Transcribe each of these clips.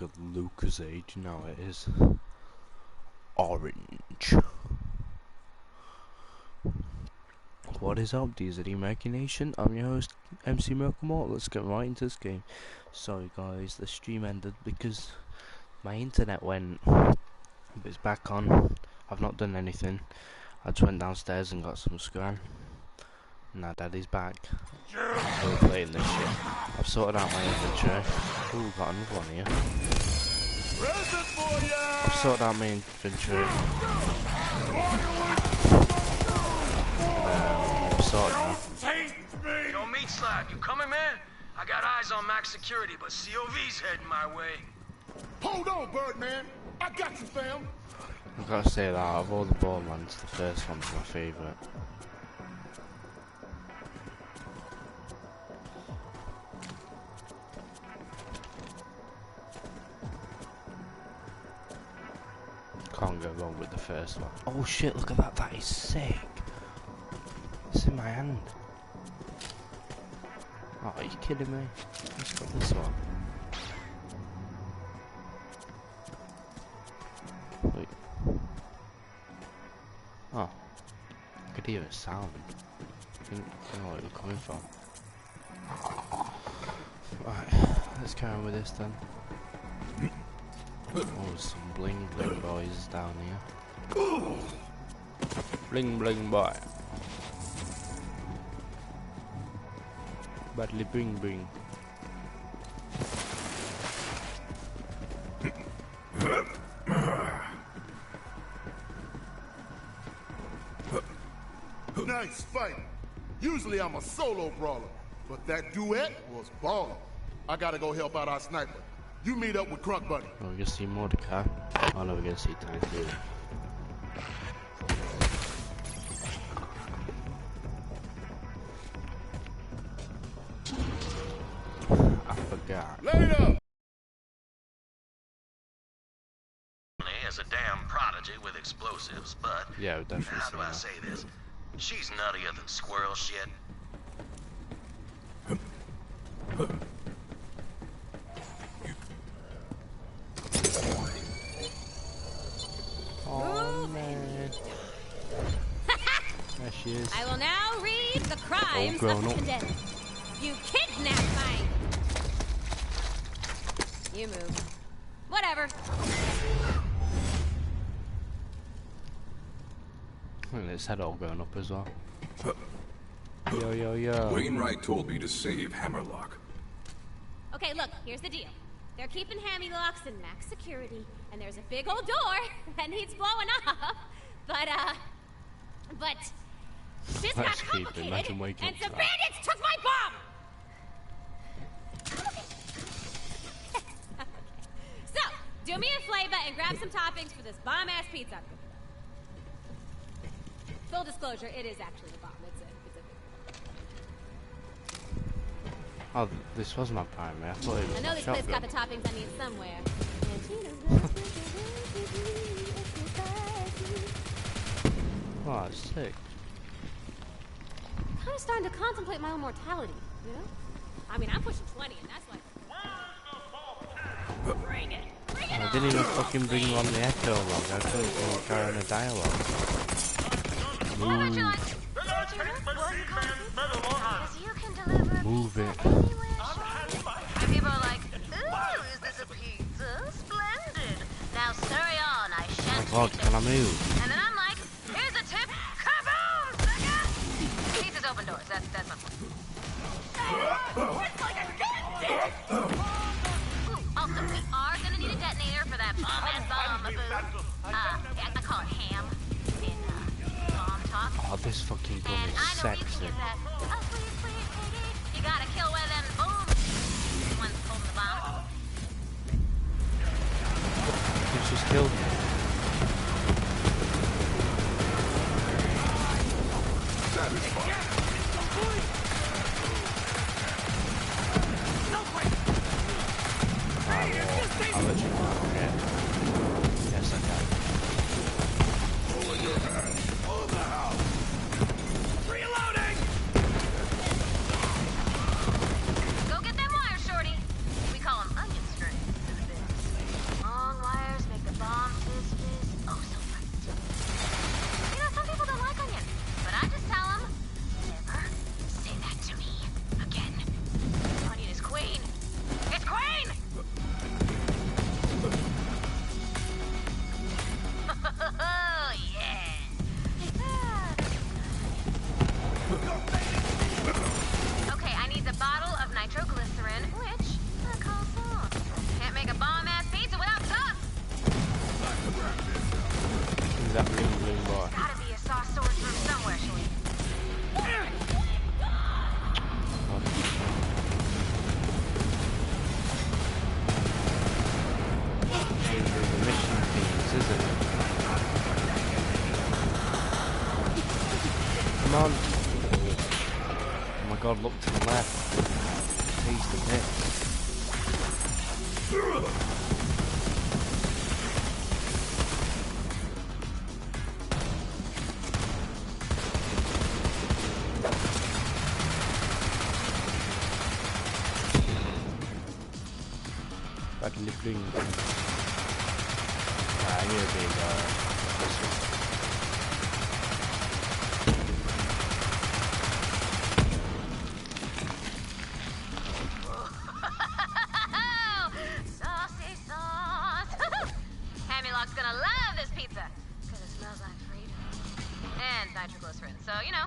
look at Luca's age, you know it is. Orange. What is up, DZD Nation? I'm your host, MC Merkelmore. Let's get right into this game. Sorry guys, the stream ended because my internet went, but it's back on. I've not done anything. I just went downstairs and got some scran. Now Daddy's back. So we're playing this shit. I've sorted out my inventory. Ooh, got another one here. I've sorted out my inventory. Yo, Meat Slap, you coming, man? I got eyes on max security, but COV's heading my way. Hold on, Birdman. I got you, fam. I've got to say that out of all the Borderlands, the first one's my favourite. Can't go wrong with the first one. Oh shit, look at that, that is sick. It's in my hand. Oh, are you kidding me? Let's got this one. Wait. Oh. I could hear a sound. I don't know where it was coming from. Right, let's carry on with this then. Oh, some bling bling boys down here. Bling bling boy. Badly bring bring. Nice fight. Usually I'm a solo brawler, but that duet was ballin'. I gotta go help out our sniper. You meet up with Crunk Buddy. Oh, we're gonna see Mordecai. Oh no, we're gonna see Typhoon. I forgot. Later! As a damn prodigy with explosives, but Yeah, we definitely how see do I that. say this? She's nuttier than squirrel shit. Oh man. There she is. I will now read the crimes grown of the up. condemned. You kidnapped my... You move. Whatever. Look at its head all grown up as well. Yo yo yo. Wainwright told me to save Hammerlock. Okay, look, here's the deal. They're keeping hammy locks in max security, and there's a big old door that needs blowing up. But this got That's creepy. complicated, Imagine waking and up some to that. bandits took my bomb! So, do me a flavor and grab some toppings for this bomb-ass pizza. Full disclosure, it is actually the bomb. It's a Oh, this was my primary. I thought it was I know my this place got shotgun. the toppings I need somewhere. Oh, it's sick. Kind of starting to contemplate my own mortality, you know? I mean, I'm pushing 20, and that's like... Bring it! Bring it I on! didn't even fucking bring on the echo log. I couldn't even carry on a dialogue. Move. Move it. And people are like, ooh, is this a pizza? Splendid. Now scurry on, I Oh shan't god, take can I it. move? And then I'm like, here's a tip. Kaboom, sucker! Pizza's open doors. That's my point. It's like a goddamn. Ooh, also, we are gonna need a detonator for that bomb-ass bomb on the food. I call it ham in bomb talk. Oh, this fucking gun And is I know you can sexy. get that. Oh, please, please, piggy. You gotta kill one of them boom. One's holding the bomb. He just killed me. I'll let you know. Okay. Yes, I can. Go get them wires, shorty. We call them onion strings. Come on. Oh my god, look to the left. Taste the piss. Back in the bling. I knew it'd be Saucy sauce. Hammerlock's gonna love this pizza because it smells like freedom and nitroglycerin. So you know,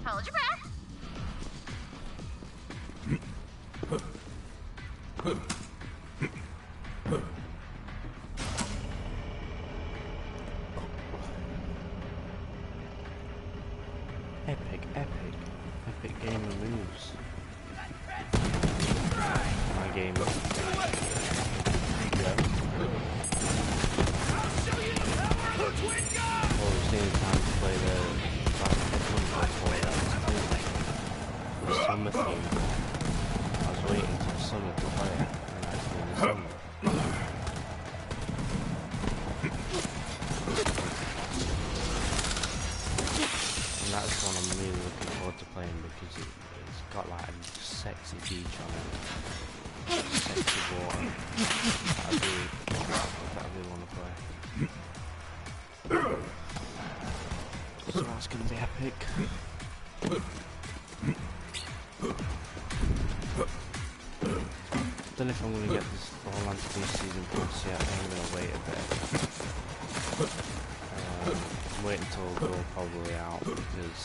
hold your breath. Epic game of moves. My game. Yeah. Well, we've seen the time to play the summer theme. I was waiting till summer to play it, and actually in the summer. And that's one I'm really looking forward to playing because it's got like a sexy beach on it, sexy water. That I really want to play. So that's gonna be epic. Don't know if I'm gonna get this Borderlands 2 season pass yet. I'm gonna wait a bit. Wait until they're probably out because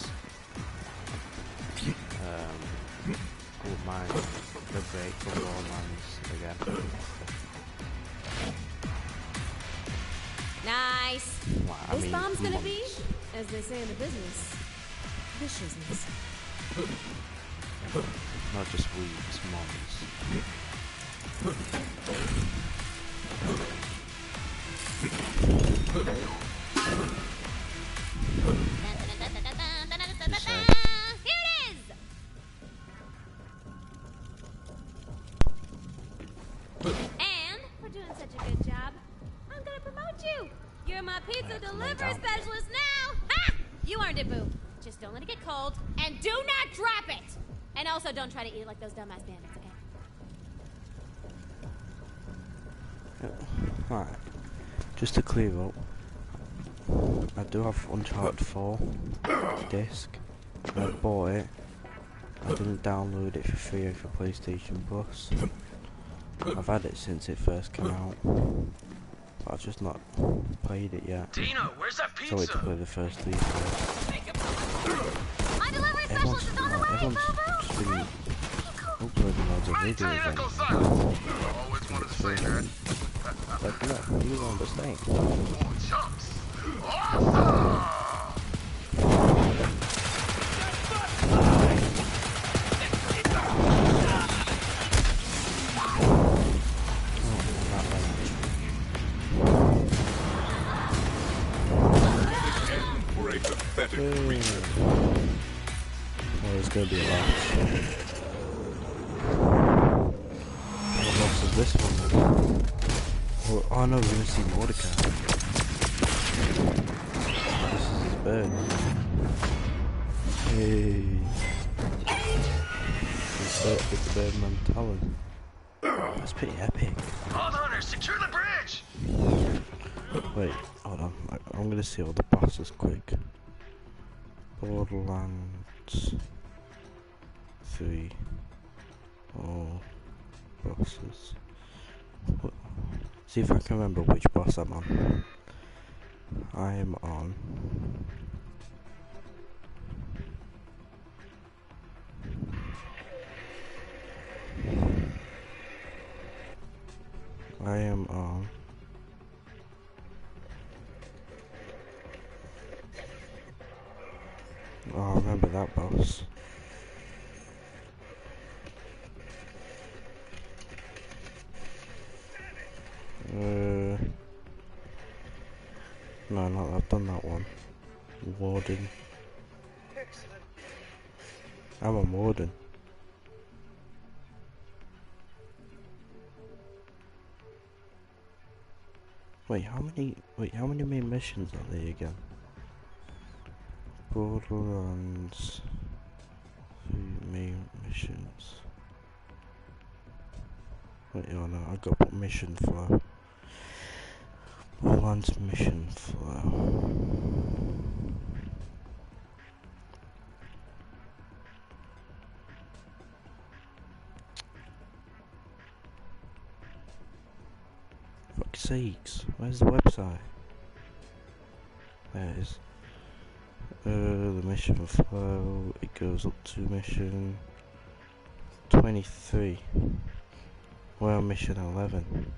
I wouldn't mind the break for Borderlands again. Nice. Well, I This mean, bomb's gonna months. be, as they say in the business, viciousness. Not just weeks, months. Just saying. Here it is! And for doing such a good job, I'm gonna promote you. You're my pizza delivery specialist now. Ha! You earned it, boo. Just don't let it get cold, and do not drop it. And also, don't try to eat it like those dumbass bandits, okay? Right. Just to clear up, I do have Uncharted 4 disc. I bought it. I didn't download it for free for PlayStation Plus. I've had it since it first came out, but I've just not played it yet. Dino, where's that So wait to pizza? play the first three first. My delivery specialist is on the way, Everyone's boo-boo. just been uploading loads of I tell you, videos Uncle and Simon. I always wanted to say that. like, no, you don't understand. Oh, chumps. Awesome! For a pathetic Oh, there's gonna be a lot. What boss is this one? Oh no, we're gonna see Mordecai. This is his bird. Hey. It's the Birdman talent. That's pretty epic. Hold on, secure the bridge! Wait, hold on. I'm gonna see all the bosses quick. Borderlands 3. All bosses. See if I can remember which boss I'm on. I am on. I am on. Oh, I remember that boss. No, I've done that one. Warden. Excellent I'm a warden. Wait, how many main missions are there again? Borderlands 3 main missions. Wait, oh no, I got what mission flow. Borderlands mission flow. Fuck's sakes, where's the website? There it is. The mission flow, it goes up to mission 23. We're on mission 11.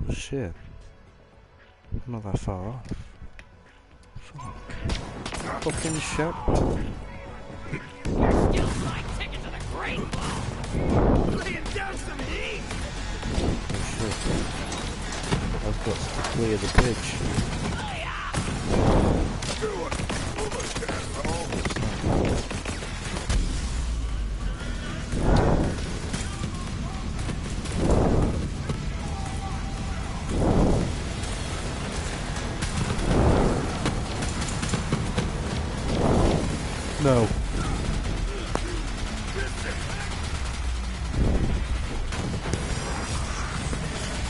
Oh shit. I'm not that far off. Fuck. Fucking shit. You're still my ticket to the great ball. Laying down some heat. Oh shit. I've got to clear the bridge. No.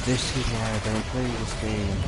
This is why I don't play this game.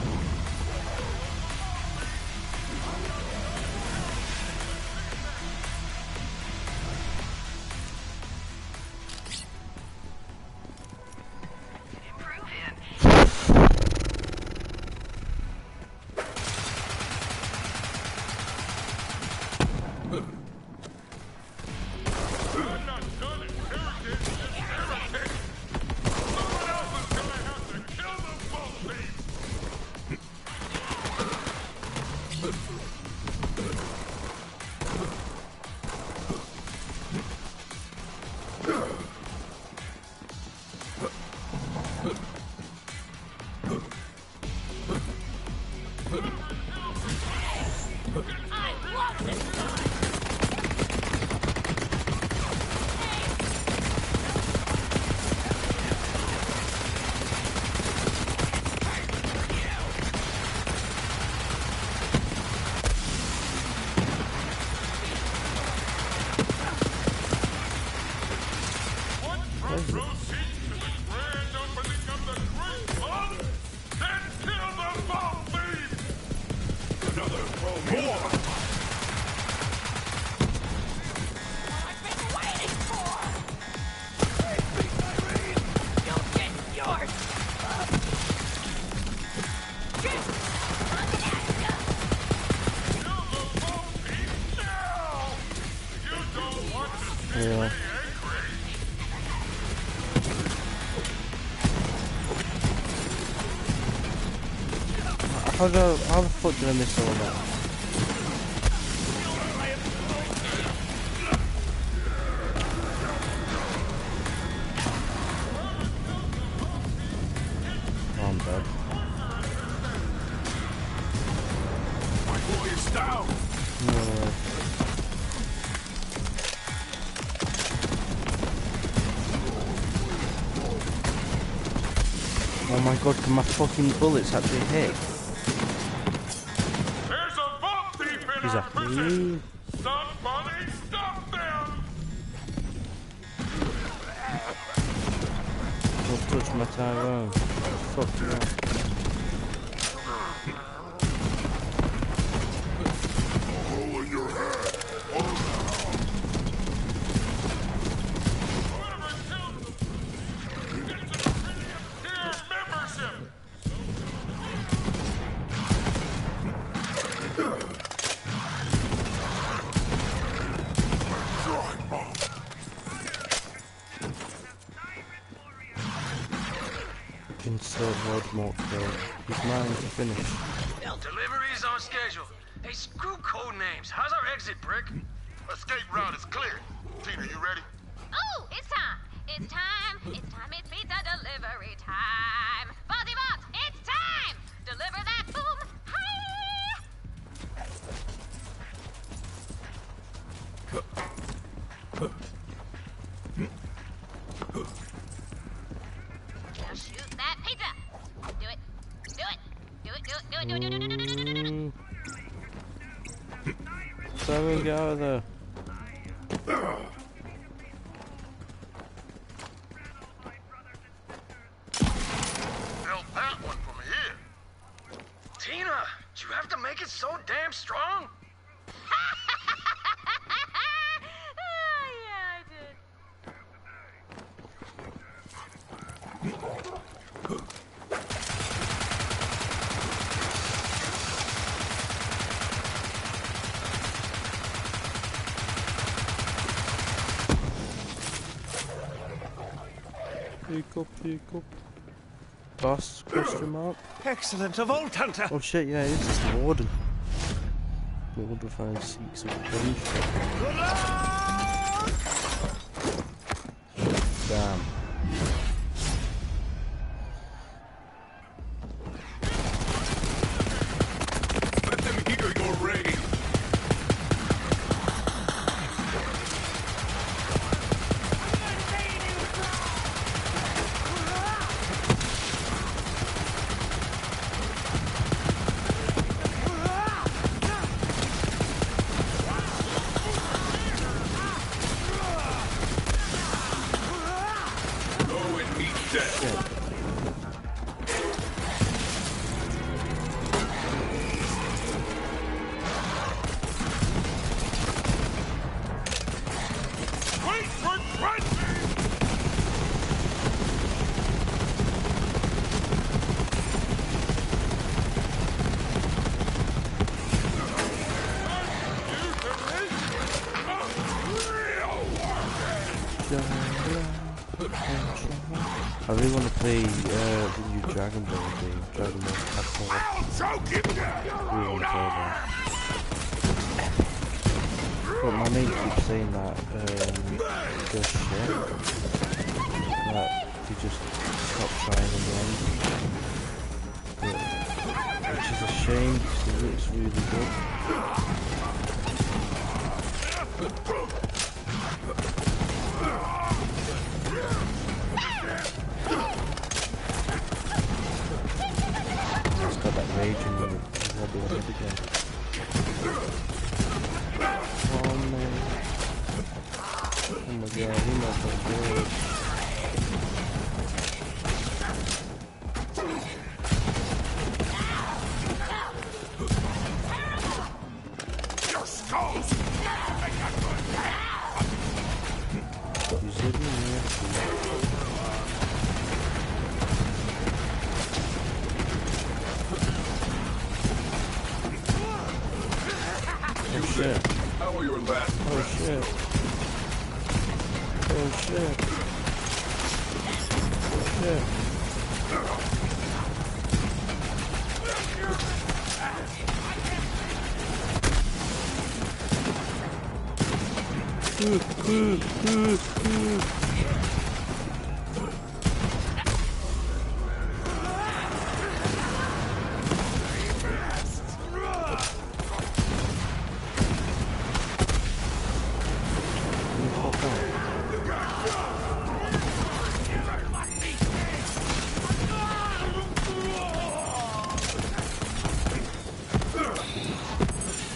Yeah. How the fuck did I miss all that? Oh, I'm dead. My boy is down. No. Oh my god, can my fucking bullets actually hit? There's a vault thief in He's our after prison. you. Somebody stop them! Don't touch my Tyrone. Fuck you up. Hole in your head. Whoever killed them gets a premium tier membership. Insert Voldemort kill. He's mine to finish. Delivery's on schedule. Hey, screw code names. How's our exit, Brick? Escape route is clear. Tina, you ready? Oh, it's time. It's time. It's time. It's pizza delivery time. Baltimore, it's time. Deliver that boom. Hi. Tyrone, get out of there. Felt that one from here. Tina, did you have to make it so damn strong? Yeah, I did. Pick up. Boss, question mark? Excellent, a Vault Hunter! Oh shit, yeah, it's just the warden. The warden finds seeks of revenge. Damn. Let them hear your rage. Go and meet death. Wait for frenzy! I really want to play the new Dragon Ball game, Dragon Ball Kakarot. I'll choke you down! I really want to play that. But my mate keeps saying that they're shit. That they just stop trying in the end. Which is a shame because it looks really good. It's got that rage in it. I'll do it again. Oh man. Oh my god, he must have good. Your skulls! He's hitting me. Oh shit. How are your last Oh shit. Oh shit. Oh shit.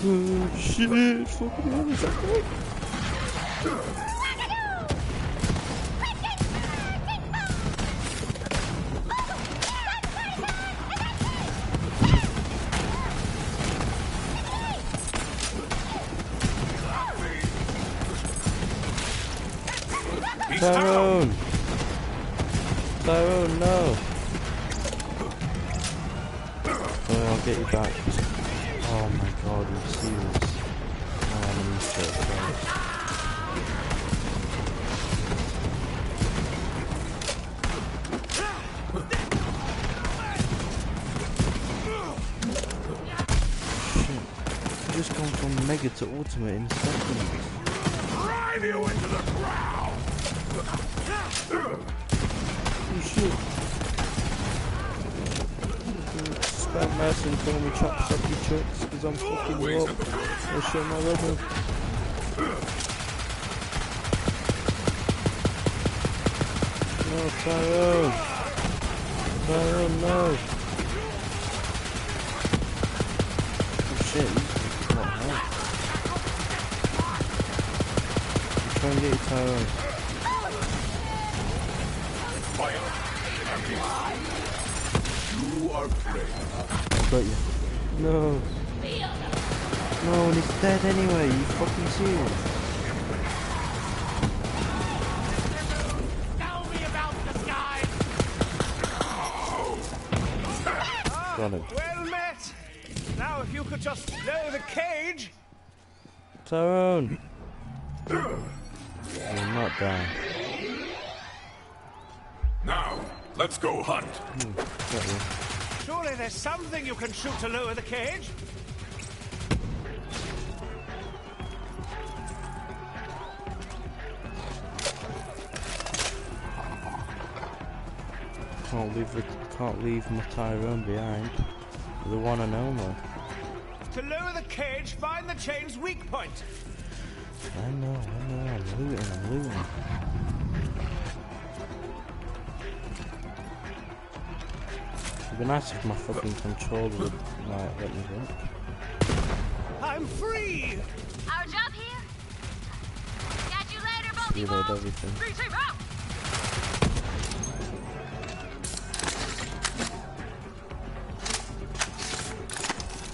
Oh shit, fucking hell, is that right? Tyrone! Tyrone, no! Oh, I'll get you back. Oh my god, you see this? Oh, enemies so close. Shit. I've just gone from Mega to Ultimate in seconds. drive you into the ground! Oh shit. Spam mass and call me chop sucky tricks because I'm fucking you up. I'll show my rubber. No, Tyrone! Tyrone, no! Try and get your Tyrone. You are prey. Got you. No. No, and he's dead anyway. You fucking serious? Tell me about the sky. Got him. Well met. Now, if you could just lower the cage. Tyrone. You're not down. Now, let's go hunt. Got you. Surely there's something you can shoot to lower the cage. Can't leave my Tyrone behind. The one and only. To lower the cage, find the chain's weak point. I know, I'm looting. It'd be nice if my fucking controller would, like, let me go. I'm free! Our job here? Catch you later, Reload Baltimore! everything. B-team out!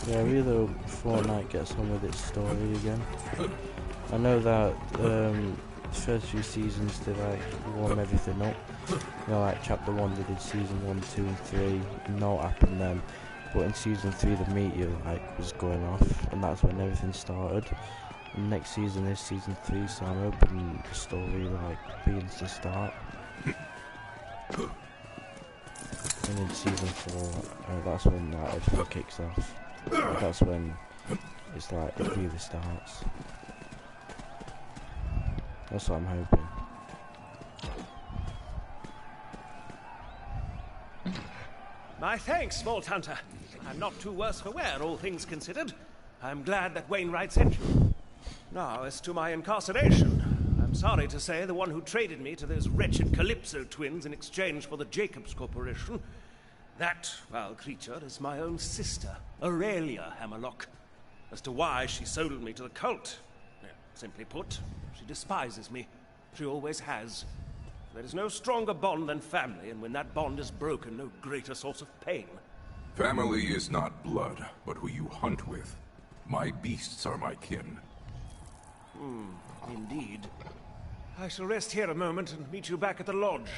Yeah, I really hope Fortnite gets on with its story again. I know that the first few seasons they like warm everything up. You know, like chapter 1 they did season 1, 2 and 3, no happened then. But in season 3 the meteor like was going off and that's when everything started. And next season is season 3, so I'm hoping the story like begins to start. And in season 4, that's when like everything kicks off. That's when it's like it really starts. That's what I'm hoping. My thanks, Vault Hunter. I'm not too worse for wear, all things considered. I'm glad that Wainwright sent you. Now, as to my incarceration, I'm sorry to say the one who traded me to those wretched Calypso twins in exchange for the Jacobs Corporation, that foul creature is my own sister, Aurelia Hammerlock. As to why she sold me to the cult, simply put, she despises me. She always has. There is no stronger bond than family, and when that bond is broken, no greater source of pain. Family is not blood, but who you hunt with. My beasts are my kin. Indeed. I shall rest here a moment and meet you back at the lodge.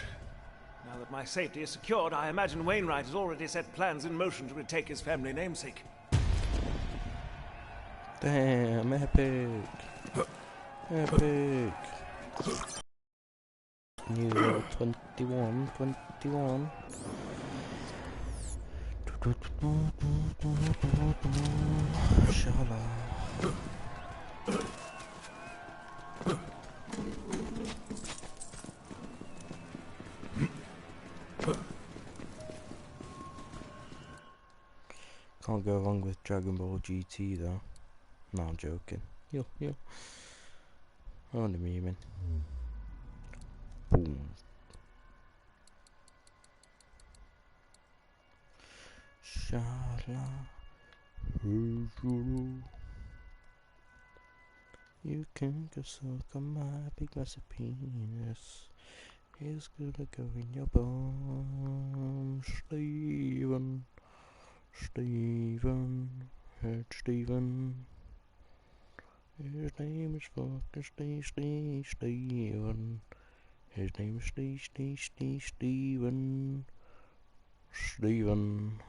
Now that my safety is secured, I imagine Wainwright has already set plans in motion to retake his family namesake. Damn, epic! Epic! New level 21. Shala. Can't go wrong with Dragon Ball GT though. No, I'm joking. Yo. On the memeing. Boom. Shala. You can go suck on my big massive penis. It's gonna go in your bum, Steven. Head Steven. His name is fucking Steven. His name is Steven. Steven.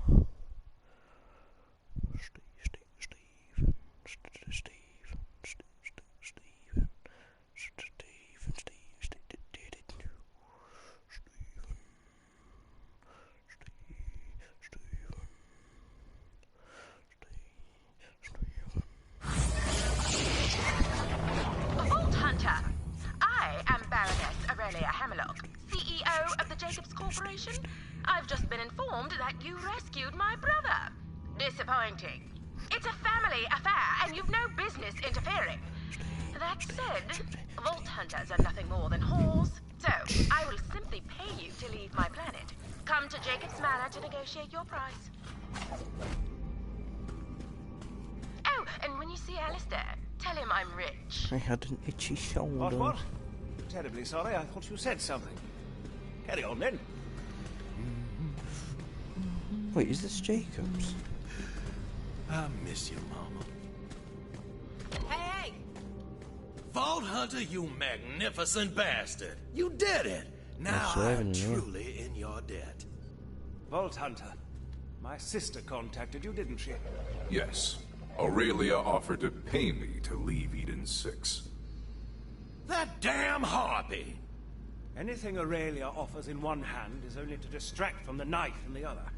Vault Hunter, I am Baroness Aurelia Hammerlock, CEO of the Jacobs Corporation. I've just been informed that you rescued my brother. Disappointing. It's a family affair, and you've no business interfering. That said, Vault Hunters are nothing more than whores, so I will simply pay you to leave my planet. Come to Jacobs Manor to negotiate your price. Oh, and when you see Alistair, Tell him I'm rich. I had an itchy shoulder. What? Terribly sorry, I thought you said something. Carry on then. Wait, is this Jacobs? I miss you, Mama. Hey! Vault Hunter, you magnificent bastard! You did it! Now I'm truly in your debt. Vault Hunter, my sister contacted you, didn't she? Yes. Aurelia offered to pay me to leave Eden 6. That damn harpy! Anything Aurelia offers in one hand is only to distract from the knife in the other.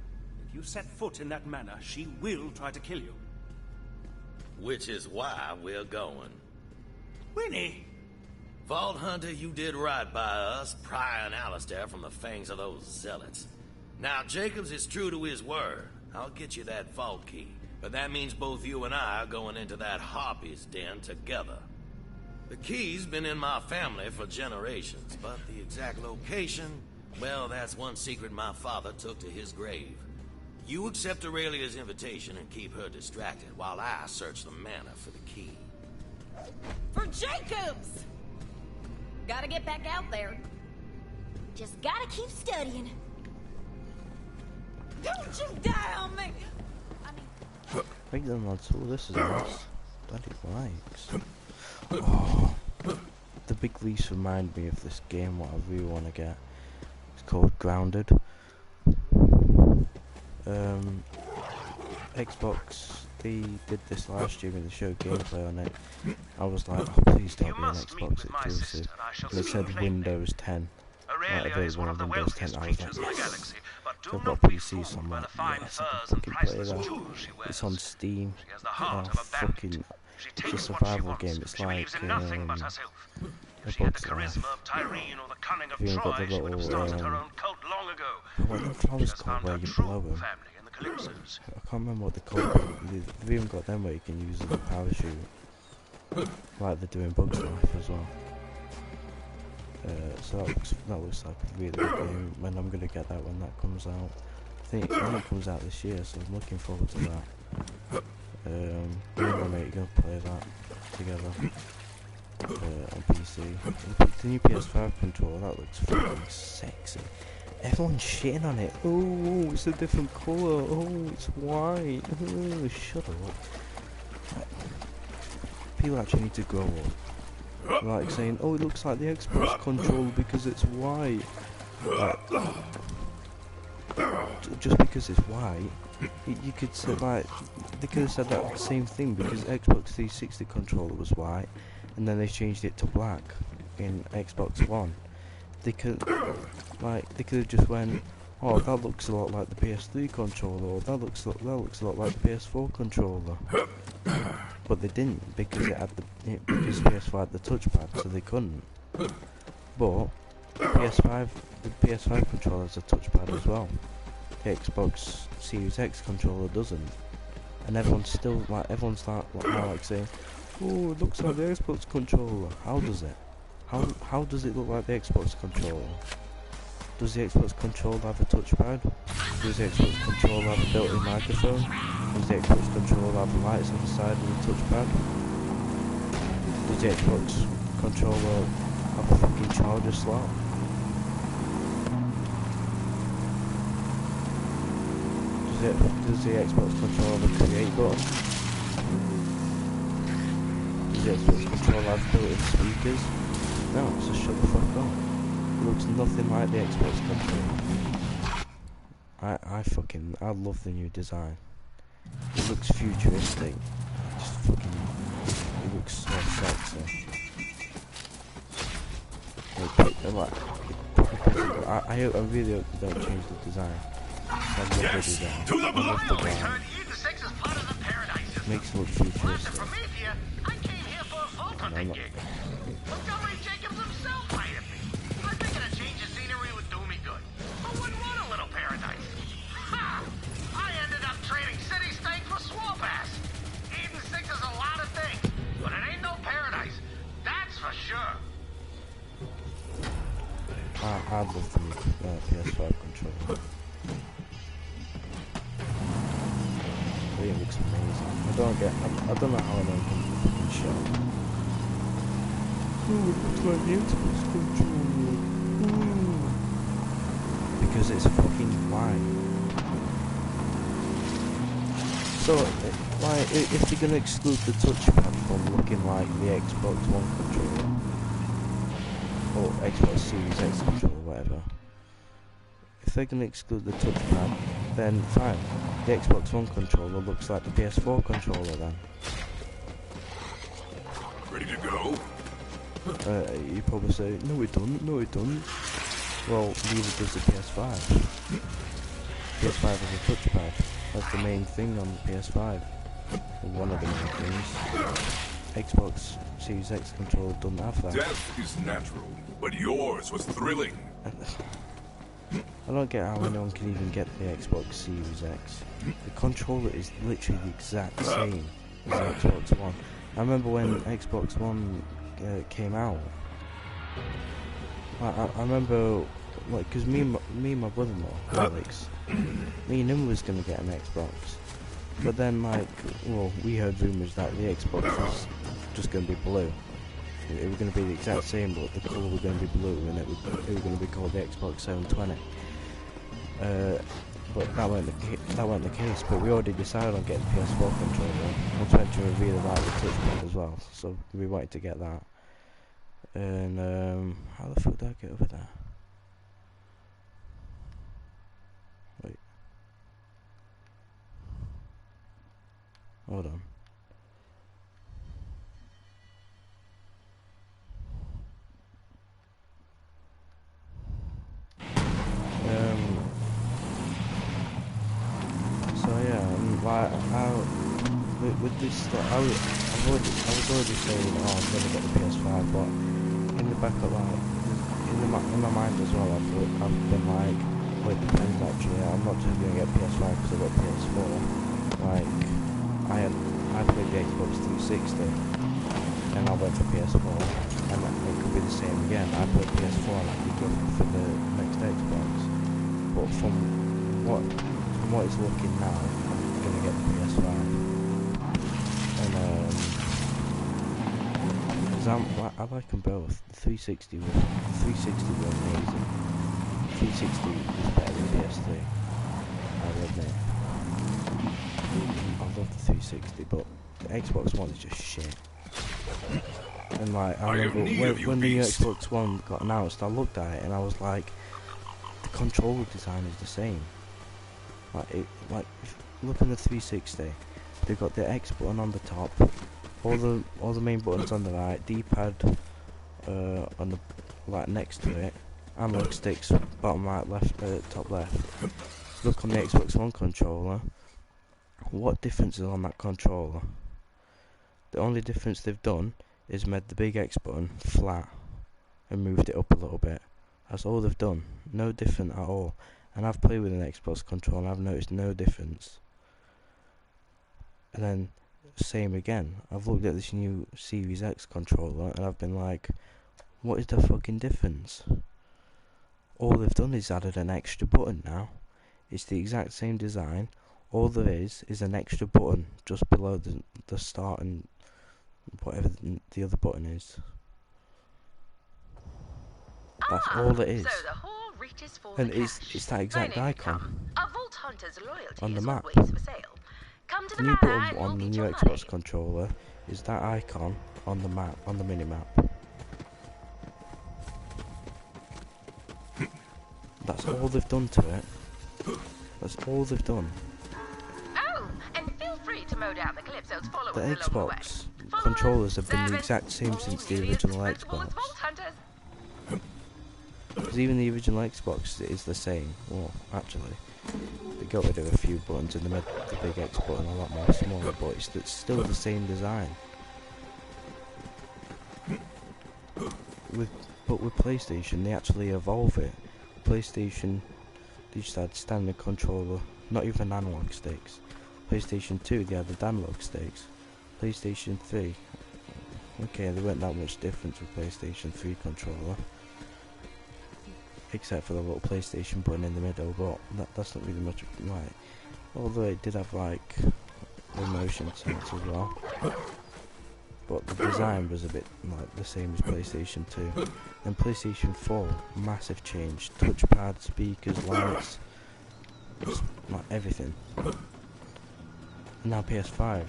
If you set foot in that manner, she will try to kill you. Which is why we're going. Winnie! Vault Hunter, you did right by us, prying Alistair from the fangs of those zealots. Now, Jacobs is true to his word. I'll get you that vault key. But that means both you and I are going into that harpy's den together. The key's been in my family for generations, but the exact location, well, that's one secret my father took to his grave. You accept Aurelia's invitation and keep her distracted while I search the manor for the key. For Jacobs! Gotta get back out there. Just gotta keep studying. Don't you die on me! Right then, lads. Oh, this is nice. Bloody likes. Oh, the big lease remind me of this game. What I really want to get. It's called Grounded. Xbox. They did this last year when they showed gameplay on it. I was like, oh, please don't be an Xbox exclusive. And it said Windows 10. Like, available on Windows 10. I was like, yes. So I've got PC, so I'm like, yes, I can fucking play that. It's on Steam. Oh, fucking, it's a survival game. It's like, a Bug's Life. You even got the little, what the flowers called where you blow them. I can't remember what they're called. They've even got them where you can use as a parachute. Like they're doing Bug's Life as well. So that looks like a really good game, and I'm gonna get that when that comes out. I think it comes out this year, so I'm looking forward to that. Me and my mate are gonna play that together on PC. The new PS5 controller, that looks fucking sexy. Everyone's shitting on it. Oh, it's a different colour. Oh, it's white. Oh, shut up. People actually need to grow up. Like saying, oh, it looks like the Xbox controller because it's white. Like, just because it's white, you could say, like, they could have said that same thing because Xbox 360 controller was white, and then they changed it to black in Xbox One. They could have just went, oh, that looks a lot like the PS3 controller, or that looks a lot like the PS4 controller. But they didn't because because PS4 had the touchpad, so they couldn't. But the PS5 controller has a touchpad as well. The Xbox Series X controller doesn't, and everyone's like saying, oh, it looks like the Xbox controller. How does it? How does it look like the Xbox controller? Does the Xbox controller have a touchpad? Does the Xbox controller have a built-in microphone? Does the Xbox controller have lights on the side of the touchpad? Does the Xbox controller have a fucking charger slot? Does the Xbox controller have a create button? Does the Xbox controller have built-in speakers? No, so shut the fuck up. It looks nothing like the Xbox controller. I love the new design. It looks futuristic. It looks so sexy. I really hope they don't change the design. I love the design. To the I love the blood! design. It makes it look futuristic. I came here for a vault hunting gig. Montgomery Jacobs himself hired me. I figured a change of scenery would do me good. Who wouldn't want a little paradise? Ha! I ended up trading city steak for swamp ass. Eden 6 is a lot of things, but it ain't no paradise. That's for sure. I love the new PS5 controller. It looks amazing. I don't know how I don't come to the shot. Oh, it looks like the Xbox controller. Ooh. Because it's fucking white. So, like, if they're gonna exclude the touchpad from looking like the Xbox One controller, or Xbox Series X controller, whatever, if they're gonna exclude the touchpad, then fine. The Xbox One controller looks like the PS4 controller then. Ready to go? You probably say, no it doesn't, no it doesn't. Well, neither does the PS5. PS5 has a touchpad. That's the main thing on the PS5. Or one of the main things. Xbox Series X controller doesn't have that. Death is natural, but yours was thrilling. I don't get how anyone can even get the Xbox Series X. The controller is literally the exact same as the Xbox One. I remember when Xbox One came out. I remember, like, because me and my brother-in-law, Alex, me and him was gonna get an Xbox, but then, like, well, we heard rumours that the Xbox was just gonna be blue. It was gonna be the exact same, but the colour was gonna be blue, and it was gonna be called the Xbox 720. But that weren't the case. But we already decided on getting the PS4 controller. Not to mention we really like the touchpad as well, so we wanted to get that. And how the fuck do I get over there? Wait. Hold on. So yeah, like with this stuff, I was already saying, oh, I'm gonna get the PS5, but in the back of in my mind as well, I've been like, well, it depends actually. I'm not just gonna get PS5 because I've got PS4. Like, I played the Xbox 360, and I went for PS4, and it could be the same again. I played PS4 and I could go for the next Xbox, but from what it's looking now, I'm gonna get the PS5. And cause I like them both. The 360 were amazing. 360 is better than PS3. I'll admit. I love the 360, but the Xbox One is just shit. And like, I remember when the Xbox One got announced, I looked at it and I was like, the controller design is the same. Like if you look on the 360, they've got the X button on the top, all the main buttons on the right, D-pad on the like next to it, analog sticks bottom right, left, top left. Look on the Xbox One controller. What difference is on that controller? The only difference they've done is made the big X button flat and moved it up a little bit. That's all they've done. No different at all. And I've played with an Xbox controller and I've noticed no difference. And then, same again. I've looked at this new Series X controller and I've been like, what is the fucking difference? All they've done is added an extra button now. It's the exact same design. All there is an extra button just below the start and whatever the other button is. That's all it is. So the whore reaches for And the cash. it's that exact icon A Vault Hunter's loyalty on the is map. always for sale. Come to The the new manor button and we'll on the get new your Xbox money. controller is that icon on the map, on the mini-map. That's all they've done to it. That's all they've done. Oh, and feel free to mow down the calypsos followers The along the way. Xbox Follow, controllers have been the service, exact same all since the duty is original dispensable with Xbox. Vault Hunters. Because even the original Xbox is the same. Well, actually, they got rid of a few buttons and they made the big X button a lot more smaller, but it's still the same design. But with PlayStation, they actually evolve it. PlayStation, they just had standard controller, not even analog sticks. PlayStation 2, they had the analog sticks. PlayStation 3, okay, there weren't that much difference with PlayStation 3 controller, except for the little PlayStation button in the middle, but that's not really much right. Although it did have like the motion sense as well. But the design was a bit like the same as PlayStation 2. And PlayStation 4, massive change. Touchpad, speakers, lights, just like everything. Now PS5,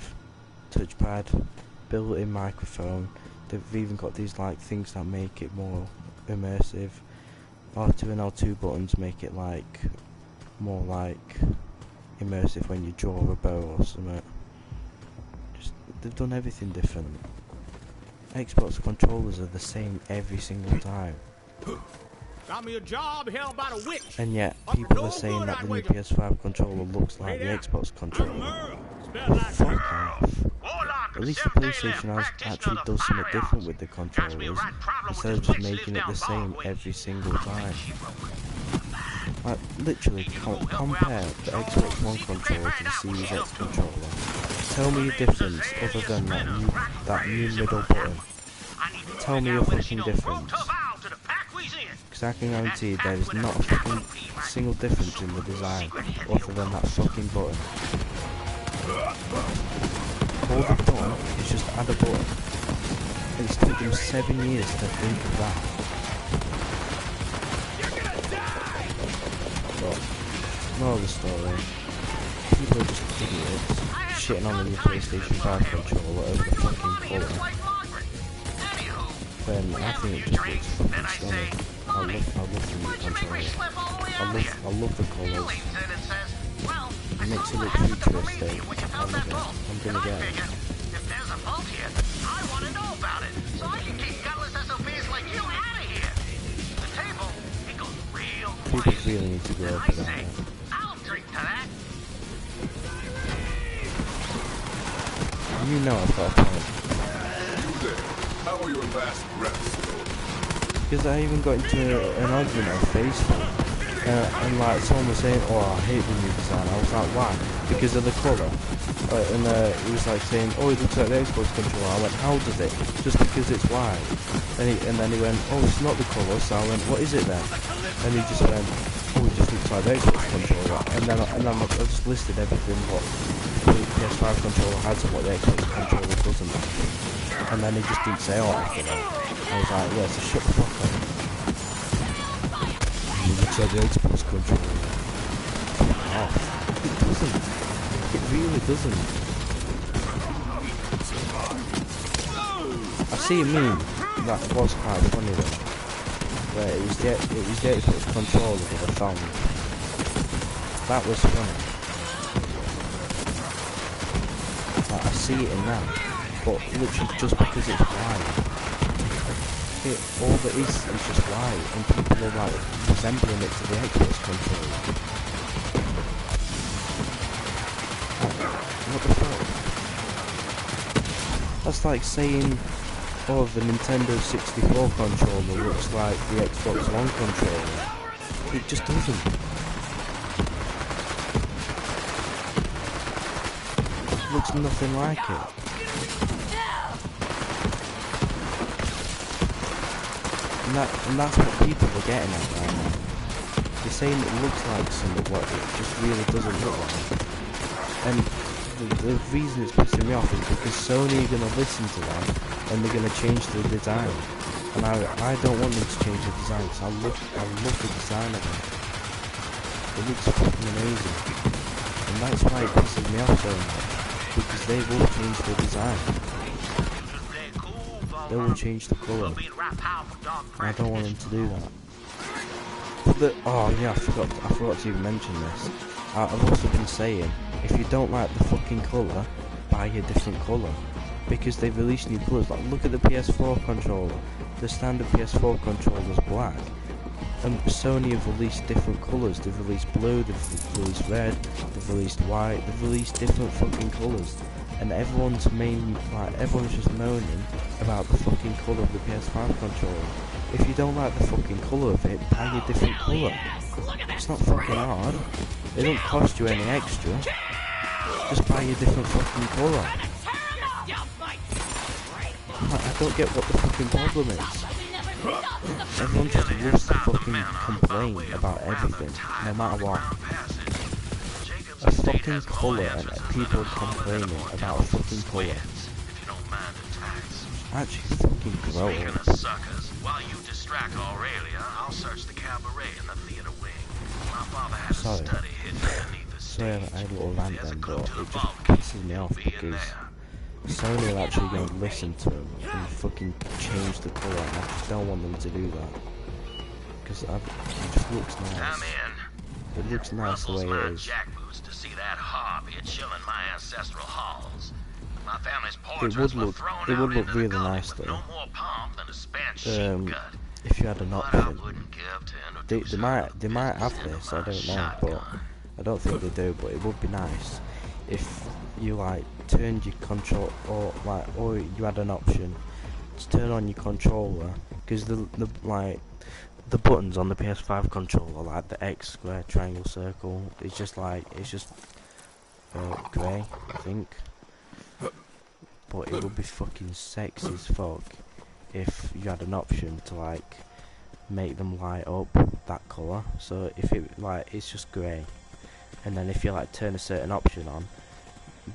touchpad, built-in microphone. They've even got these like things that make it more immersive. R2 and L2 buttons make it like more like immersive when you draw a bow or something. Just they've done everything different. Xbox controllers are the same every single time. Got me a job held by the witch. And yet people are saying that the new PS5 controller looks like the Xbox controller. Fuck off. At least the PlayStation has actually does something different with the controllers, instead of just making it the same every single time. Like, literally, compare the Xbox One controller to the Series X controller. Tell me a difference other than that new middle button. Tell me a fucking difference. Because I can guarantee there is not a fucking single difference in the design other than that fucking button. All they've done is just add a button. It's took them 7 years to think of that. But, moral of the story, people are just idiots, shitting on the new PlayStation 5 controller over the fucking colour. Then I think it just looks fucking stunning. I love the new controller. I love the colours. It makes it look futuristic. I love it. I'm gonna get it. If there's a fault here, I want to know about it, so I can keep gutless SOBs like you out of here. The table, it goes real quiet. People really need to go over that. I'll drink to that. You know I've got a point. How are your last breaths? Because I even got into an argument on Facebook. And like someone was saying, oh, I hate the new design. I was like, why? Because of the colour. And he was like saying, oh, it looks like the Xbox controller. I went, how does it? Just because it's white. And then he went, oh, it's not the colour. So I went, what is it then? And he just went, oh, it just looks like the Xbox controller. And then I just listed everything what the PS5 controller has and what the Xbox controller doesn't. And then he just didn't say all after that. I was like, yeah, so shut the fuck up. It looks like the Xbox controller. Oh, it doesn't. It really doesn't. I see a meme that was quite funny though, where it was the Xbox controller with a thumb. That was funny. Like, I see it in that, but literally just because it's white. All that is just white, and people are like resembling it to the Xbox controller. What the fuck? That's like saying, oh, the Nintendo 64 controller looks like the Xbox One controller. It just doesn't. It looks nothing like it. And that's what people are getting at right now. They're saying it looks like some of what it just really doesn't look like. And the reason it's pissing me off is because Sony are going to listen to that and they're going to change the design. And I don't want them to change the design because I love the design of it. It looks fucking amazing. And that's why it pisses me off so much. Because they will change the design. They will change the colour. I don't want them to do that. But oh yeah, I forgot to even mention this. I've also been saying, if you don't like the fucking colour, buy a different colour. Because they've released new colours. Like, look at the PS4 controller. The standard PS4 controller is black. And Sony have released different colours. They've released blue, they've released red, they've released white, they've released different fucking colours. And everyone's just moaning about the fucking colour of the PS5 controller. If you don't like the fucking colour of it, buy a different colour. It's not fucking hard. It don't cost you any extra. Just buy a different fucking colour. I don't get what the fucking problem is. Everyone just loves to fucking complain about everything, no matter what. fucking colour and people complaining about a fucking colour. If you don't mind the tax. Actually fucking grow Speaking up. of suckers, while you distract Aurelia, I'll search the cabaret in the theater wing. My father has a study hidden underneath the Sorry, I stage. had a little rant There's a then, clue but to the it just vault key. pisses me off Be in because there. Sony are actually going to listen to them and fucking change the colour, and I just don't want them to do that. Because it just looks nice. I'm in. It looks nice the way it is. Jackboots to see that harpy chilling my ancestral halls. My family's It portraits would were look, thrown it would out look into the really gully nice with though. no more pomp than a spent sheep gut. If you had an But I option. wouldn't give to They might have this, I don't know, but I don't think they do. But it would be nice if you like turned your control, or you had an option to turn on your controller, because the buttons on the PS5 controller, like the X, square, triangle, circle, it's just grey, I think. But it would be fucking sexy as fuck if you had an option to like make them light up that colour. So if it it's just grey, and then if you like turn a certain option on,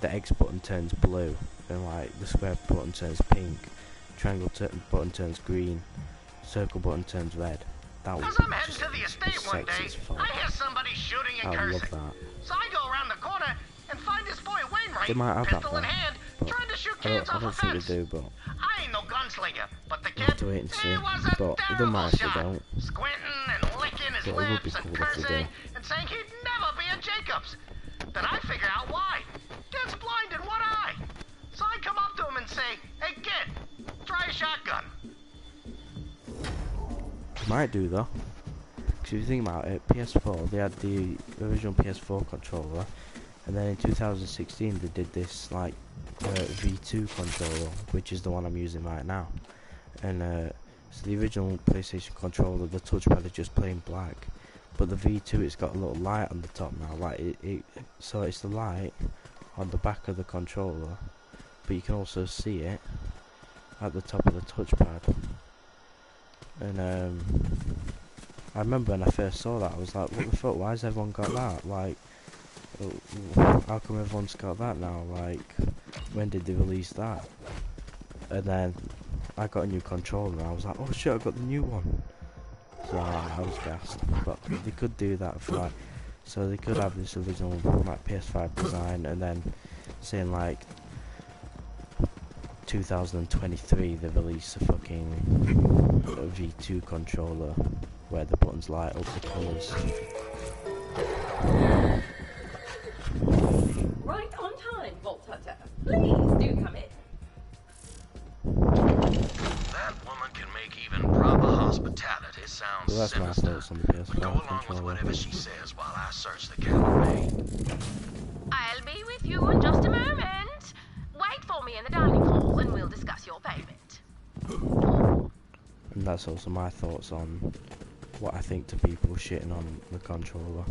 the X button turns blue, and like the square button turns pink, triangle button turns green, circle button turns red. That would As be I'm heading just to the estate one sexy day, as fuck. I hear somebody shooting and I would love cursing. that. So I go around the corner and find this boy They might Wainwright, have that pistol in though, hand, but trying to shoot I kids don't off a think fence. they do, but I ain't no gunslinger, but the we'll kid, have to wait and see. he was a But it doesn't terrible matter if they shot, don't. squinting and licking his But it would be lips and cool if they do. cursing and saying he'd never be a Jacobs. Then I figure out why. Kid's blind in one eye. So I come up to him and say, hey kid, try a shotgun. Might do though. Because if you think about it, PS4, they had the original PS4 controller, and then in 2016 they did this like V2 controller, which is the one I'm using right now. And so the original PlayStation controller, the touchpad is just plain black, but the V2, it's got a little light on the top now. Like so it's the light on the back of the controller, but you can also see it at the top of the touchpad. And I remember when I first saw that, I was like, what the fuck, why has everyone got that? Like, how come everyone's got that now? Like, when did they release that? And then I got a new controller and I was like, oh shit, I got the new one. So I was gassed. But they could do that for like, so they could have this original like PS5 design, and then saying like 2023 they release a fucking V2 controller where the buttons light up the colours. Right on time, Vault Hunter. Please do come in. That woman can make even proper hospitality sound Well, that's my sinister. thoughts on the PS5 Go along with controller. whatever she says while I search the cabaret. I'll be with you in just a moment. Wait for me in the dining hall and we'll discuss your payment. And that's also my thoughts on what I think to people shitting on the controller.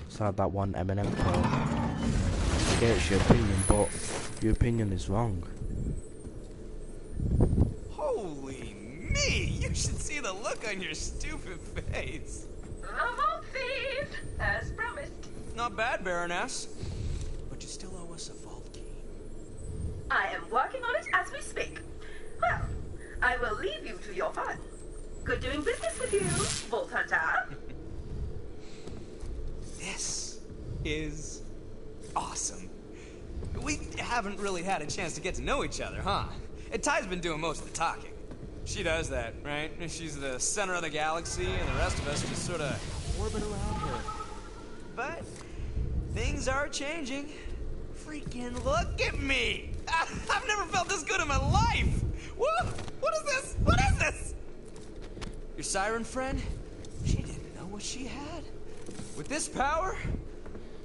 So that one Eminem quote. I get it's your opinion, but your opinion is wrong. Holy me! You should see the look on your stupid face. The Vault Thief, as promised. Not bad, Baroness. But you still owe us a vault key. I am working on it as we speak. Well, I will leave you to your fun. Good doing business with you, Vault Hunter. This is awesome. We haven't really had a chance to get to know each other, huh? And Ty's been doing most of the talking. She does that, right? She's the center of the galaxy, and the rest of us just sort of orbit around her. But things are changing. Freaking look at me! I've never felt this good in my life! Whoa! What is this? What is this? Your siren friend? She didn't know what she had. With this power,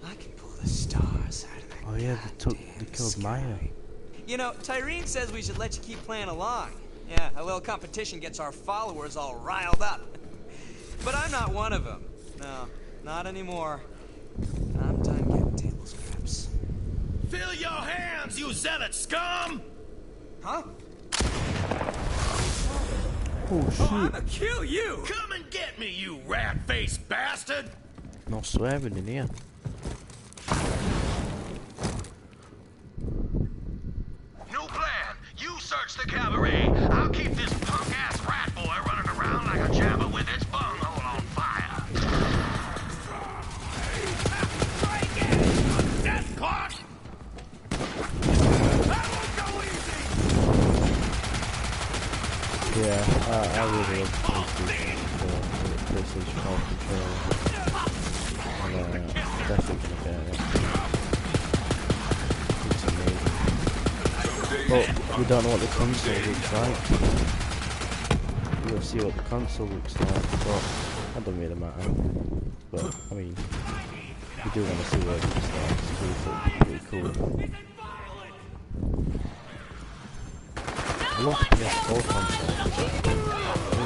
I can pull the stars out of that. Oh yeah, they killed Maya. You know, Tyreen says we should let you keep playing along. Yeah, a little competition gets our followers all riled up. But I'm not one of them. No, not anymore. I'm done getting table scraps. Fill your hands, you zealot scum! Huh? Oh Oh, shit. I'm gonna kill you! Come and get me, you rat-faced bastard! No swearing in here. New plan. You search the cabaret. I'll keep this punk-ass rat boy running around like a jabber with its bunghole on fire. Death clock! That won't go easy! Yeah, I really love PlayStation 4 controller. And definitely gonna get it. It's amazing. But we don't know what the console looks like. We'll see what the console looks like, but that doesn't really matter. But, I mean, we do want to see what it looks like, it's pretty cool. I love the PS4 console, I think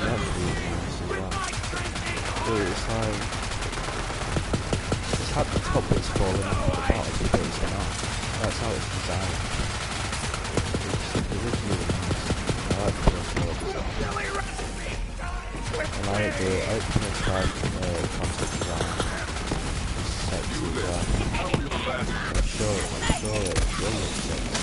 that's really nice as well. But it's like, it's had the top bits falling off the bottom because it's not. That's how it's designed. It is really nice. I like the PS4 design. And I like the PS5 concept design. It's sexy as well. I'm sure it looks sexy.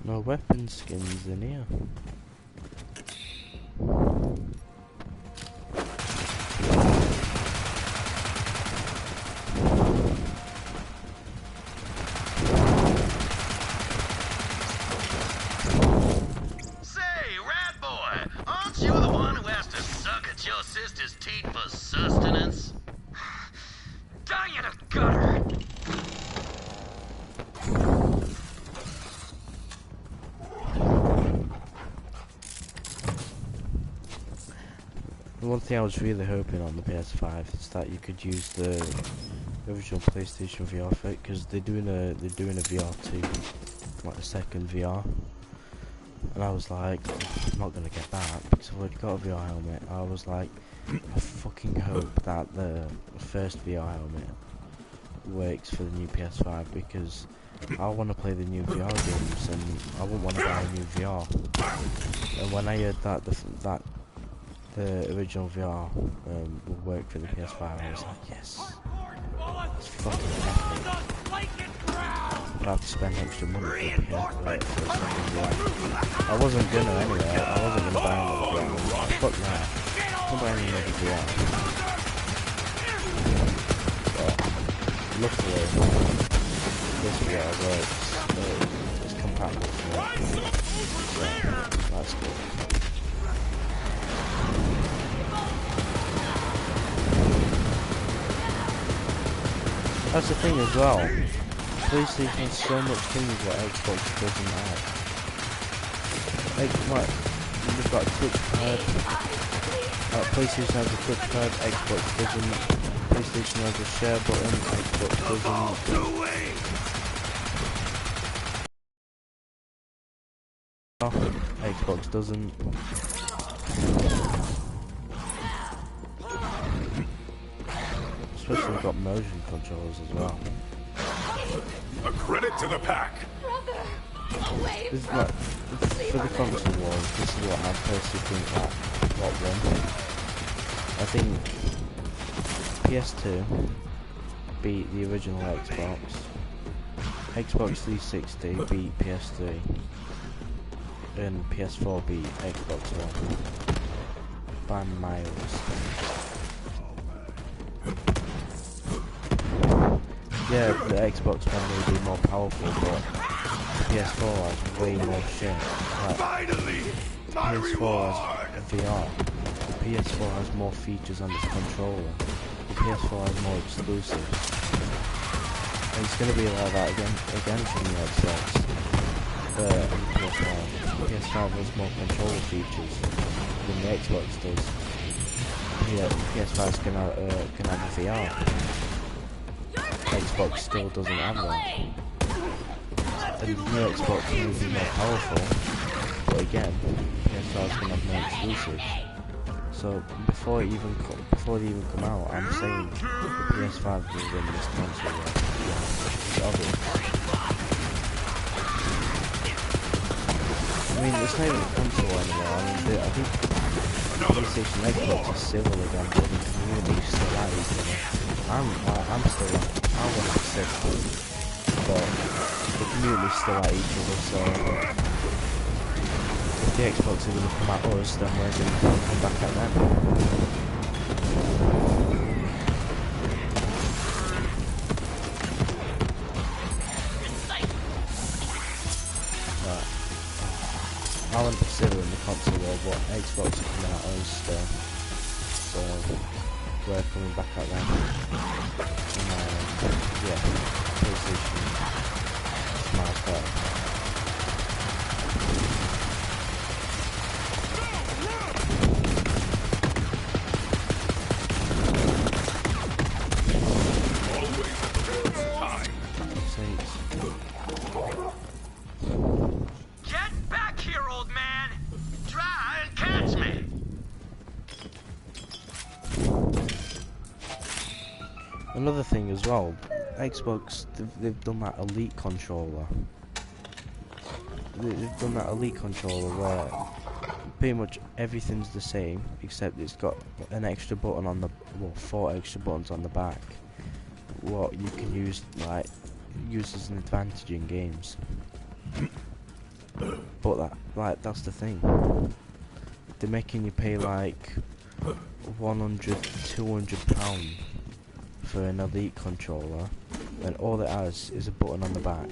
No weapon skins in here. Say, rat boy, aren't you the one who has to suck at your sister's teeth for sustenance? Die in a gutter! One thing I was really hoping on the PS5 is that you could use the original PlayStation VR for it, because they're doing a VR too, like a second VR, and I was like, oh, I'm not gonna get that because I've already got a VR helmet. I was like, I fucking hope that the first VR helmet works for the new PS5, because I want to play the new VR games and I wouldn't want to buy a new VR. And when I heard that the original VR will work for the PS5, I was like, yes, it's fucking epic. I have to spend extra money for a second VR. I wasn't gonna anyway, I wasn't gonna buy another VR. Fuck that, I'm buying another VR. But luckily, this VR works, it's compatible for it. So, that's good. That's the thing as well. PlayStation has so much things that Xbox doesn't have. Like, you've got a touchpad. PlayStation has a touchpad, Xbox doesn't. PlayStation has a share button, Xbox doesn't. Xbox doesn't. Especially we've got motion controls as well. A credit to the pack. This is like, for the console wars, this is what I personally think that what won. I think PS2 beat the original Xbox. Xbox 360 beat PS3. And PS4 beat Xbox One. By miles. Yeah, the Xbox One may be more powerful, but PS4 has way more shit. Like, Finally! PS4 has VR. The PS4 has more features on its controller. The PS4 has more exclusives. And it's going to be like that again from the Xbox. And PS5. PS5 has more controller features than the Xbox does. Yeah, PS5 is gonna have VR. Xbox still doesn't have that. And the new Xbox will be more powerful, but again, PS5 is gonna have more exclusives. So before they even come out, I'm saying the PS5 will win this console. It's obvious. I mean, it's not even a console anymore. I mean, I think PlayStation Xbox is civil again, but the community is still at each other. I'm still at, I want to say, but the community is still at each other, so if the Xbox are going to come at us, then we're going to come back at them. I want to be civil in the console world, but Xbox are coming at us still, so we're coming back at them. And yeah, PlayStation smiles better. Get back here, old man! Try and catch me! Another thing as well, Xbox, they've done that Elite controller. They've done that Elite controller where pretty much everything's the same, except it's got an extra button on the, well, 4 extra buttons on the back. What you can use, like, use as an advantage in games. But that's the thing. They're making you pay like £100–200 for an Elite controller, and all it has is a button on the back.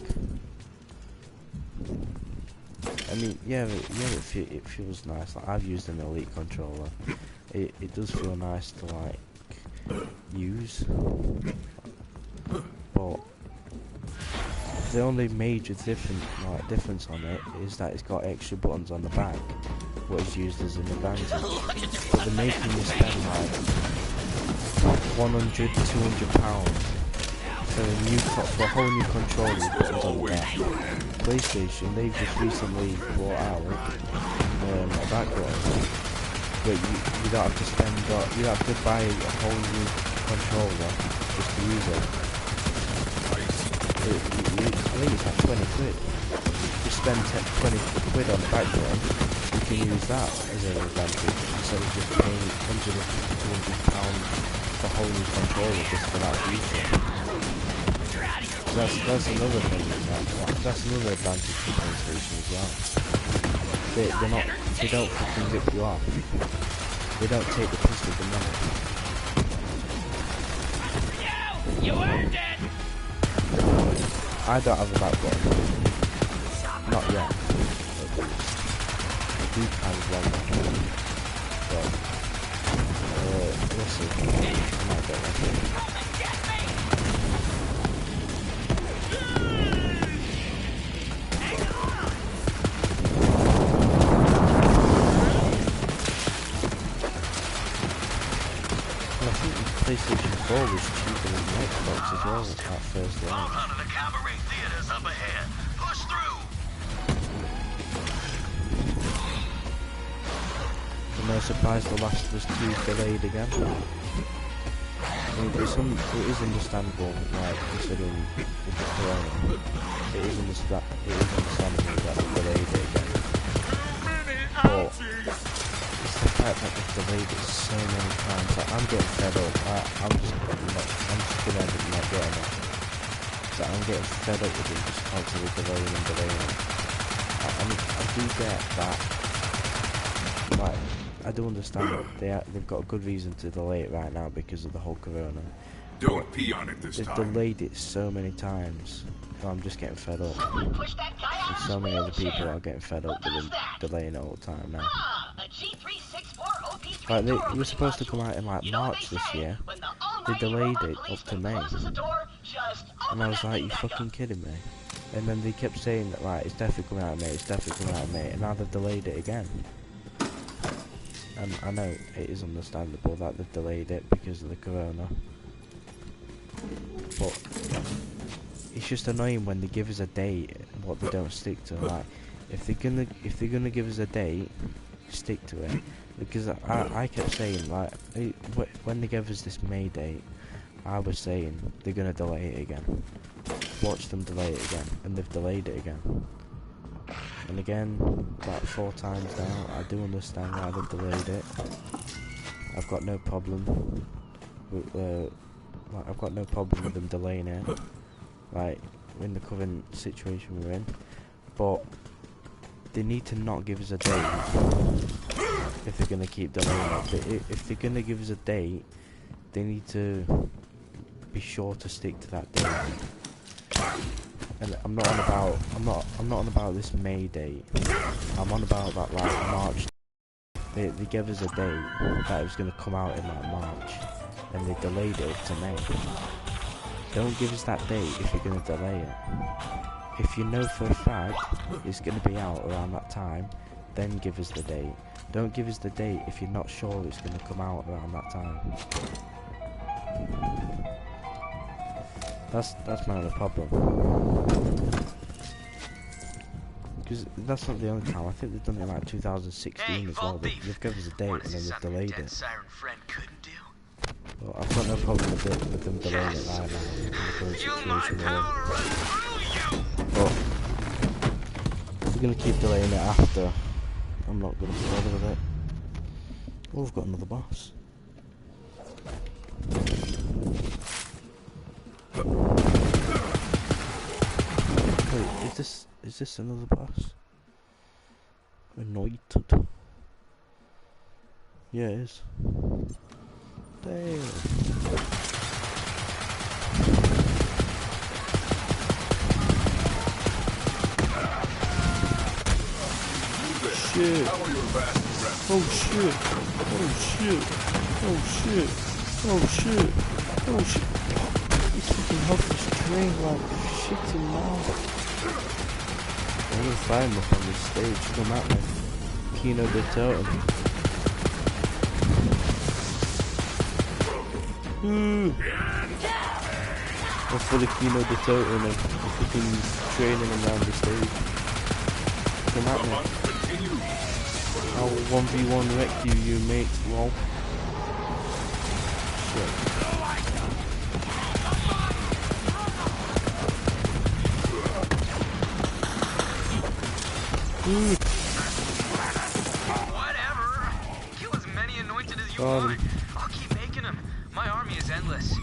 I mean, yeah, it feels nice. Like, I've used an Elite controller. It does feel nice to like use, but the only major difference on it is that it's got extra buttons on the back, what is used as an advantage. But they're making you spend like £100–200 for a whole new controller with buttons on the back. PlayStation, they've just recently brought out a background where you don't have to spend, you have to buy a whole new controller just to use it. I think it's like 20 quid. You spend 20 quid on the background, you can use that as an advantage instead of just paying £100–200 for a whole new controller just for that feature. So that's another thing. That's another advantage for PlayStation as well. They don't fucking rip you off. They don't take the piss with the money. You earned it! I don't have a back button. Not yet. I do kind of want one. But we'll see. I might get one. PlayStation 4 was cheaper than the Xbox as well at first launch. The cabaret theater's up ahead. Push through. I'm no surprise The Last of Us 2 is delayed again. I mean, it is understandable, like, considering the corona. It is understandable that they delayed it again. But it's the fact that they've delayed it so many times. Like, I'm getting fed up. I'm just gonna end up not getting it. So I'm getting fed up with it just constantly delaying and delaying it. I mean, I do get that. Like, I do understand that they've got a good reason to delay it right now because of the whole corona. Don't pee on it this They've time. delayed it so many times. So I'm just getting fed up. Someone pushed that guy out And of so his many other wheelchair. people are getting fed up Who with does them that? delaying it all the time now. Ah, a G364 OP3 Like, door it was opening supposed to come module. out in like You know what March they this say, year. when the They almighty delayed robot it up to policeman May. closes the door, just And I open was that like, thing you back fucking up. kidding me? And then they kept saying that, like, it's definitely coming out in May, it's definitely coming out in May, and now they've delayed it again. And I know it is understandable that they've delayed it because of the corona. But it's just annoying when they give us a date, what they don't stick to. Like, if they're gonna give us a date, stick to it. Because I kept saying, like, when they gave us this May date, I was saying they're gonna delay it again. Watch them delay it again, and they've delayed it again. And again, like 4 times now. I do understand why they've delayed it. I've got no problem with like, I've got no problem with them delaying it, like, in the current situation we're in. But they need to not give us a date if they're gonna keep delaying it. If they're gonna give us a date, they need to be sure to stick to that date. And I'm not on about this May date. I'm on about that, like, March. They gave us a date that it was gonna come out in like March, and they delayed it up to May. Don't give us that date if you're gonna delay it. If you know for a fact it's gonna be out around that time, then give us the date. Don't give us the date if you're not sure it's gonna come out around that time. That's my only problem. Because that's not the only time. I think they've done it in like 2016 as well. They've given us a date and then they've delayed it. Siren friend couldn't do. Well, I've got no problem with them delaying it right now in the current situation we're in. But if they're gonna keep delaying it after, I'm not gonna bother with it. Oh, we've got another boss. Wait, is this another boss? Anointed. Yeah, it is. Damn. Shit. Oh shit. Oh shit. Oh shit. Oh shit. Oh shit. He's fucking health is drained like shit in mouth. I'm gonna find him up on this stage. Come at me. Kino de Totem. I'm fully Kino de Totem and I'm fucking training him around the stage. Come at me. I'll 1v1 wreck you mate. Lol. Shit. Whatever. Kill as many anointed as you want. I'll keep making them. My army is endless.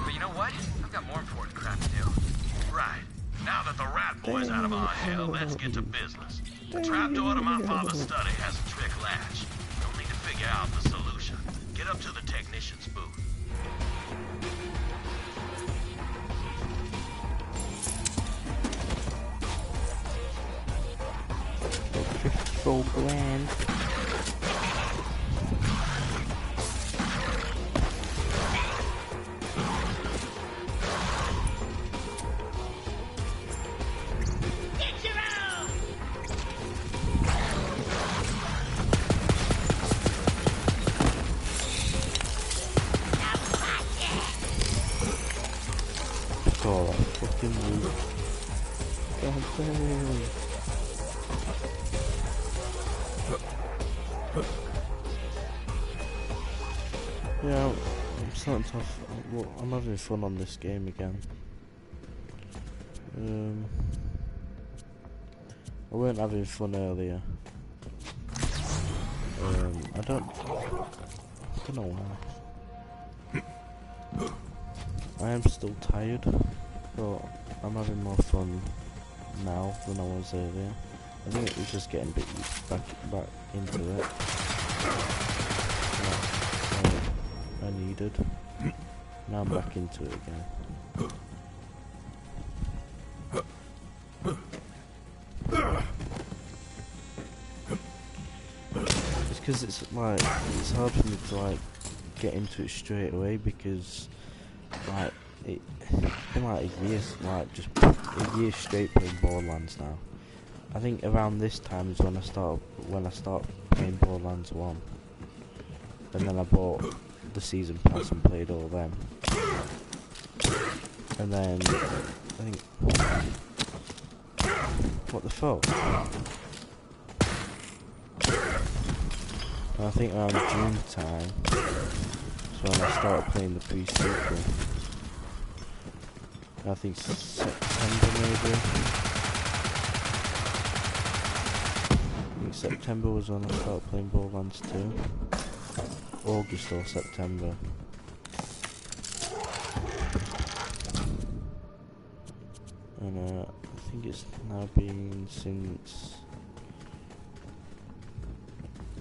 But you know what? I've got more important crap to do. Right. Now that the rat boy's out of our hell, let's get to business. The trapdoor to my father's study has a trick latch. You'll need to figure out the solution. Get up to the technician's booth. $54 grand. Oh, fucking move. God damn. Yeah, I'm starting to have, I'm having fun on this game again. I weren't having fun earlier. I don't know why. I am still tired, but I'm having more fun now than I was earlier. I think it was just getting a bit back into it. I needed. Now I'm back into it again. It's because it's like, it's hard for me to like get into it straight away because like it's been like a year, like just a year straight playing Borderlands now. I think around this time is when I start playing Borderlands 1. And then I bought the season pass and played all them. And then I think, what the fuck? And I think around June time is when I started playing the pre-sequel. I think September maybe. I think September was when I started playing Borderlands 2. August or September. And I think it's now been since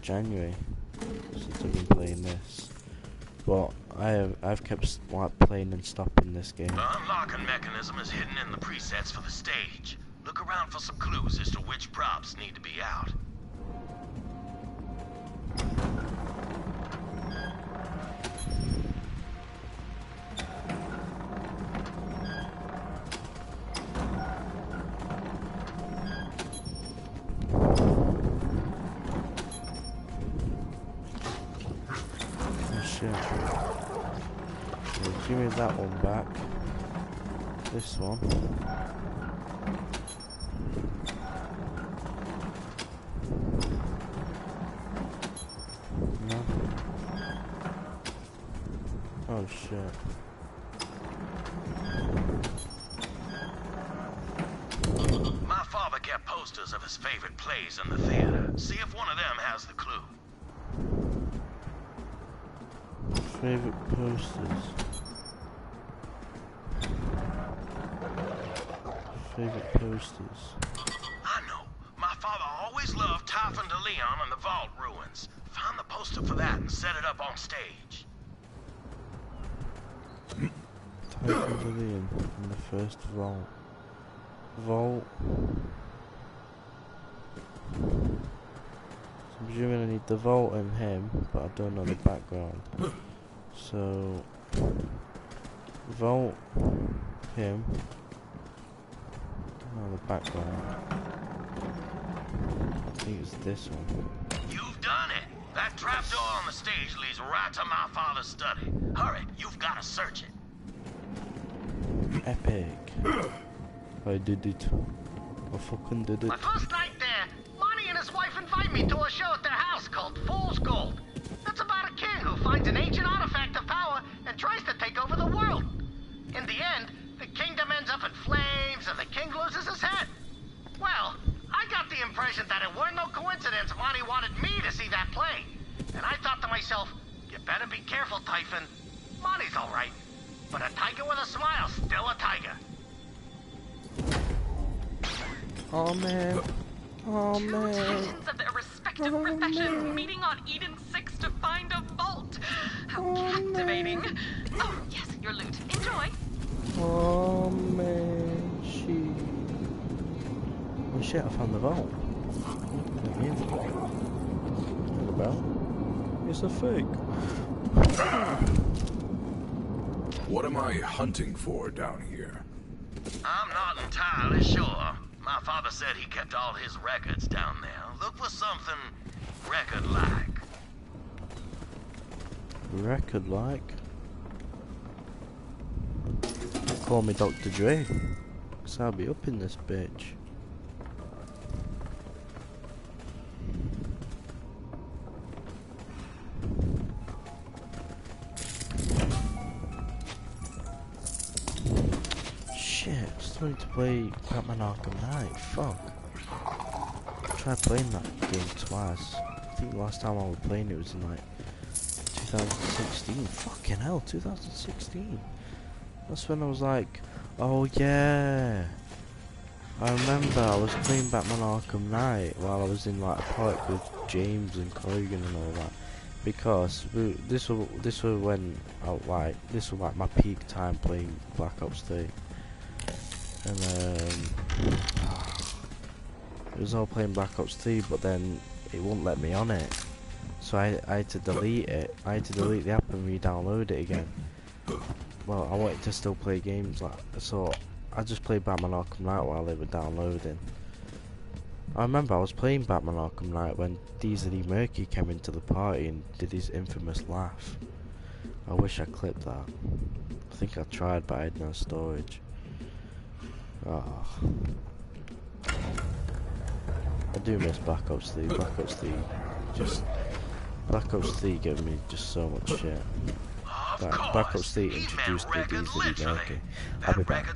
January since I've been playing this. But I've kept like playing and stopping this game. The unlocking mechanism is hidden in the presets for the stage. Look around for some clues as to which props need to be out. Give me that one back. This one. No. Oh shit. My father kept posters of his favorite plays in the theater. See if one of them has the clue. Favorite posters. Favorite posters. I know. My father always loved Typhon de Leon and the Vault Ruins. Find the poster for that and set it up on stage. Typhon de Leon in the first Vault. Vault. So I'm presuming I need the Vault and him, but I don't know the background. So Vault, him. Oh, the background. I think it's this one. You've done it! That trapdoor on the stage leads right to my father's study. Hurry, you've got to search it. Epic. I did it. I fucking did it. My first night there, Monty and his wife invite me to a show at their house called Fool's Gold. It's about a king who finds an ancient artifact of power and tries to take over the world. In the end, the kingdom ends up in flames and the king loses his head. Well, I got the impression that it weren't no coincidence Monty wanted me to see that play. And I thought to myself, you better be careful, Typhon. Monty's alright, but a tiger with a smile's still a tiger. Oh man. Oh Two man. titans of their respective professions meeting on Eden 6 to find a vault. How captivating. Oh, yes, your loot. Enjoy. Oh man, shit. Oh shit, I found the vault. Let me in. The bell. It's a fake. What am I hunting for down here? I'm not entirely sure. My father said he kept all his records down there. Look for something record-like. Record-like? Call me Dr. Dre, 'cause I'll be up in this bitch. Shit, still need to play Batman Arkham Knight, fuck. I tried playing that game twice. I think last time I was playing it was in like 2016. Fucking hell, 2016. That's when I was like, oh yeah. I remember I was playing Batman Arkham Knight while I was in like a park with James and Corrigan and all that. because this was when this was like my peak time playing Black Ops 3, and it was all playing Black Ops 3, but then it wouldn't let me on it, so I had to delete it. I had to delete the app and re-download it again. Well, I wanted to still play games, like, so I just played Batman Arkham Knight while they were downloading. I remember I was playing Batman Arkham Knight when DZ Murky came into the party and did his infamous laugh. I wish I clipped that. I think I tried, but I had no storage. Oh. I do miss Black Ops 3. Black Ops 3 gave me just so much shit. Black Ops 3 introduced me to DZ Murky. I'll be back.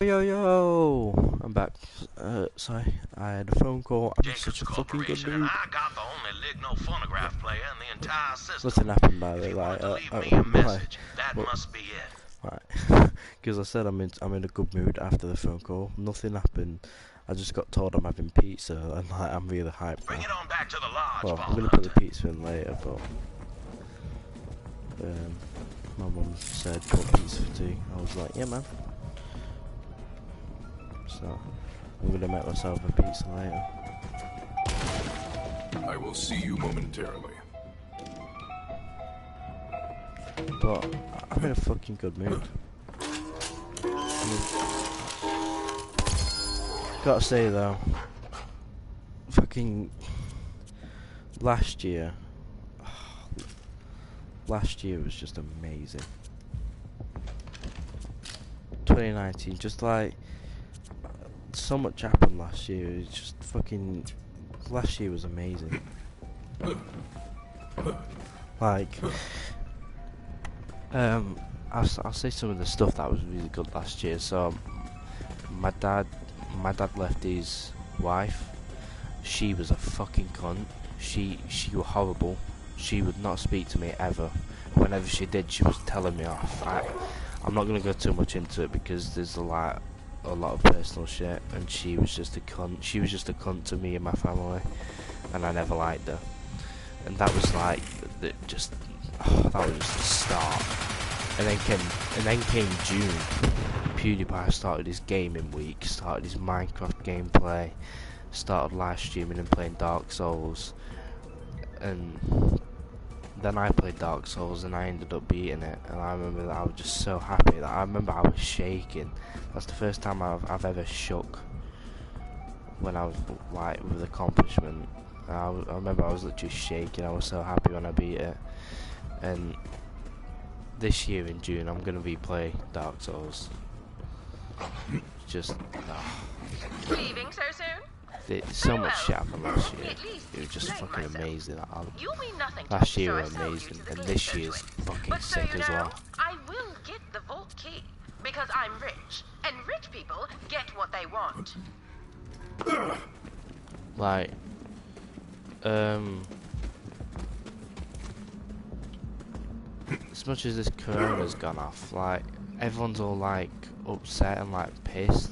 Yo, I'm back. Sorry, I had a phone call. I'm in such a fucking good mood. I got the only Ligno phonograph player in the entire system. Nothing happened by the way, right? That must be it. Right, because I said I'm in a good mood after the phone call. Nothing happened. I just got told I'm having pizza, and like I'm really hyped. Bring it on back to the lodge. Well, I'm gonna put the pizza in later, but my mum said put pizza for tea. I was like, yeah, man. So I'm gonna make myself a pizza later. I will see you momentarily. But I'm in a fucking good mood. Gotta say though, fucking last year was just amazing. 2019, just like so much happened last year. It's just fucking last year was amazing. Like I'll say some of the stuff that was really good last year. So my dad left his wife. She was a fucking cunt. She was horrible. She would not speak to me ever. Whenever she did, she was telling me off. I'm not gonna go too much into it because there's a lot of personal shit, and she was just a cunt. She was just a cunt to me and my family, and I never liked her. And that was like that was just the start. And then came June. PewDiePie started his gaming week, started his Minecraft gameplay, started live streaming and playing Dark Souls, and then I played Dark Souls and I ended up beating it. And I remember that I was just so happy that I was shaking. That's the first time I've ever shook when I was like with accomplishment. I remember I was literally shaking. I was so happy when I beat it. And this year in June I'm gonna replay Dark Souls. Just Leaving so soon? so much shit happened last year. It was just fucking amazing. Last year was amazing, and this year's fucking sick as well. I will get the vault key because I'm rich, and rich people get what they want. Like, as much as this corona's gone off, like everyone's all like upset and like pissed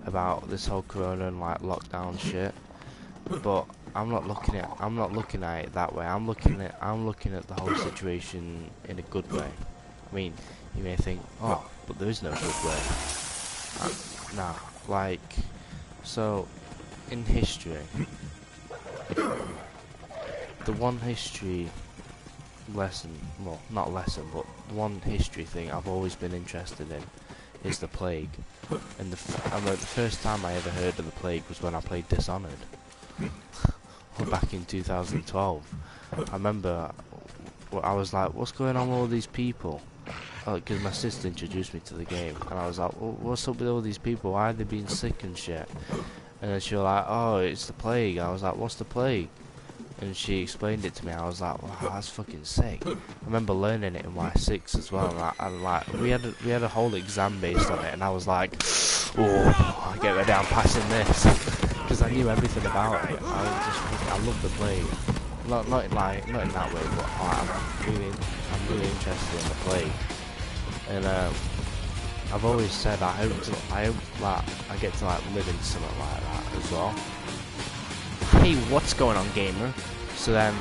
about this whole corona and like lockdown shit, but I'm not looking at it that way. I'm looking at the whole situation in a good way. I mean, you may think, oh, but there is no good way. Nah, like, so in history, the one history lesson, well, not lesson, but one history thing I've always been interested in is the plague. And the first time I ever heard of the plague was when I played Dishonored. Back in 2012. I remember I was like, what's going on with all these people? Because my sister introduced me to the game, and I was like, well, what's up with all these people? Why are they being sick and shit? And then she was like, oh, it's the plague. I was like, what's the plague? And she explained it to me. I was like, wow, that's fucking sick. I remember learning it in Y6 as well. And like we had a whole exam based on it, and I was like, oh, I get ready, I'm passing this, because I knew everything about it. I love the plague. Not in that way, but I'm really interested in the plague. And I've always said I hope like I get to like live in something like that as well. Hey, what's going on, gamer? So then,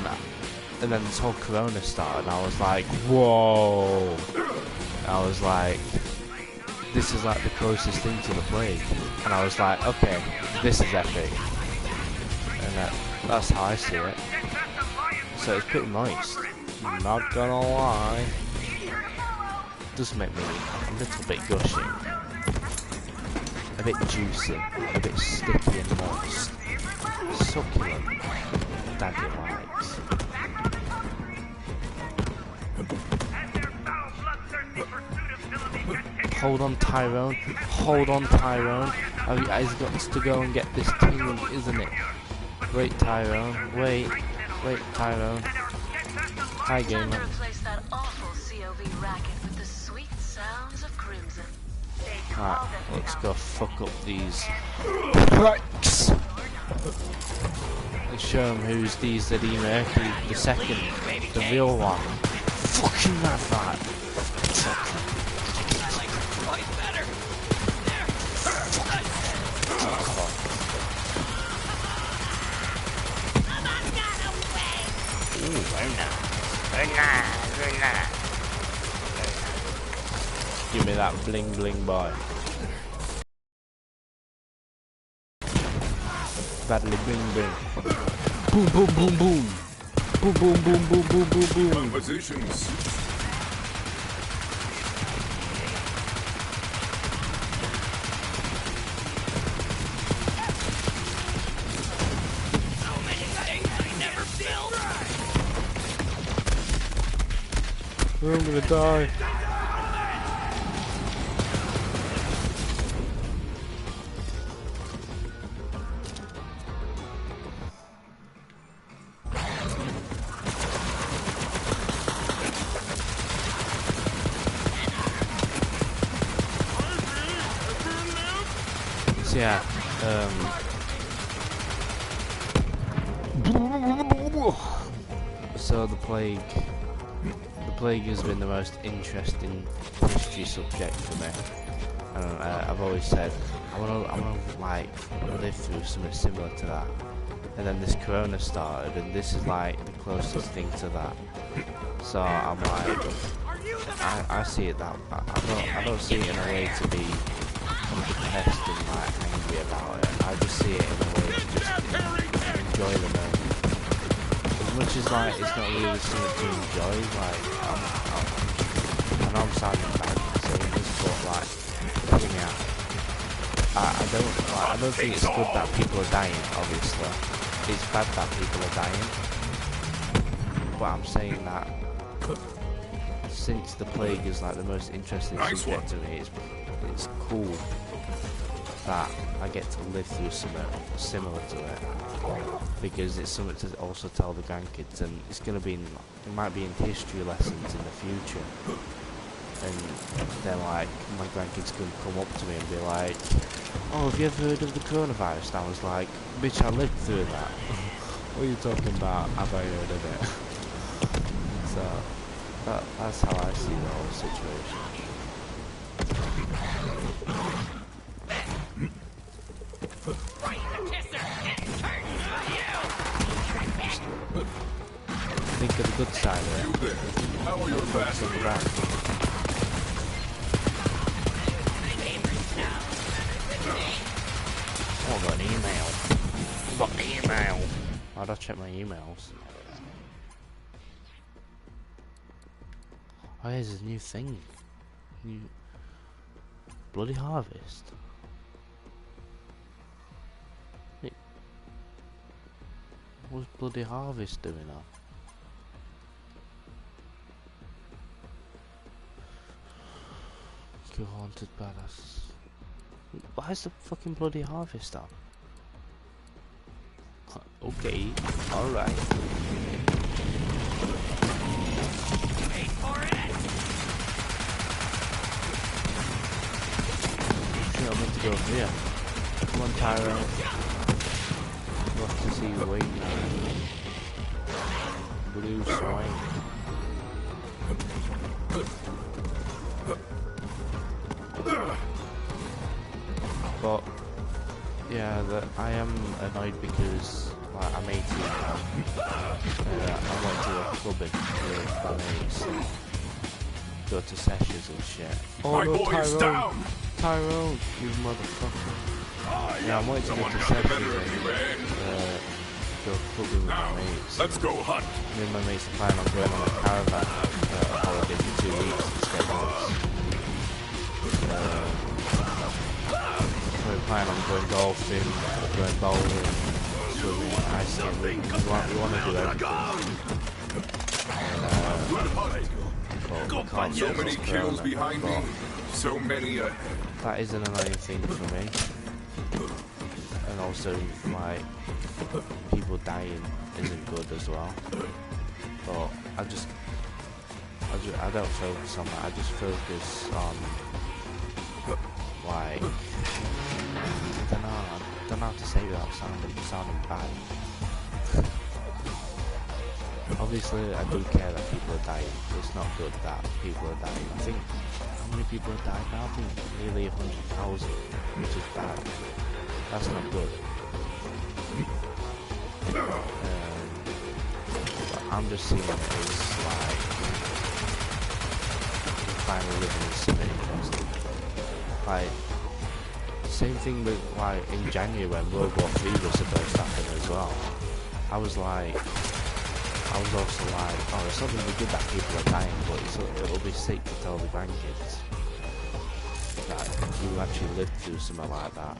and then this whole Corona started, and I was like, whoa! I was like, this is like the closest thing to the plague, and I was like, okay, this is epic, and that's how I see it. So it's pretty nice. Not gonna lie, does make me a little bit gushing, a bit juicy, a bit sticky and moist, succulent. Daddy likes. Hold on, Tyrone. Hold on, Tyrone. He's got to go and get this thing, isn't it? Wait, Tyrone. Wait, Tyrone. Hi, gamer. Time to replace that awful COV racket with the sweet sounds of Crimson. Alright, let's go fuck up these pricks. Let's show them who's these that he Murphy, the second, the real one. Fucking have that. Give me that bling bling boy. Badly bling bling. Boom boom boom boom. Boom boom boom boom boom boom boom. Positions. I'm gonna die. So yeah, so the plague has been the most interesting history subject for me. I've always said I wanna live through something similar to that. And then this Corona started, and this is like the closest thing to that. So I'm like, I see it that I don't see it in a way to be depressed and like angry about it. I just see it in a way to just enjoy the moment. As much as like it's not really something to enjoy, like I know I'm sounding bad saying this, but like hear me out. I don't think it's good that people are dying, obviously. It's bad that people are dying. But I'm saying that since the plague is like the most interesting subject to me, it's cool that I get to live through something similar to it, because it's something to also tell the grandkids, and it's gonna be it might be in history lessons in the future, and then like my grandkids can come up to me and be like, oh, have you ever heard of the coronavirus? And I was like, bitch, I lived through that. What are you talking about? Have I heard of it? So that's how I see the whole situation. Think of the good side of it. Focus on the back. Oh, I got an email. for email. Why'd I check my emails? Oh, there's a new thing. New bloody harvest. Wait. What's bloody harvest doing now? Kill haunted badass. Why is the fucking bloody harvest on? Okay, alright. Wait for it! Shit, I'm meant to go up here. Come on, Tyro. We'll have to see you waiting now. Blue swine. But yeah, I am annoyed because like, I'm 18 now. I went to a club with my mates, go to sessions and shit. Oh My no, boy is Tyrone! down. Tyrone, you motherfucker! Yeah, I'm waiting to go to sessions and go clubbing with my mates. Let's go hunt. Me and my mates are planning on going on a caravan holiday for 2 weeks to stay nice. We're planning on going golfing, going bowling, swimming, ice skating. We want to do everything. But So many kills behind me. So many ahead. that is an annoying thing for me. And also, like, people dying isn't good as well. But I don't focus on that. I just focus on, like, I don't know how to say without sounding bad. Obviously, I do care that people are dying. It's not good that people are dying. I think, how many people have died now? I think nearly 100,000, which is bad. That's not good. But I'm just seeing it as, like, finally living in something interesting. Like, same thing with, like, in January when World War III was supposed to happen as well. I was also like, oh, it's not going to be good that people are dying, but it'll be sick to tell the grandkids that you actually lived through something like that.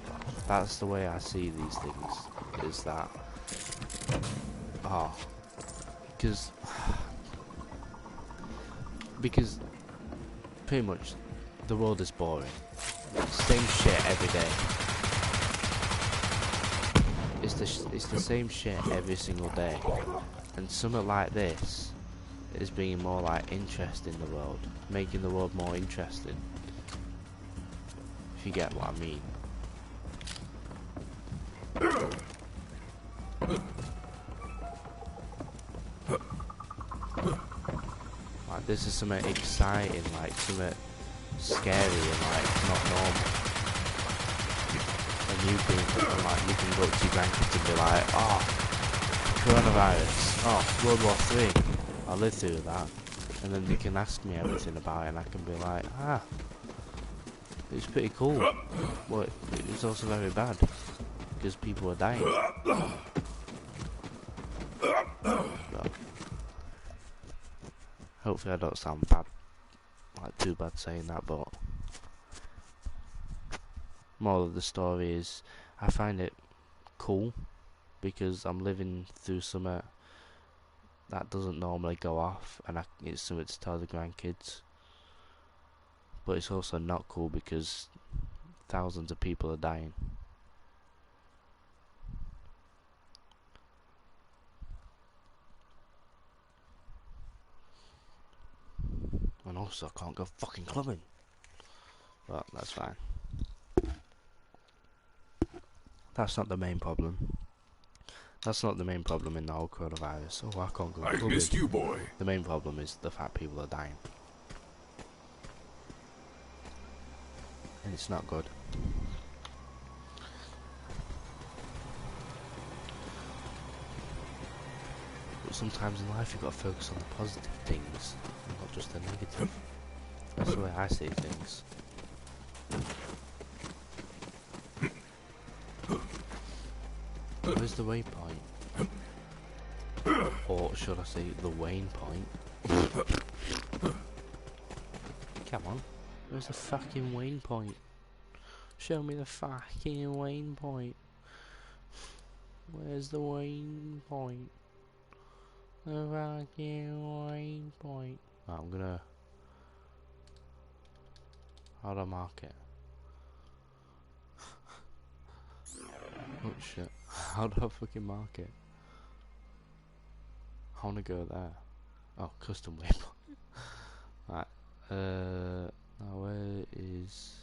That's the way I see these things, is that, because pretty much the world is boring. Same shit every day. It's the same shit every single day. And something like this is bringing more like interest in the world, making the world more interesting. If you get what I mean. Like, this is something exciting, like something scary and like not normal. And you can go to your grandkids and be like, oh, coronavirus, oh, World War III, I lived through that. And then they can ask me everything about it and I can be like, it was pretty cool, but it was also very bad, because people were dying. But hopefully I don't sound bad, like too bad saying that, but moral of the story is, I find it cool, because I'm living through something that doesn't normally go off, and it's something to tell the grandkids. But it's also not cool because thousands of people are dying. And also I can't go fucking clubbing. But that's fine. That's not the main problem. That's not the main problem in the whole coronavirus. Oh, I can't go clubbing. I missed you, boy. The main problem is the fact people are dying. And it's not good. But sometimes in life you've got to focus on the positive things, not just the negative. That's the way I see things. Where's the waypoint? Or should I say the Wayne point? Come on. Where's the fucking Wayne point? Show me the fucking Wayne point. Where's the Wayne point? The fucking Wayne point. Oh, I'm gonna... How do I mark it? Oh shit. How do I fucking mark it? I wanna go there. Oh, custom waypoint. Right. Now where is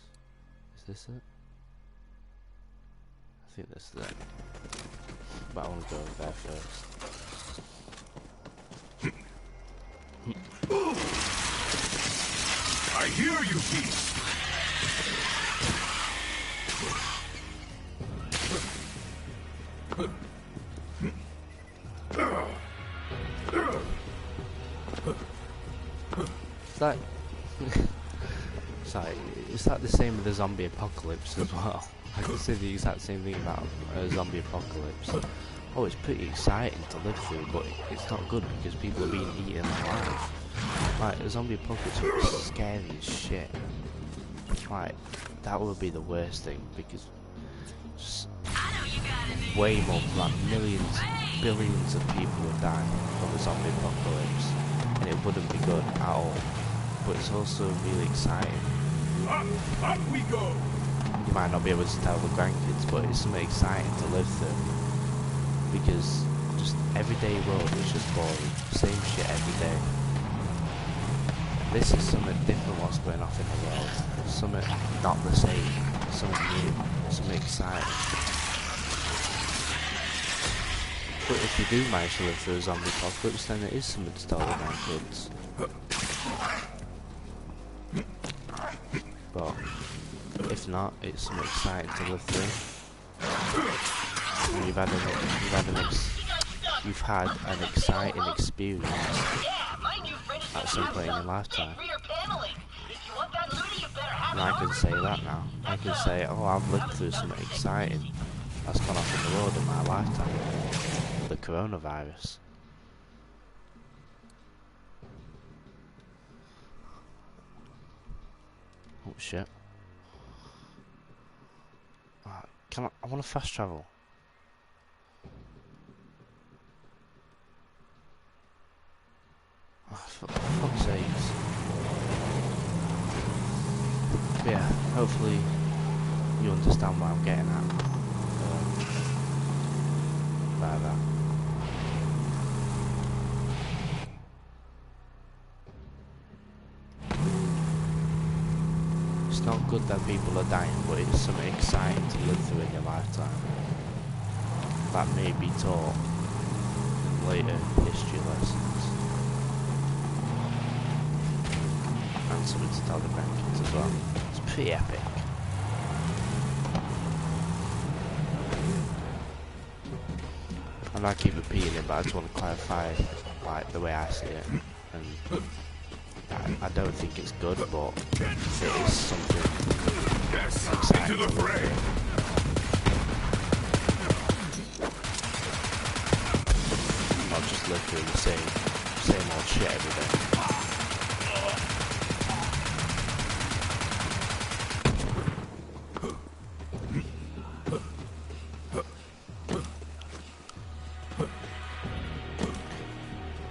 this it? I think this is it. But I wanna go there first. I hear you, beast. It's like the same with the zombie apocalypse as well. I can say the exact same thing about zombie apocalypse. Oh, it's pretty exciting to live through, but it's not good because people are being eaten alive. Like, the zombie apocalypse would be scary as shit. Like, that would be the worst thing because way more, like millions, billions of people would die from the zombie apocalypse, and it wouldn't be good at all. But it's also really exciting. Up we go! You might not be able to tell the grandkids, but it's something exciting to live through. Because just everyday world is just boring. Same shit every day. This is something different what's going off in the world. Something not the same. Something new. Something exciting. But if you do manage to live through a zombie apocalypse, then it is something to tell the grandkids. But if not, it's something exciting to live through. And you've had an exciting experience at some point in your lifetime. And I can say that now. I can say, oh, I've lived through something exciting that's gone off in the world in my lifetime. The coronavirus. Oh shit. I want to fast travel. Oh, for fuck's sakes. But yeah, hopefully you understand what I'm getting at. By that. It's not good that people are dying, but it's something exciting to live through in your lifetime. That may be taught in later history lessons. And something to tell the grandkids as well. It's pretty epic. And I keep repeating it, but I just want to clarify like the way I see it. And I don't think it's good, but it is something exciting to look at. Not just live through the same old shit every day.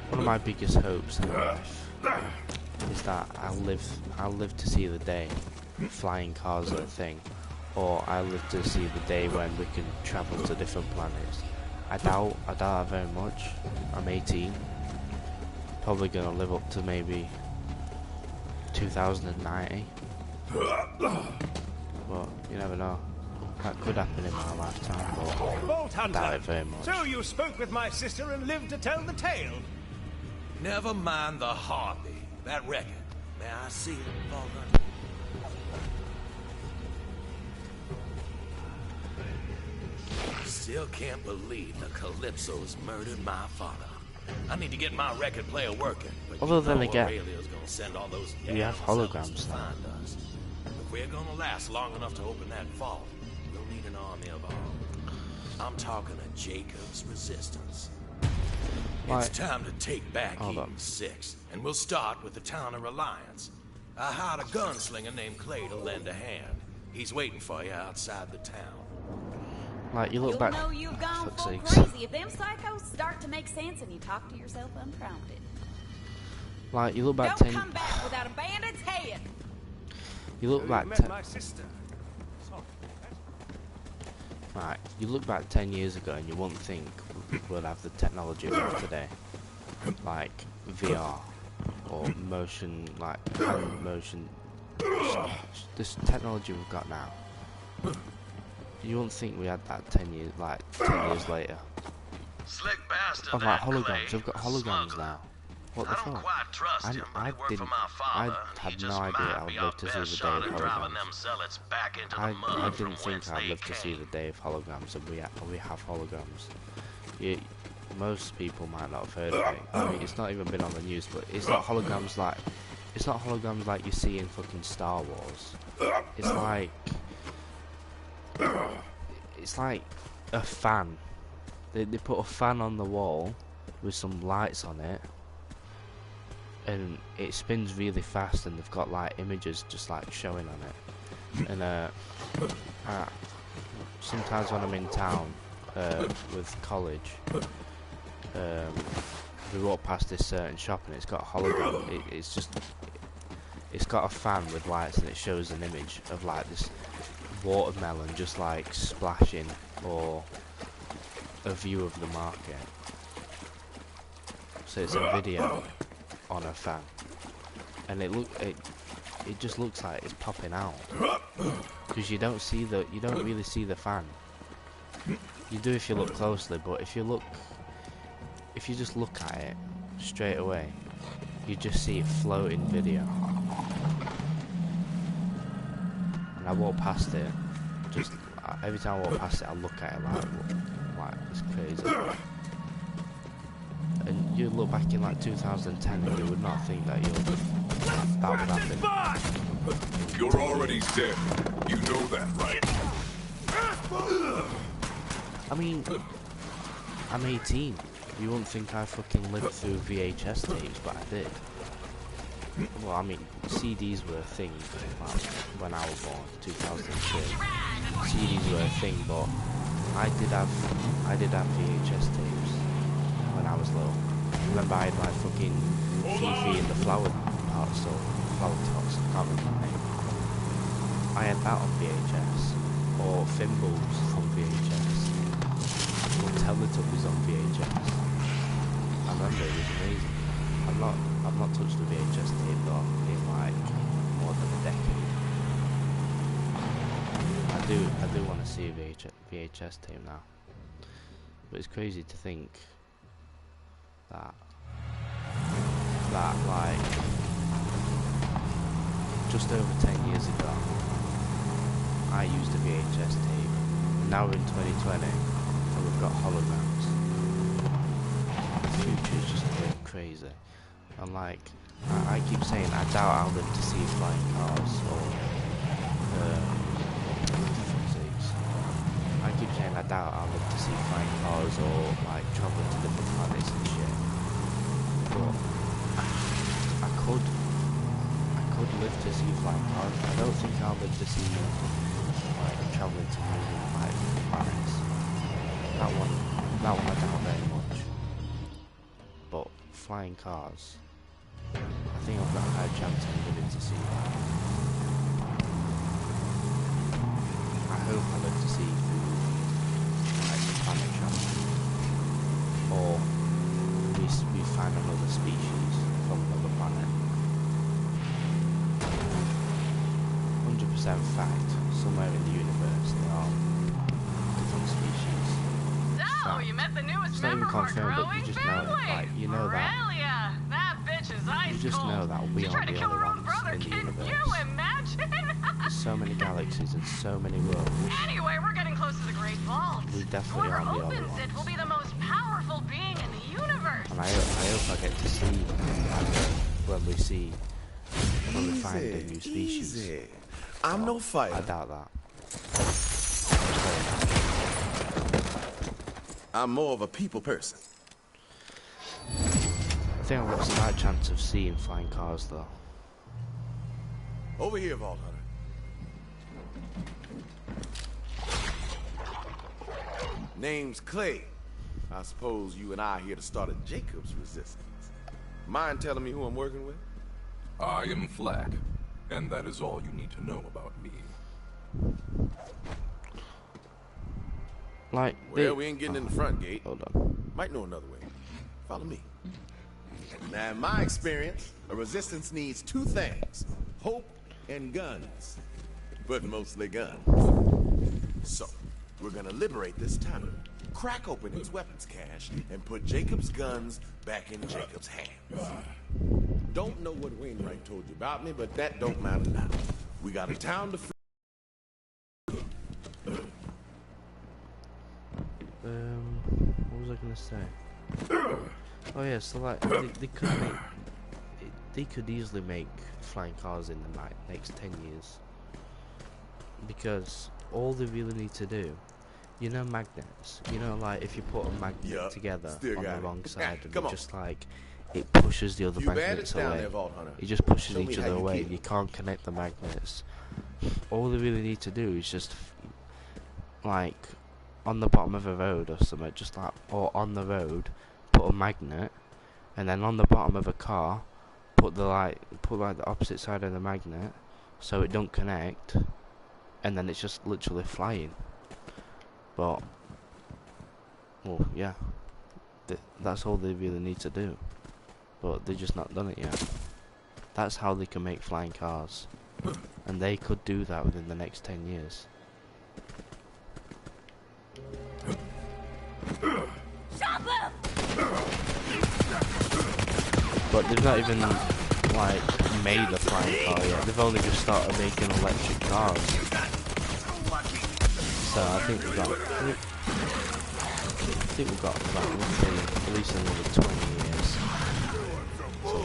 One of my biggest hopes in life is that I'll live to see the day flying cars are a thing, or I'll live to see the day when we can travel to different planets. I doubt that very much. I'm 18, probably gonna live up to maybe 2090, but you never know. That could happen in my lifetime, but I doubt it very much. So you spoke with my sister and lived to tell the tale. Never mind the harpy. That record. May I see it, Vault? Still can't believe the Calypso's murdered my father. I need to get my record player working. But although then again, Aurelia's gonna send all those we have holograms to find us. If we're gonna last long enough to open that vault, we'll need an army of our own. I'm talking a Jacob's resistance. Right. It's time to take back Hold Eden up. 6, and we'll start with the town of Reliance. I hired a gunslinger named Clay to lend a hand. He's waiting for you outside the town. Like, you look You'll back. know you've gone Fuck's full sakes. crazy if them psychos start to make sense and you talk to yourself unprompted. Like, you look back Don't 10. come back without a bandit's head. You look back met 10. my sister. Sorry. Right, you look back 10 years ago and you wouldn't think we'll have the technology we have today, like VR or motion, like hand motion. This technology we've got now, you wouldn't think we had that 10 years, like 10 years later. Slick bastard. Oh, like holograms. We've got holograms now. What the I don't fuck? quite trust him, but he worked for my father. I He had no just idea might I would be live our to see best the day shot of at driving them holograms. zealots back into the I mud from didn't think whence I'd they live to see came. the day of holograms, and we have holograms. Most people might not have heard of it. I mean, it's not even been on the news, but it's not holograms like you see in fucking Star Wars. It's like a fan. They put a fan on the wall with some lights on it, and it spins really fast, and they've got like images just like showing on it. And sometimes when I'm in town with college, we walk past this certain shop and it's got a hologram. It's got a fan with lights, and it shows an image of like this watermelon just like splashing, or a view of the market. So it's a video on a fan, and it just looks like it's popping out, because you don't really see the fan. You do if you look closely, but if you just look at it straight away, you just see a floating video. And I walk past it, just every time I walk past it, I look at it like it's crazy. And you look back in like 2010, and you would not think that that would happen. You're already dead. You know that, right? I mean, I'm 18. You wouldn't think I fucking lived through VHS tapes, but I did. Well, I mean, CDs were a thing when I was born, 2003. CDs were a thing, but I did have VHS tapes when I was little. Remember, I had like fucking Fifi and the Flower Tots, or Flower Tots, I can't remember the name. I had that on VHS, or Thimbles on VHS, or Teletubbies on VHS. I remember it was amazing. I've not touched the VHS tape though in like more than a decade. I do want to see a VHS tape now, but it's crazy to think that like just over 10 years ago I used a VHS tape, and now we're in 2020 and we've got holograms. The future is just going crazy, and like I keep saying I doubt I'll live to see flying cars or I keep saying I doubt I'll live to see flying cars or like travel to different planets and shit. But I could live to see flying cars. I don't think I'll live to see like traveling to moving like planets. That one I doubt very much. But flying cars, I think I've got a high chance of living to see that. I hope I live to see like planet travel, or we find another species from another planet. 100% fact, somewhere in the universe there are different species. So, you met the newest It's not even member of our confirmed, but growing you just know it. family. Like, you know that. Aurelia, that bitch is ice You just cold. know that we She aren't tried to the kill only her own ones brother. in the Can universe. you imagine? There's so many galaxies and so many worlds. Anyway, we're getting close to the Great Vault. We definitely Whoever aren't the only opens ones. it will be the most powerful being in the universe. And I hope I get to see when we find a new species. Easy. I'm no fighter. I doubt that. I'm more of a people person. I think I've got a slight chance of seeing flying cars though. Over here, Vault Hunter. Name's Clay. I suppose you and I are here to start a Jacob's resistance. Mind telling me who I'm working with? I am Flack, and that is all you need to know about me. Like, well, we ain't getting in the front gate. Hold on. Might know another way. Follow me. Now, in my experience, a resistance needs two things: hope and guns. But mostly guns. So, we're gonna liberate this town, crack open its weapons cache, and put Jacob's guns back in Jacob's hands. Don't know what Wainwright told you about me, but that don't matter now. We got a town to free. What was I gonna say? Oh yeah, so like they could easily make flying cars in the next 10 years, because all they really need to do, you know, magnets. You know, like if you put a magnet together on the wrong side, and it just like it pushes the other magnets away. It just pushes each other away. You can't connect the magnets. All they really need to do is just like on the bottom of a road or something, just like, or on the road, put a magnet, and then on the bottom of a car, put like the opposite side of the magnet, so it don't connect, and then it's just literally flying. But, well, yeah, that's all they really need to do. But they've just not done it yet. That's how they can make flying cars, and they could do that within the next 10 years. But they've not even like made a flying car yet. They've only just started making electric cars. So I think we've got about roughly at least another 20 years. So,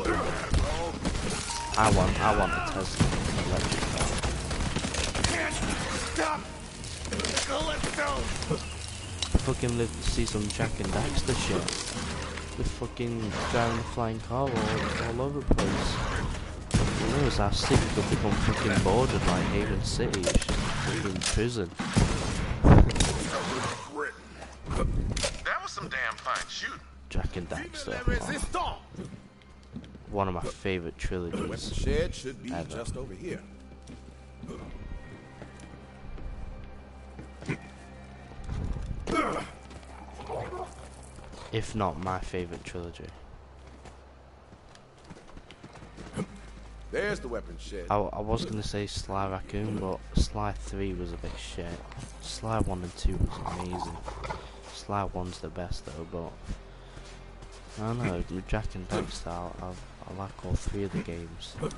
I want a Tesla electric car. Stop! Let's go! Fucking live to see some Jack and Daxter shit. They're fucking driving a flying car all over the place. Who knows how sick could become fucking boarded like Haven City. It's just fucking prison. That was some damn fine shooting. Jack and Daxter. Oh. One of my favourite trilogies. The weapon shed should be ever. just over here. If not my favourite trilogy. There's the weapon shed. I was going to say Sly Raccoon, but Sly 3 was a bit shit. Sly 1 and 2 was amazing. Sly 1's the best though, but I don't know, with Jack and Daxter, I like all three of the games. Got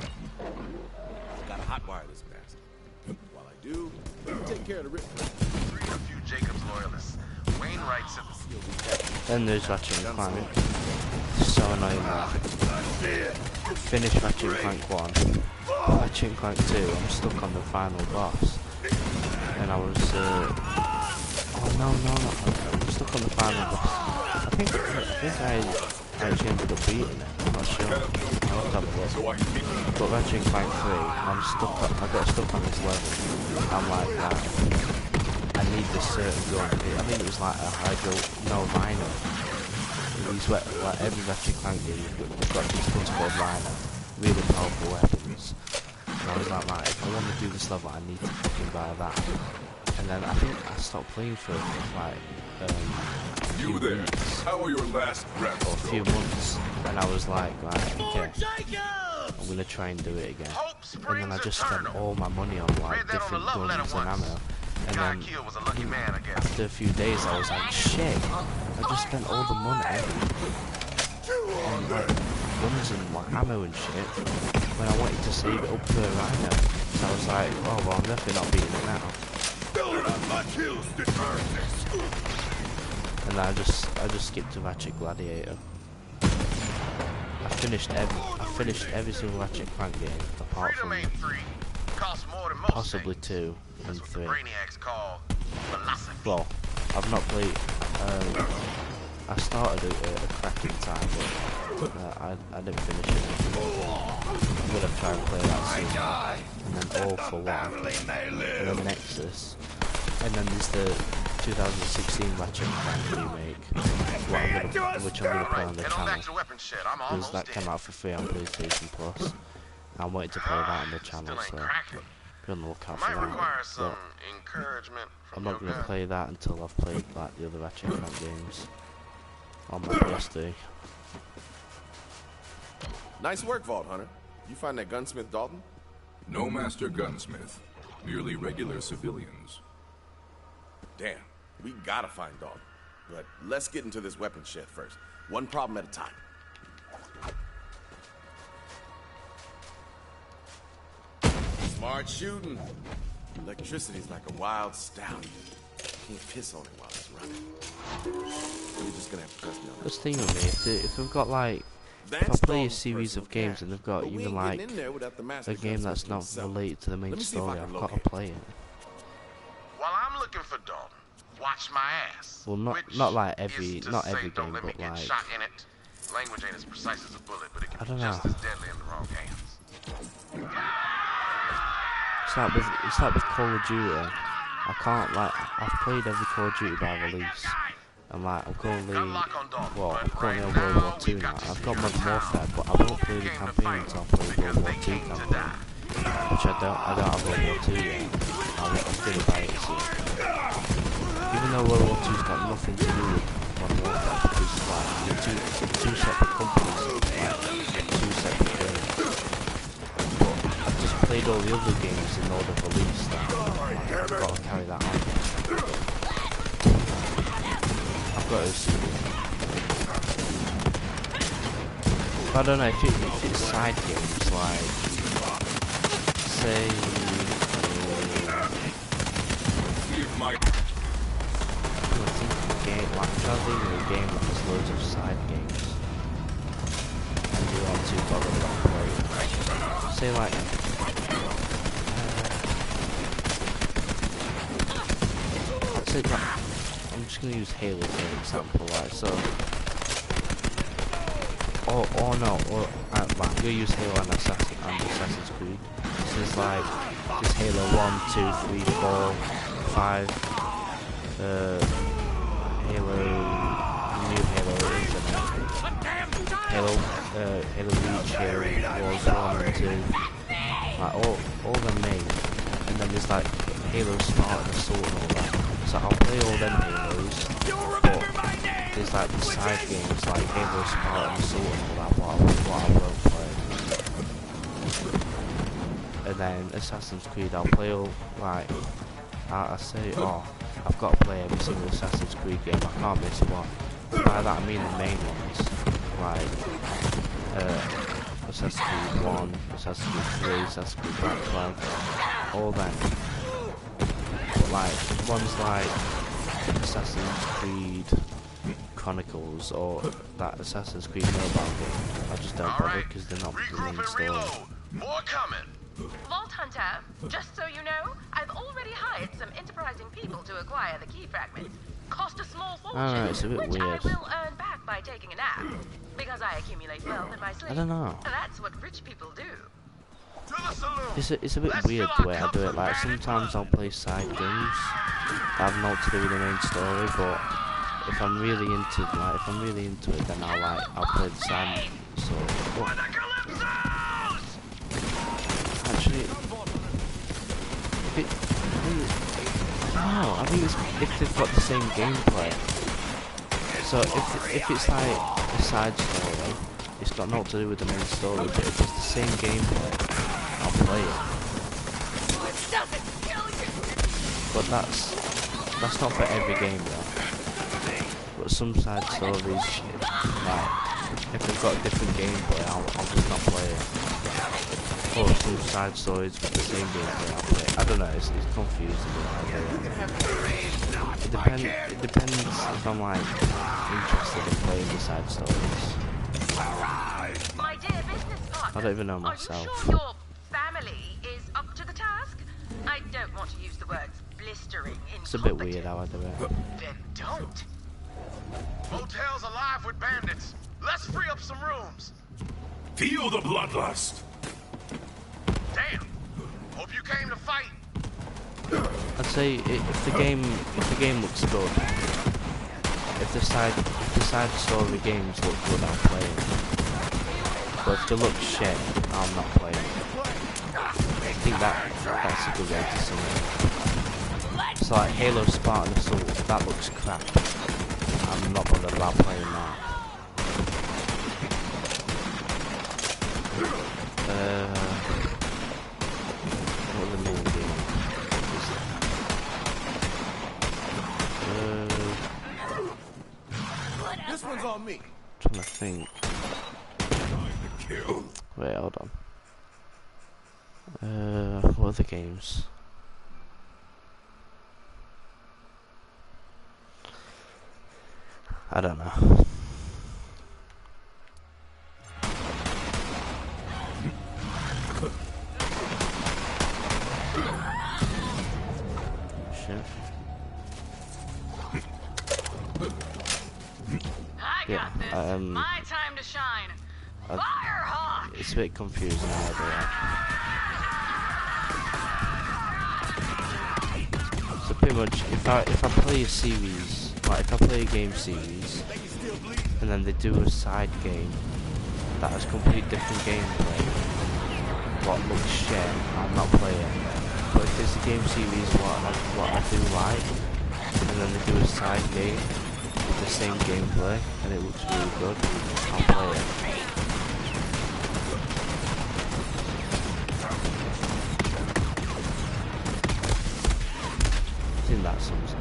a hot wireless mask. While I do, take care of the rip. Freed a few Jacob's loyalists. Wainwright said Then there's Ratchet and Clank. So annoying that. Finish Ratchet and Clank 1. Ratchet and Clank 2, I'm stuck on the final boss. And I was, oh no, I'm stuck on the final boss. I think I actually ended up beating it, I'm not sure. I'll have to have a look. But Ratchet and Clank 3, I got stuck on this level. I'm like that. I need this certain gun. I think it was like a rhino. These like every Ratchet Clank game, you've got these guns called rhino, really powerful weapons. And I was like, right, if I want to do this level, I need to fucking buy that. And then I think I stopped playing for like a few weeks. How are your last breaths? Or a few months, and I was like, right, okay, I'm gonna try and do it again. And then I just spent all my money on like different guns and ammo. And then after a few days I was like, shit, I just spent all the money on like guns and like ammo and shit when I wanted to save it up for a rhino. So I was like, oh well, I'm definitely not beating it now. And I just skipped to Ratchet Gladiator. I finished every single Ratchet Clank game apart from possibly 2 and 3. Well, I've not played. I started a cracking time, but I didn't finish it. I'm gonna try and play that soon. And then All for One, and then Nexus, and then there's the 2016 Ratchet & Clank remake, which I'm gonna play on the channel because that came out for free on PlayStation Plus. I'm waiting to play that on the channel, so be on the lookout for that. But I'm not gonna play that until I've played like the other Ratchet & Clank games on my PS3. Nice work, Vault Hunter. You find that gunsmith Dalton? No master gunsmith, merely regular civilians. Damn, we gotta find Dalton. But let's get into this weapon shed first. One problem at a time. Smart shooting. Electricity's like a wild stallion. Can't piss on it while it's running. You're just gonna have to trust me on Just think of me, if we've got like, if I play a series of games and they've got even like a game that's not related to the main story, I've got to play it. While I'm looking for Dalton, watch my ass. Well, not like every game, but like, shot in it. Language ain't as precise as a bullet, but it can I don't be just know. as deadly in the wrong hands. It's like with Call of Duty. I can't like, I've played every Call of Duty by release, and like I'm currently on World War II now. I've got Modern Warfare, but I won't play the campaign until I play World War II campaign, which I don't have World War II yet. I'm gonna buy it soon. Even though World War II's got nothing to do with Modern Warfare, because like they're two separate companies, like two separate games. I've just played all the other games in order of release. I've got to carry that on. I've got to see. I don't know if it's side games like, say, I'm trying to think of a game that has loads of side games and you aren't too bothered about playing. Say like I'm just gonna use Halo for an example, like so. I'm gonna use Halo and Assassin's Creed. So there's like there's Halo 1, 2, 3, 4, 5. Halo, new Halo Infinite, Halo Reach, Halo Wars 1 and 2, like all them names, and then there's like Halo Spartan Assault and all that. So I'll play all them Halos, but there's like the side games like Halo Spartan Assault and all that what I won't play. And then Assassin's Creed I'll play all, like, I say, I've got to play every single Assassin's Creed game, I can't miss one. By that I mean the main ones, like Assassin's Creed 1, Assassin's Creed 3, Assassin's Creed Black Flag, all them. But like, ones like Assassin's Creed Chronicles or that Assassin's Creed mobile game, I just don't bother because they're not the main story. More coming. Vault Hunter, just so you know, I've already hired some enterprising people to acquire the key fragments. Cost a small fortune, It's a bit which weird. I will earn back by taking a nap. Because I accumulate wealth in my sleep. I don't know. That's what rich people do. It's a bit weird the way I do it, like sometimes I'll play side games that have not to do with the main story, but if I'm really into it then I'll play the side story. Actually, I think it's if they've got the same gameplay. So if it's like a side story, it's got not to do with the main story, but if it's the same gameplay, I'll play it. But that's not for every game though. But some side stories, like if they've got a different gameplay, I'll just not play it. Or some side stories with the same gameplay, I'll play it. I don't know, it's confusing. It depends if I'm like interested in playing the side stories. My dear business partner, I don't even know myself. Are you sure your family is up to the task? I don't want to use the words blistering It's a bit weird how I do it. Then don't. Motel's alive with bandits. Let's free up some rooms. Feel the bloodlust. Damn. Hope you came to fight. I'd say if the game looks good, if the side story games look good, I'll play it. But if they look shit, I'm not playing it. I think that's a good way to sum it. It's like Halo Spartan Assault. That looks crap. I'm not bothered about playing that. What are the main games? This one's on me. Trying to think. Wait, hold on. What other games? I don't know. Shit. Yeah, My time to shine. It's a bit confusing how I do that. So pretty much, if I play a series, like if I play a game series, and then they do a side game that has complete different gameplay, what looks shit, I'll not play it. But if it's a game series what I do like, and then they do a side game with the same gameplay, and it looks really good, I'll play it. I think that sums it.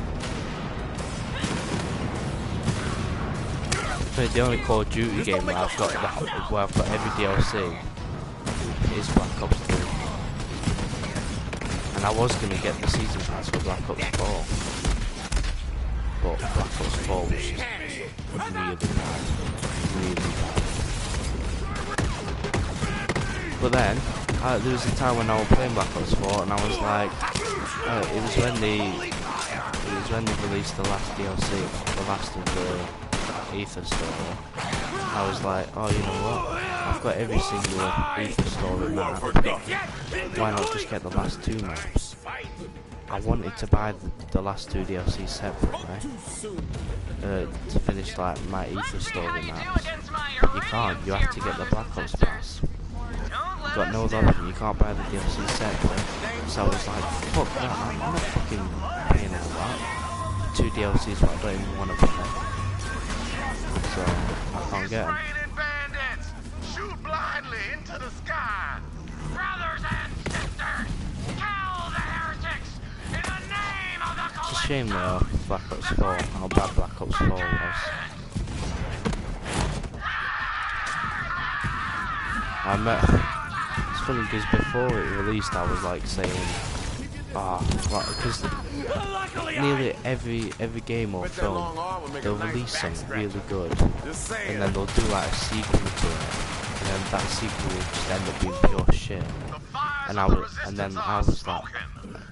The only Call of Duty game where I've got every DLC is Black Ops 3. And I was going to get the season pass for Black Ops 4. But Black Ops 4 was just really bad. Really bad. But then, there was a time when I was playing Black Ops 4 and I was like, it was when they released the last DLC, the last of the Ether story. I was like, oh, you know what? I've got every single Ether story map. Why not just get the last two maps? I wanted to buy the last two DLCs separately to finish like my Ether story maps. You can't. You have to get the Black Ops pass. You've got no other option. You can't buy the DLC separately. So I was like, fuck that. I'm not fucking paying all that. 2 DLCs what I don't even want to play. So I can't get them. Bandits, shoot blindly into the sky. Brothers and sisters, kill the heretics in the name of the It's a shame though, Black Ops 4, how bad Black Ops 4 was. It's funny because before it released I was like saying, because nearly every game or film, they'll release something really good, and then they'll do like a sequel to it, and then that sequel will just end up being pure shit. And I was like,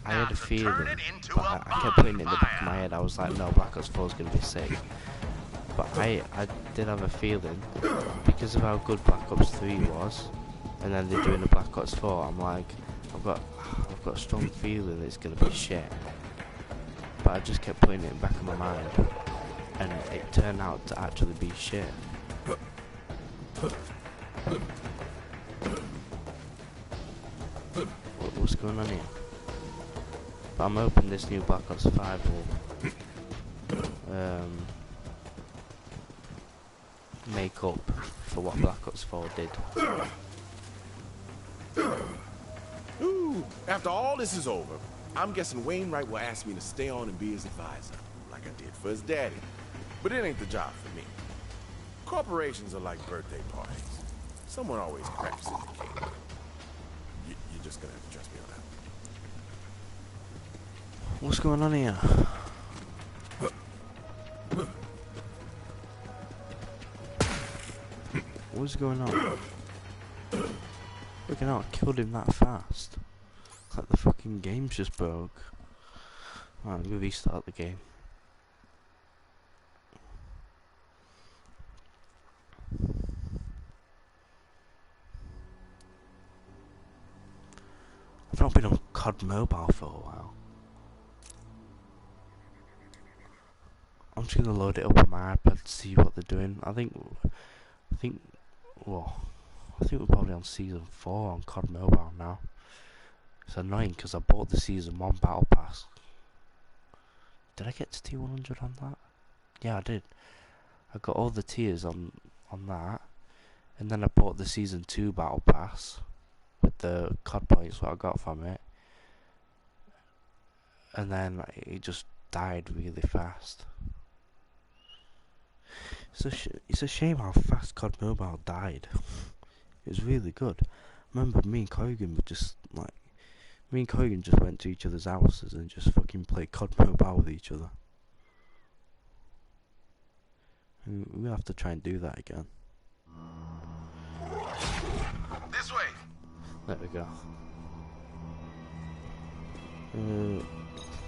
I had a feeling, but I kept putting it in the back of my head. I was like, no, Black Ops 4 is gonna be sick. But I did have a feeling, because of how good Black Ops 3 was, and then they're doing a Black Ops 4. I'm like, I've got a strong feeling it's gonna be shit. But I just kept putting it in the back of my mind, and it turned out to actually be shit. What's going on here? But I'm hoping this new Black Ops 5 will make up for what Black Ops 4 did. Ooh, after all this is over, I'm guessing Wainwright will ask me to stay on and be his advisor, like I did for his daddy. But it ain't the job for me. Corporations are like birthday parties. Someone always craps in the cake. You're just gonna have to trust me on that. What's going on here? What's going on? Look at how I killed him that fast. Like the fucking game's just broke. Alright, let me restart the game. I've not been on COD Mobile for a while. I'm just gonna load it up on my iPad to see what they're doing. I think we're probably on season 4 on COD Mobile now. It's annoying because I bought the season 1 battle pass. Did I get to tier 100 on that? Yeah, I did. I got all the tiers on that, and then I bought the season 2 battle pass with the COD points what I got from it, and then it just died really fast. It's a shame how fast COD Mobile died. It was really good. I remember me and Corrigan just went to each other's houses and just fucking played COD Mobile with each other. We have to try and do that again. This way. There we go.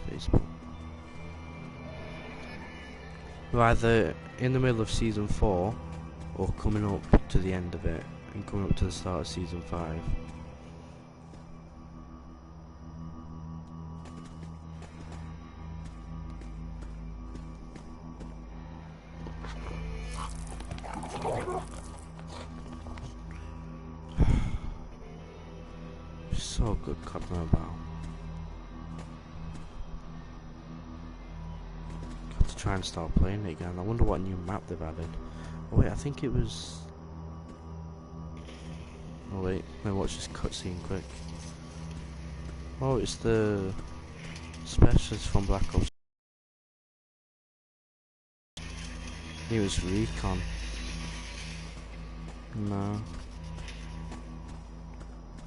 Facebook. We're either in the middle of season 4 or coming up to the end of it and coming up to the start of season 5. So good, COD Mobile. Got to try and start playing it again. I wonder what new map they've added. Oh wait, I think it was... Oh wait, let me watch this cutscene quick. Oh, it's the specialist from Black Ops. He was Recon. No.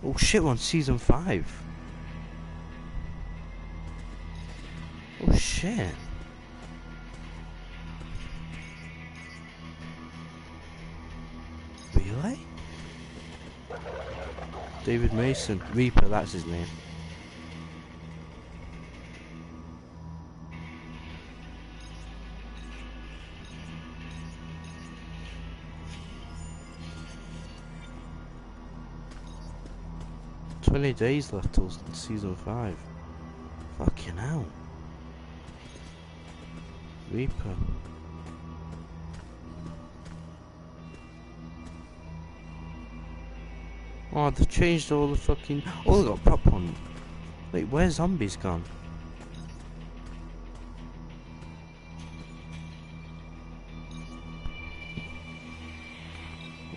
Oh shit, we're on season 5. Oh shit. Really? David Mason. Reaper, that's his name. "20 days left till season 5. Fucking hell. Reaper. Oh, they've changed all the fucking... Oh, they got prop on. Wait, where's zombies gone?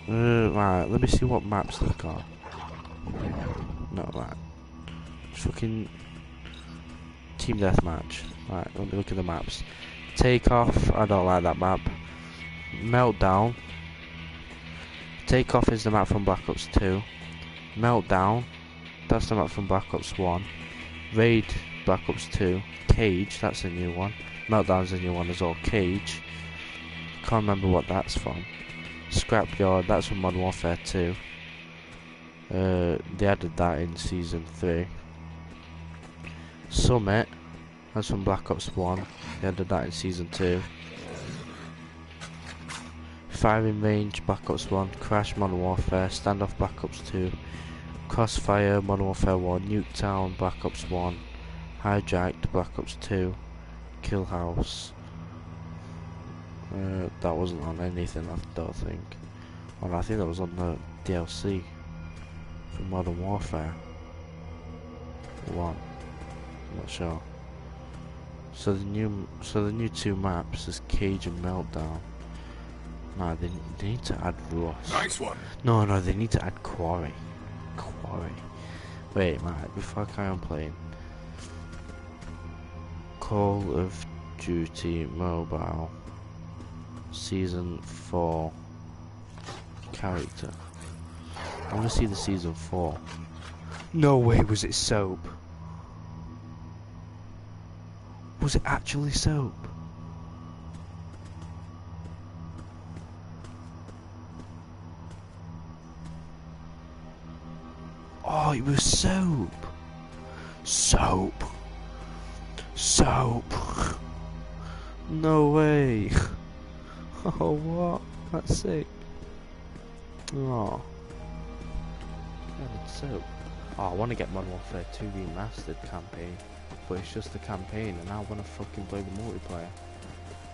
Right, let me see what maps they've got. No, right. Fucking... Team Deathmatch. Right, let me look at the maps. Takeoff, I don't like that map. Meltdown. Takeoff is the map from Black Ops 2. Meltdown, that's the map from Black Ops 1. Raid, Black Ops 2. Cage, that's a new one. Meltdown's a new one as well. Cage, can't remember what that's from. Scrapyard, that's from Modern Warfare 2. They added that in Season 3. Summit, that's from Black Ops 1. They added that in Season 2. Firing Range, Black Ops 1. Crash, Modern Warfare. Standoff, Black Ops 2. Crossfire, Modern Warfare 1. Nuketown, Black Ops 1. Hijacked, Black Ops 2. Kill House. That wasn't on anything, I don't think. Well, I think that was on the DLC for Modern Warfare 1. I'm not sure. So the new 2 maps is Cage and Meltdown. No, they need to add Ross. Nice one. No, they need to add Quarry. Quarry. Wait, Matt, before I carry on playing. Call of Duty Mobile. Season 4. Character. I want to see the Season 4. No way was it Soap. Was it actually Soap? Oh, it was Soap. Soap. Soap. No way. Oh, what? That's sick. Oh. Yeah, soap. Oh, I want to get Modern Warfare 2 Remastered campaign, but it's just the campaign, and I want to fucking play the multiplayer.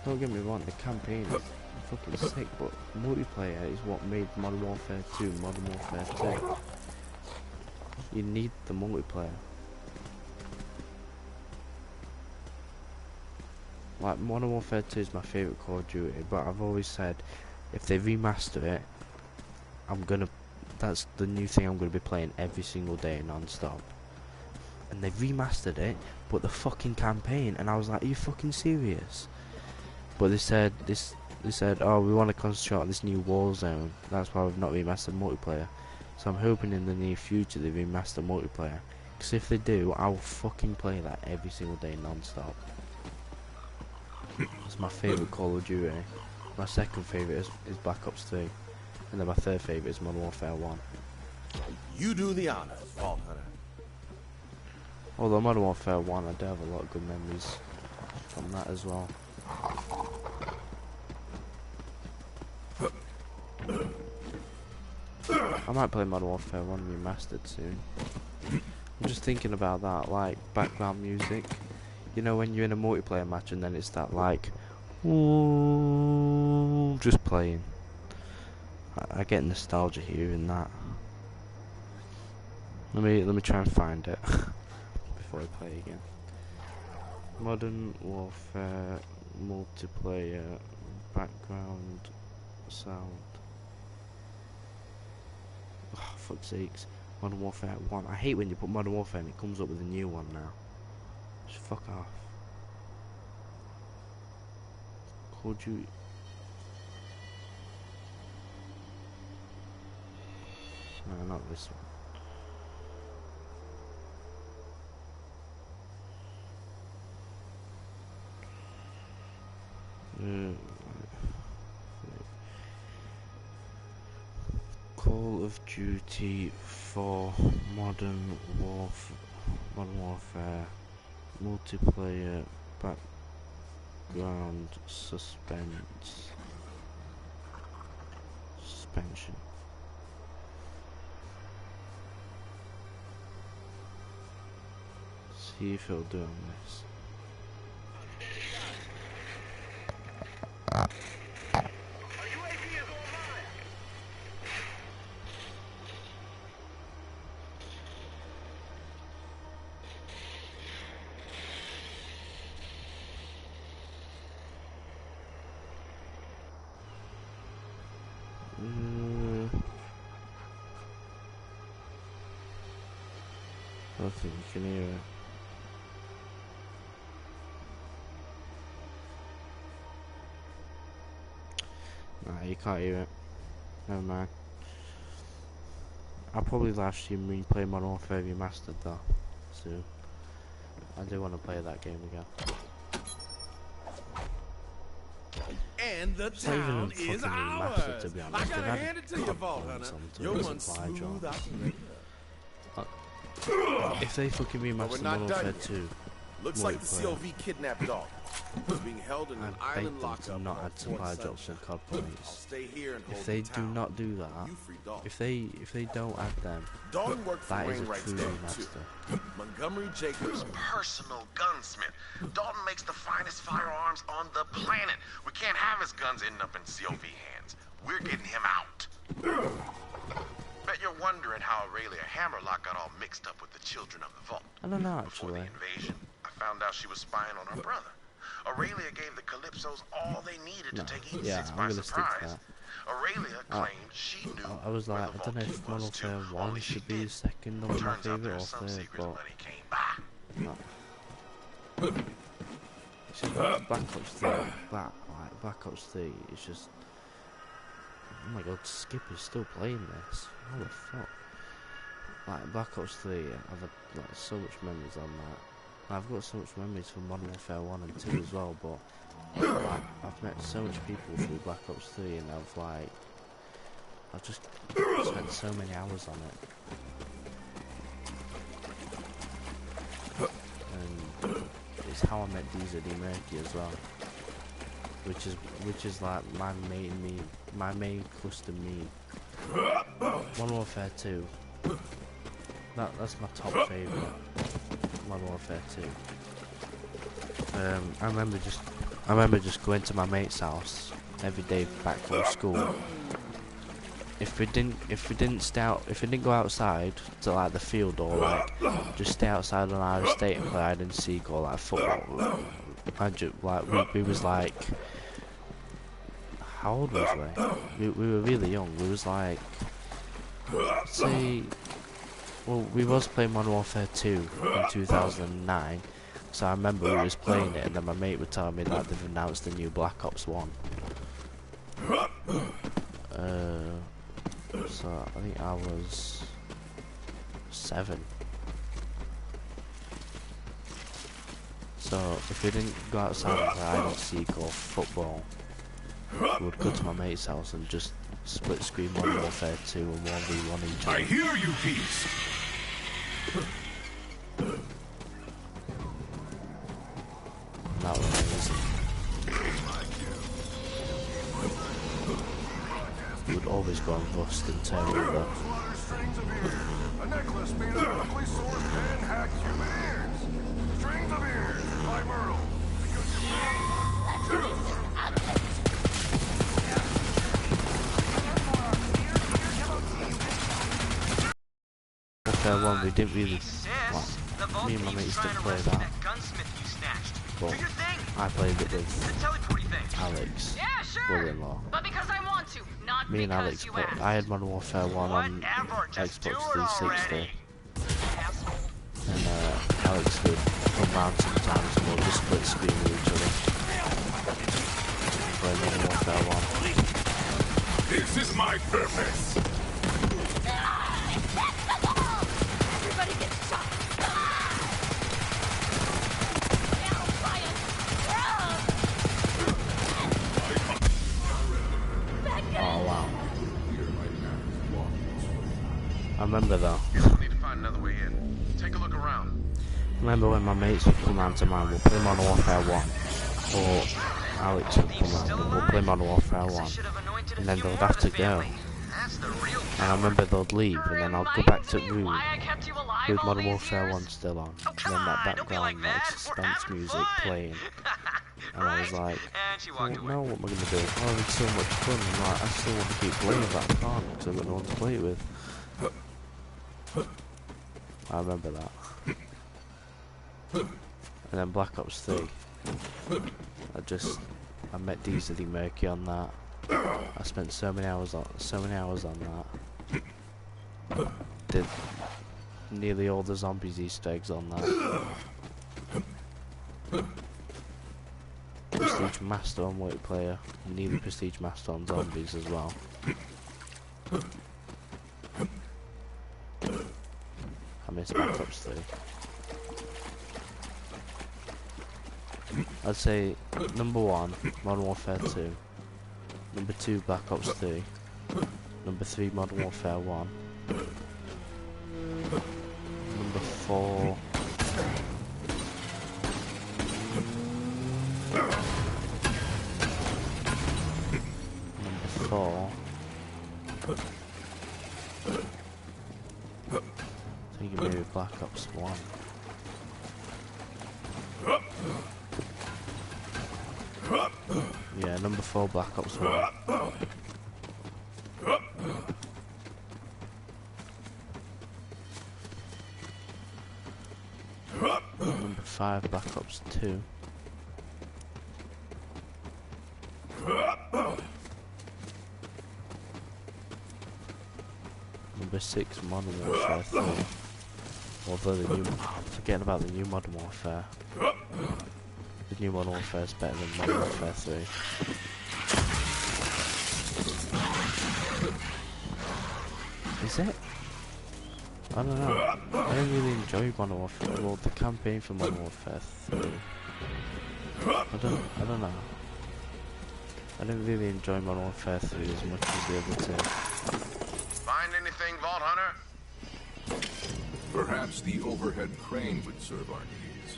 Don't get me wrong, the campaign is fucking sick, but multiplayer is what made Modern Warfare 2 Modern Warfare 2. You need the multiplayer. Like, Modern Warfare 2 is my favourite Call of Duty, but I've always said, if they remaster it, that's the new thing I'm gonna be playing every single day non-stop. And they remastered it, but the fucking campaign, and I was like, are you fucking serious? But they said, oh, we want to concentrate on this new Warzone, that's why we've not remastered multiplayer. So I'm hoping in the near future they remaster multiplayer, because if they do, I will fucking play that every single day non-stop. It's my favourite Call of Duty. My second favourite is Black Ops 3. And then my third favourite is Modern Warfare 1. You do the honors, Vault Hunter. Although Modern Warfare 1, I do have a lot of good memories from that as well. I might play Modern Warfare 1 Remastered soon. I'm just thinking about that, like, background music. You know when you're in a multiplayer match and then it's that, like, ooh, just playing. I get nostalgia hearing that. Let me try and find it before I play again. Modern Warfare multiplayer background sound. Oh, fuck's sakes. Modern Warfare 1. I hate when you put Modern Warfare and it comes up with a new one now. Just fuck off. Call of Duty. No, not this one. Call of Duty 4 Modern Warfare multiplayer background suspension. See if it'll do on this. I don't think you can hear it. Nah, you can't hear it. Never mind. I'll probably live stream when you play Modern Warfare Remastered though. So I do want to play that game again. And the town is ours. To be honest. I gotta hand it to you, Vault Hunter. You're one smooth operator. If they fucking remaster Modern Warfare 2, looks like the COV kidnapped dog. He's being held in an island lockup. Not add supply drops and COD points. If they do not do that, if they don't add them, that is a true remaster. Montgomery Jacobs, personal gunsmith. Dalton makes the finest firearms on the planet. We can't have his guns ending up in COV hands. We're getting him out. Bet you're wondering how Aurelia Hammerlock got all mixed up with the children of the vault. I don't know actually. Before the invasion, I found out she was spying on her brother. Aurelia gave the Calypsos all they needed to take E6 by surprise. Aurelia claimed she knew. I was like, I don't know if Modern Warfare 1 should be second on my favourite or third, but no. It's just Black Ops 3, Black Ops 3 is just, oh my god, Skip is still playing this. What the fuck? Like, Black Ops 3, I've had like so much memories on that. I've got so much memories from Modern Warfare 1 and 2 as well, but like, I've met so much people through Black Ops 3 and I've just spent so many hours on it. And it's how I met DZD Murky as well. Which is like my main custom meme. Modern Warfare 2. That's my top favourite. Modern Warfare 2. I remember just going to my mate's house every day back from school. If we didn't go outside to like the field or like just stay outside on our estate and play hide and seek or like football, we was like, how old was we? We were really young. We was like, say, well, we was playing Modern Warfare 2 in 2009. So I remember we was playing it, and then my mate would tell me that they've announced the new Black Ops 1. So I think I was 7. So if we didn't go outside and play hide and seek or football, we would go to my mate's house and just split screen Modern Warfare 2 and 1v1 each other. I hear you, Peace. That was amazing. We would always go and bust and turn over. A necklace made of ugly swords and hacked human ears. Strings of ears by Merle. Warfare 1, we didn't really, like, me and my mates didn't play that, but I played it with Alex, brother-in-law. Me and Alex, I had Modern Warfare 1 on Xbox 360, and Alex would come round sometimes and we'll just split screen with each other, play Modern Warfare 1. This is my purpose. Everybody gets shot. Oh wow. I remember though. Need to find another way in. Take a look around. Remember when my mates would come round to mine, we'll play Modern Warfare 1, or Alex would come round and we'll play Modern Warfare 1, and then they'd have to go. And I remember they'd leave, and then I'll go back to the room with Modern Warfare 1 still on, and then that background like suspense music playing. And I was like, well, now what am I going to do? Oh, it's so much fun. I'm like, I still want to keep playing, but I can't because I've got no one to play it with. I remember that. And then Black Ops 3. I met DZD Murky on that. I spent so many hours on that. Did nearly all the zombies Easter eggs on that. Prestige Master on multiplayer, nearly Prestige Master on zombies as well. I missed Black Ops 3. I'd say number 1, Modern Warfare 2. Number 2, Black Ops 3. Number 3, Modern Warfare 1. Number 4. Number 4. I think it may be Black Ops 1. Yeah, number 4, Black Ops 1. Number 5, Black Ops 2. Number 6, Modern Warfare 3. Although I'm forgetting about the new Modern Warfare. The new Modern Warfare is better than Modern Warfare 3. Is it? I don't know. I don't really enjoy Modern Warfare. Well, the campaign for Modern Warfare 3. I don't know. I didn't really enjoy Modern Warfare 3 as much as the other two. Find anything, Vault Hunter? Perhaps the overhead crane would serve our needs.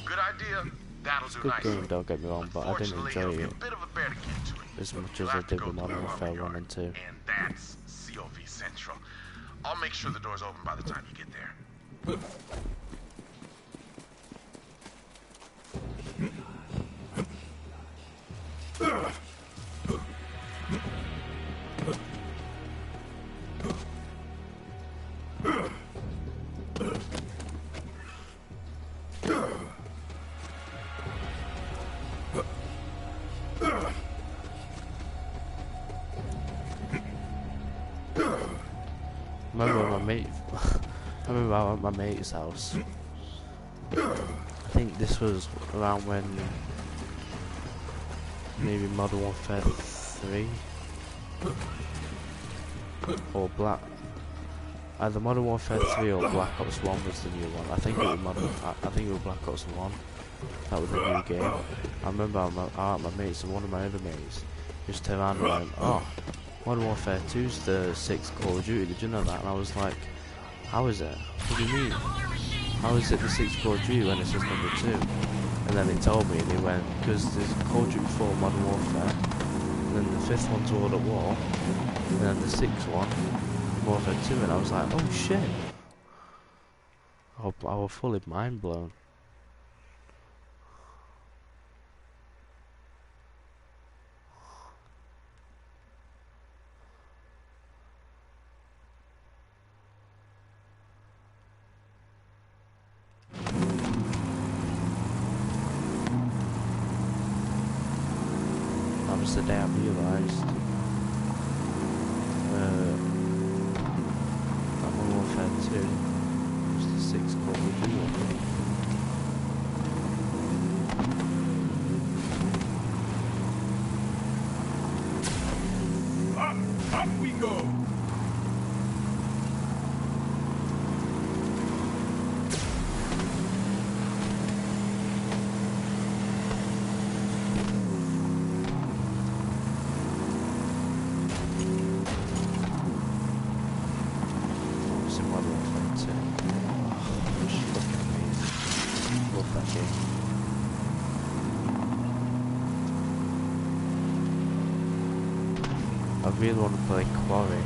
good idea. That'll do Good nicely. game, don't get me wrong, but I didn't Unfortunately, enjoy it'll be it a bit of a bear to get to it. as much You'll as I have to did go with through the Modern Warfare lumberyard, 1 and 2. and that's COV Central. I'll make sure the door's open by the time you get there. I remember my mate. I remember I went to my mate's house. I think this was around when maybe Modern Warfare 3 or either Modern Warfare 3 or Black Ops 1 was the new one. I think it was Black Ops 1. That was the new game. I remember I was at my mates, and one of my other mates just turned around and went, "Oh, Modern Warfare 2's the 6th Call of Duty, did you know that?" And I was like, "How is it? What do you mean? How is it the 6th Call of Duty when it's just number 2? And then he told me, and he went, "Because there's Call of Duty 4 Modern Warfare, and then the 5th one's World at War, and then the 6th one, Modern Warfare 2, and I was like, "Oh shit." I was fully mind blown. That was the day I realised that Modern Warfare 2 was the 6th Call of Duty. Up we go! Obviously Modern Warfare 2. Oh, it's fucking amazing. Love that game. I really want to play Quarry.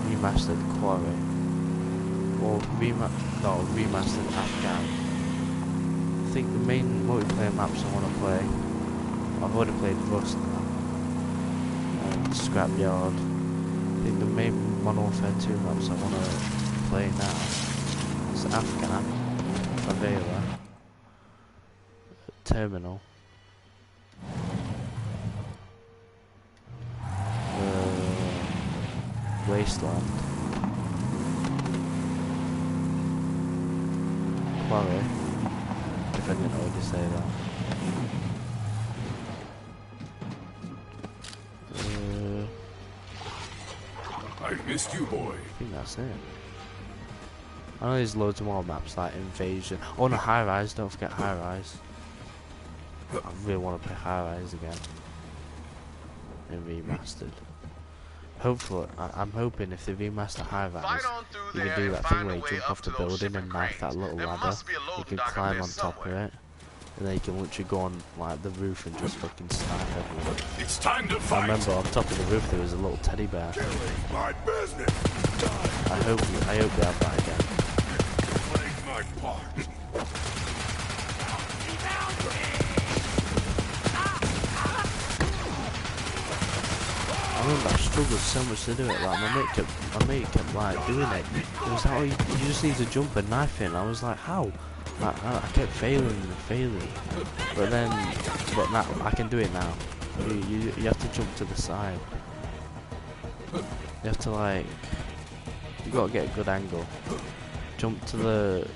Remastered Quarry. Or remastered Afghan. I think the main multiplayer maps I want to play, I've already played Rust now, and Scrapyard. I think the main Modern Warfare 2 maps I want to play now is Afghan, Favela, Terminal, Wasteland, Quarry, if I didn't already say that. I missed you, boy. I think that's it. I know there's loads of more maps like Invasion. Oh no, High Rise, don't forget High Rise. I really want to play High Rise again. And remastered. Hopefully, I'm hoping if they remaster High Rise, you can do that thing where you jump off the building and knife that little ladder. You can climb on top of it. And then you can literally go on like the roof and just fucking snipe everyone. It's time to fight. I remember on top of the roof there was a little teddy bear. My business. I hope they have that again. Played my part. I remember I struggled so much to do it. Like my mate kept like doing it. It was like, oh, you just need to jump and knife it. And I was like, how? I kept failing and failing. But now I can do it now. You have to jump to the side. You have to like, you gotta get a good angle. Jump to the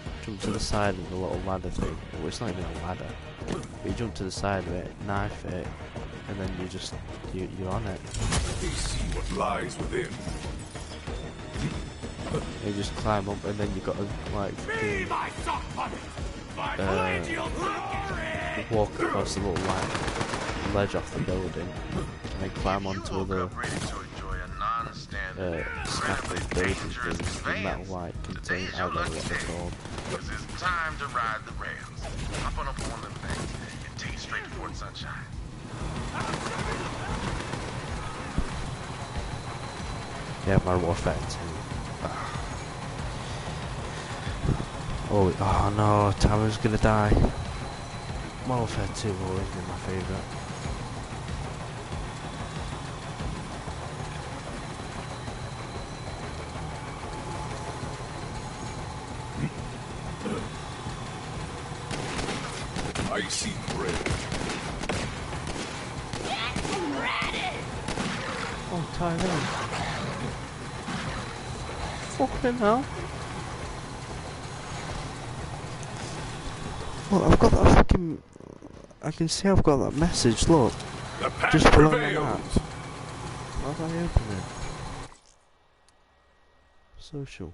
side of the little ladder thing. Well, it's not even a ladder. But you jump to the side of it, knife it, and then you're on it. They see what lies within. You just climb up, and then you gotta like walk across the little ledge off the building, and then climb onto the scaffold building things, and that'll like contain, I don't know what they're called. 'Cause it's time to ride the rails. Hop on up on them things and take it straight to Fort Sunshine. Yeah, Modern Warfare 2. Oh no, Tama's gonna die. Modern Warfare 2 will always be my favourite. Icy bread. Oh, Tyrone. Fucking hell. Well, I've got that fucking... I can see I've got that message, look. The pack Just below my prevails. map. How do I open it? Social.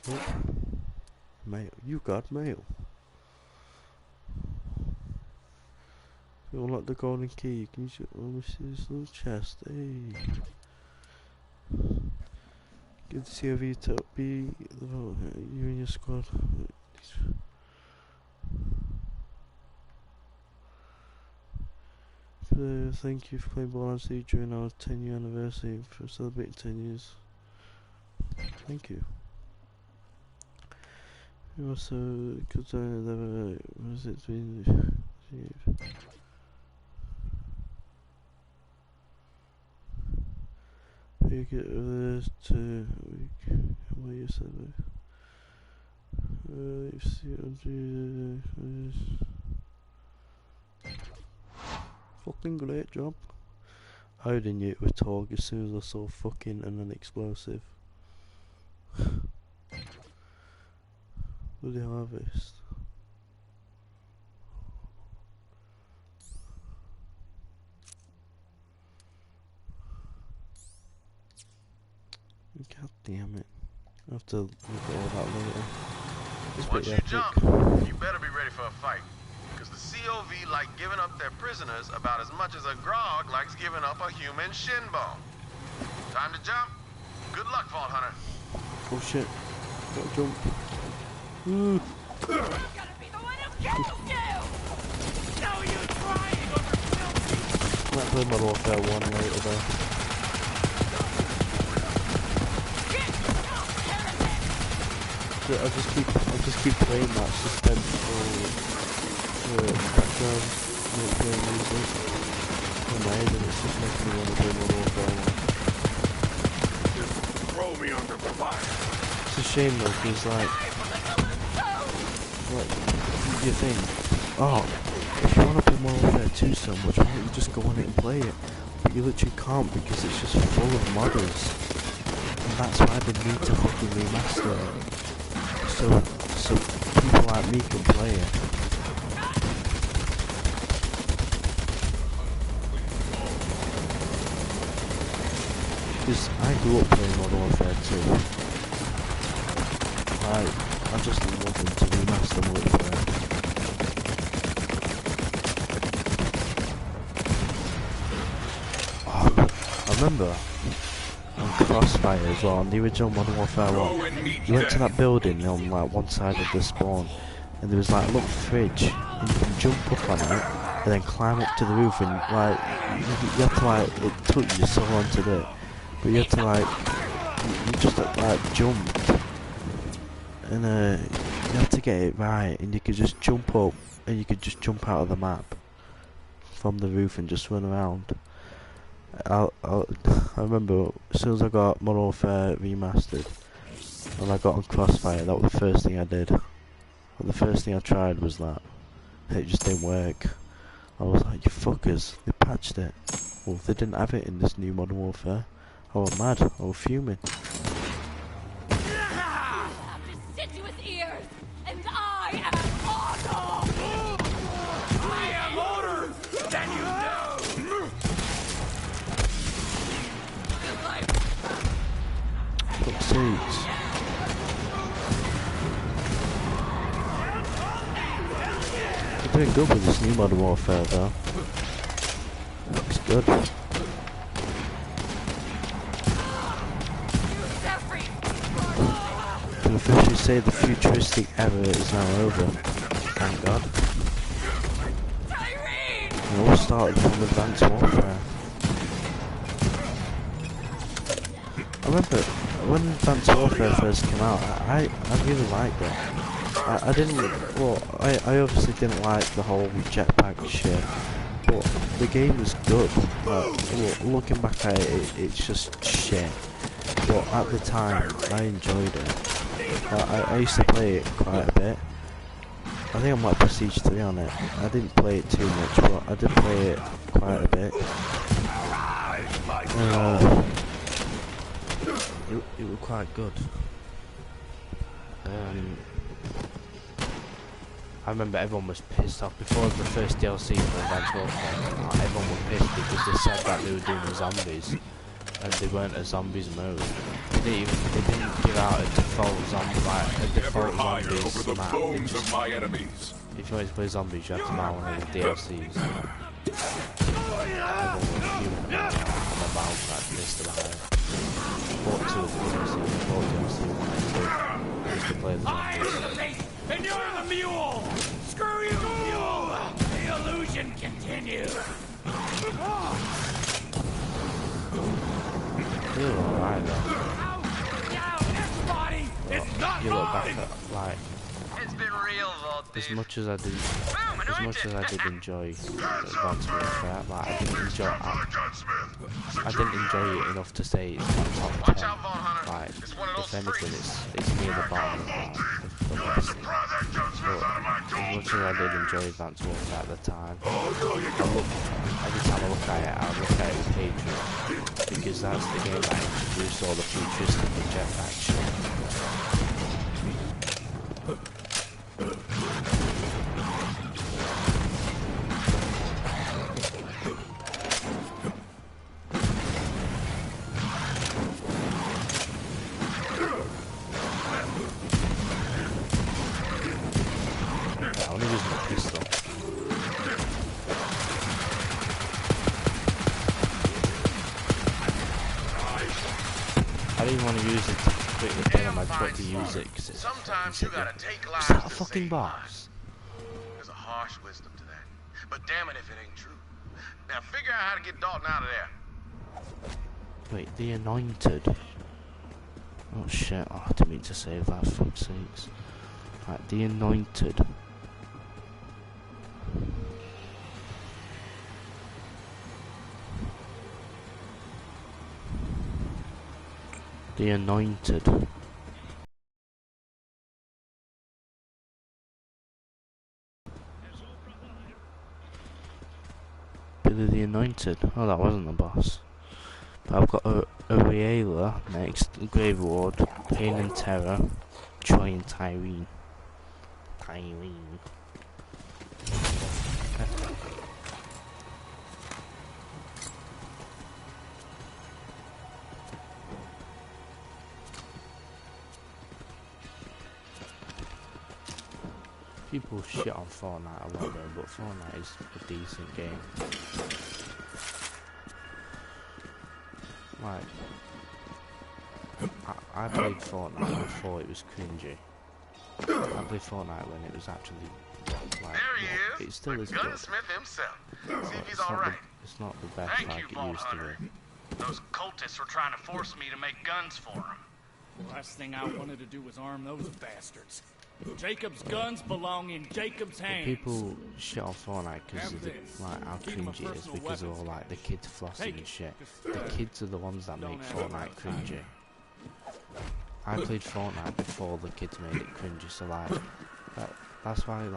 Oh. Mail. You got mail. You unlock the golden key. You can use it. Oh, see this little chest. Hey. Good to see you to be you and your squad. Thank you for playing Borderlands during our 10-year anniversary for celebrating 10 years. Thank you. You also could never was it been we get this to what you said. You see fucking great job. I already knew it would talk as soon as I saw fucking and then explosive. Bloody harvest. God damn it. I have to look at all that later. It's Once pretty you epic. jump, you better be ready for a fight. Because the COV like giving up their prisoners about as much as a grog likes giving up a human shin bone. Time to jump. Good luck, Vault Hunter. Oh shit. Gotta jump. Ooh. Might play Modern Warfare 1 later though. I'll just keep playing that suspenseful background music. Amazing, it's just making me want to play Modern Warfare 1. Just throw me under fire. It's a shame though, because like you think, oh, if you want to play Modern Warfare 2 so much, why don't you just go on it and play it? But you literally can't because it's just full of modders. And that's why they need to fucking remaster it. So people like me can play it. Because I grew up playing Modern Warfare 2. I just want them to remaster multiplayer. Oh, I remember on Crossfire as well, on the original Modern Warfare 1, you went to that building on like one side of the spawn, and there was like a little fridge, and you can jump up on it, and then climb up to the roof, and like, you have to like, it took you so long to do it, but you had to like, you just like jumped, and you have to get it right, and you could just jump up, and you could just jump out of the map, from the roof and just run around. I remember as soon as I got Modern Warfare Remastered and I got on Crossfire, that was the first thing I did. And the first thing I tried was that. And it just didn't work. I was like, you fuckers, they patched it. Well, they didn't have it in this new Modern Warfare. I was mad, I was fuming. Deciduous ears, and I am Otto! I am older than you know. Fuck's sakes. They're doing good with this new Modern Warfare though. Looks good. For the officially say the futuristic era is now over. Thank God. It all started from Advanced Warfare. I remember when Advanced Warfare first came out, I really liked it. I didn't, well, I obviously didn't like the whole jetpack shit, but the game was good. Looking back at it, it's just shit. But at the time, I enjoyed it. I used to play it quite a bit. I think I'm like Prestige 3 on it. I didn't play it too much, but I did play it quite a bit. It was quite good. I remember everyone was pissed off before the first DLC for Advanced Warfare. Everyone was pissed because they said that they were doing the zombies, and they weren't a zombies mode. They didn't give out a default zombie, like a default zombies the map. bones of my enemies. If you wanted to play zombies, you have to buy one of the DLCs. Everyone was fuming about that, pissed about it. Bought two of the DLCs, bought DLC 1 and 2, just to play the zombies. And you're the mule! Screw you, mule! The illusion continues! You look alright though. Everybody! It's not You look back at, like, It's been real, Vault, as much as I did enjoy Advanced Warfare, like I didn't enjoy it enough to say it's my top 10. Like, if anything, it's near the bottom of the list. But as much as I did enjoy Advanced Warfare at the time, every time I look at it, I look at it with hatred, because that's the game that introduced all the futuristic and jetpack shit. I didn't want to use it to quickly kill him, I just wanted to use it because it's Sometimes you gotta take lives. Is that a to fucking save boss? lives. There's a harsh wisdom to that. But damn it if it ain't true. Now figure out how to get Dalton out of there. Wait, the Anointed. Oh shit, I didn't mean to save that, fuck's sakes. Right, the Anointed. The Anointed. Billy the Anointed. Oh, that wasn't the boss. But I've got Ariela next, Grave Ward, Pain and Terror, Troy and Tyrene. People shit on Fortnite a lot though, but Fortnite is a decent game. Like, I played Fortnite before it was cringy. I played Fortnite when it was actually like, There he is. it still is good. Gunsmith himself. See if he's It's not alright. it's not the best Thank like you, it Vault used to Hunter. be. Those cultists were trying to force me to make guns for them. Last thing I wanted to do was arm those bastards. Jacob's guns belong in Jacob's hands. People shit on Fortnite because of like how cringy it is because of all like the kids flossing and shit. The kids are the ones that make Fortnite cringy. I played Fortnite before the kids made it cringy, so like that's why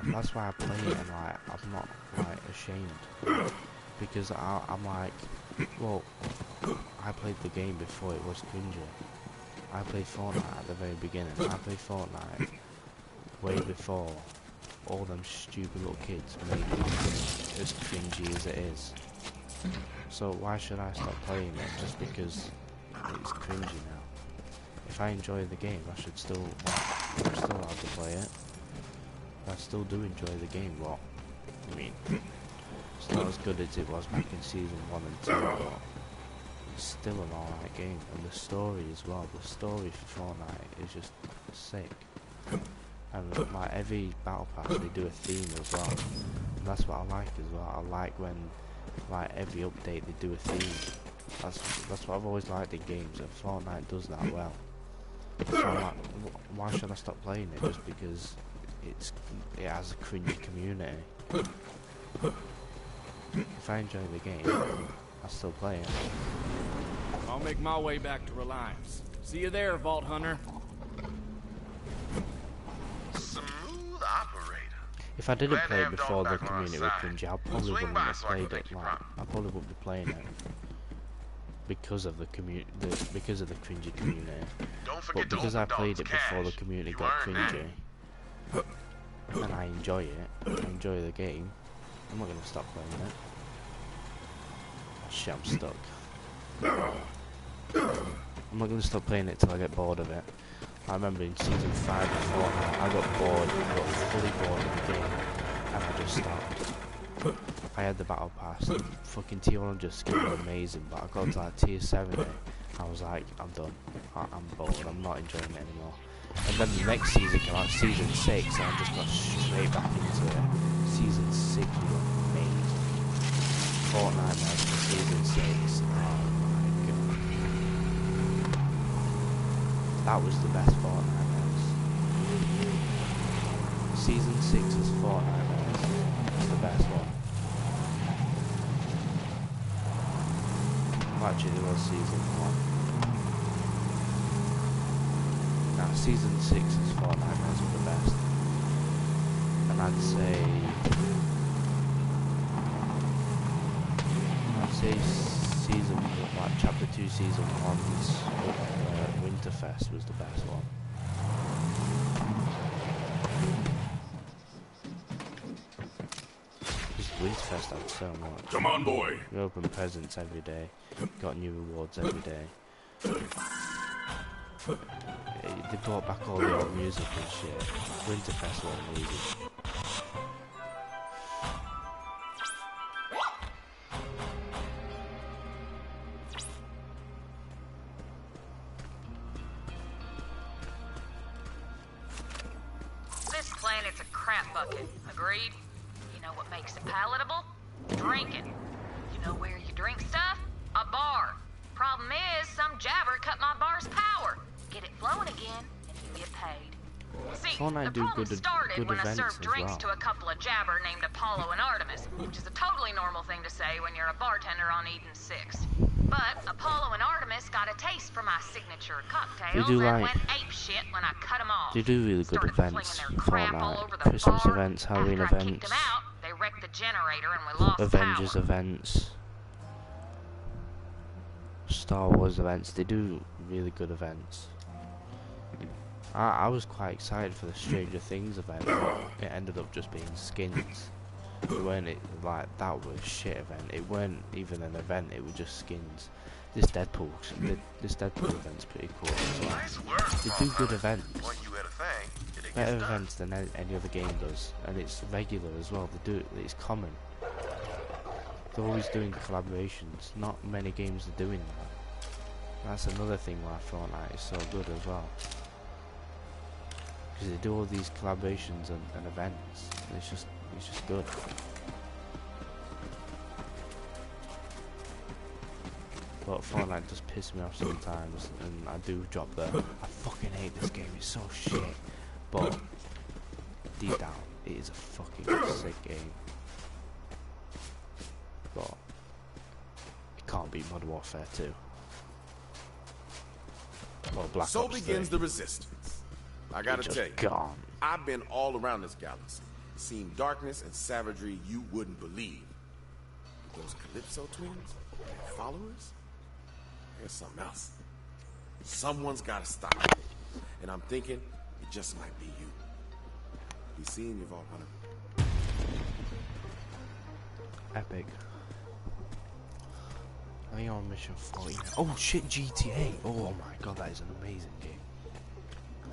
that's why I play it and like I'm not like ashamed because I'm like, well, I played the game before it was cringy. I played Fortnite at the very beginning. I played Fortnite way before all them stupid little kids made it as cringy as it is. So why should I stop playing it just because it's cringy now? If I enjoy the game, I should still, I'm still allowed to play it. I still do enjoy the game, but I mean, it's not as good as it was back in season 1 and 2, but still an alright game, and the story as well. The story for Fortnite is just sick. And like every battle pass, they do a theme as well. And that's what I like as well. I like when like every update they do a theme. That's what I've always liked in games, and Fortnite does that well. So I'm like, why should I stop playing it? Just because it has a cringy community. If I enjoy the game, I'll still play it. I'll make my way back to Reliance. See you there, Vault Hunter. Smooth operator. If I didn't play it before the community was cringy, I probably wouldn't have played it. Like, I probably wouldn't be playing it because of the cringy community. But because I played it before the community got cringy, and I enjoy it, I enjoy the game, I'm not gonna stop playing it. Shit, I'm stuck. I'm not gonna stop playing it till I get bored of it. I remember in season 5 of Fortnite, I got bored, I got fully bored of the game, and I just stopped. I had the battle pass, and fucking tier 100 skin was amazing, but I got to like tier 70, I was like, I'm done, I'm bored, I'm not enjoying it anymore. And then the next season came out, season 6, and I just got straight back into it. Season 6 was amazing. Fortnite Mode for season 6, oh my god. That was the best Fortnite Mode. Season 6's Fortnite Mode was the best one. Actually, it was season 1. Now, season 6's Fortnite Mode was the best. And I'd say season, like chapter 2 season 1's Winterfest was the best one. Because Winterfest had so much. Come on, boy. You open presents every day, got new rewards every day. They brought back all the old music and shit. Winterfest wasn't easy. This planet's a crap bucket. Agreed? You know what makes it palatable? Drinking. You know where you drink stuff? A bar. Problem is, some jabber cut my bar's power. Get it flowing again, and you get paid. See, Fortnite the problem started when I served drinks to a couple of jabber named Apollo and Artemis, which is a totally normal thing to say when you're a bartender on Eden 6. But Apollo and Artemis got a taste for my signature cocktails and went apeshit when I cut them off. They do really good events. Fortnite, Christmas events, Halloween events, they wrecked the generator and we lost Avengers power. events, Star Wars events. They do really good events. I was quite excited for the Stranger Things event, but it ended up just being skins. It weren't that was a shit event. It weren't even an event. It was just skins. This Deadpool event's pretty cool as well. They do good events. Better events than any other game does, and it's regular as well. They do it. It's common. They're always doing collaborations. Not many games are doing that. That's another thing why Fortnite is so good as well. Because they do all these collaborations and events. And it's just good. But Fortnite does piss me off sometimes, and I do drop the I fucking hate this game, it's so shit. But deep down, it is a fucking sick game. But you can't beat Modern Warfare 2. Or Black So Ops begins 3. the resistance. I gotta tell you, gone. I've been all around this galaxy, seen darkness and savagery you wouldn't believe. Those Calypso twins, their followers, there's something else. Someone's gotta stop it. And I'm thinking it just might be you. Be seeing you, Vault Hunter. Epic. Are you on mission 40? Oh shit, GTA! Oh my god, that is an amazing game.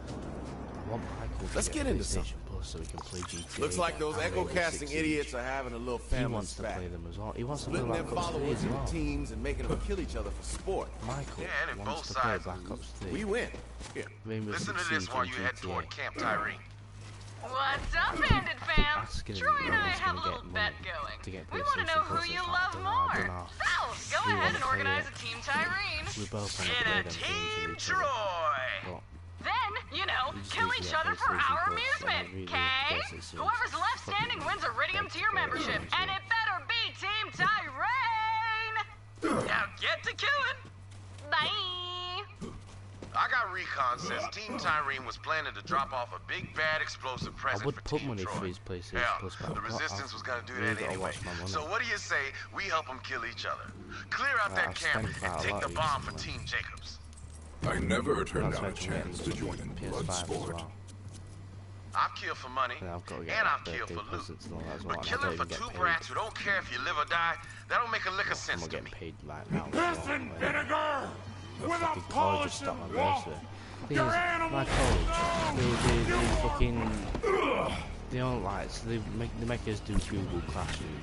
I want Michael to Let's get into something. PlayStation Plus. us so we can play GTA. Looks like those echo casting Siege. idiots are having a little He family wants to spat. play them as well. He wants to play Splitting their Black Ops 3 followers as into well. teams and making them kill each other for sport. Michael Yeah, and if wants both to play sides Black Ops 3. We win. Here. Rainbow Listen Six to this Siege while and you head GTA. toward Camp Tyree. What's up, Bandit fam? Asking him Troy and I who's have a gonna little get bet money going. to get We want to PlayStation know who Plus you account. love I more. don't know. So, go We ahead wanna and play organize it. a Team Tyreen. We both want to In play a them Team games with each other. Troy. But Then, you know, we just kill need to each get other for PlayStation our Plus, amusement, and I really okay? guess it's Whoever's left standing wins Iridium tier membership, and it better be Team Tyreen. Now get to killing. Bye. I got recon says Team Tyrene was planning to drop off a big bad explosive I present would for put Team money Troy. for his PlayStation Hell, Plus, but the I've got- Resistance was gonna do really that gotta anyway. watch my money. So what do you say we help them kill each other? Clear out that I've camp spent quite and a take lot the bomb for recently. Team Jacobs. I never turned That's down why a I'm getting chance to join in blood PS5 as sport. well. I've killed for money, And I've got to get and like I've killed birthday for loot. presents and all that as well. But and I killing don't for even two get paid. brats who don't care if you live or die, that don't make a lick of I'm sense not to me. getting paid right now. Piss and vinegar with a Fucking college just polish stopped my and walk. birthday. Thing Your is, my animals college, they fucking, they don't like, so they make us do Google Classroom.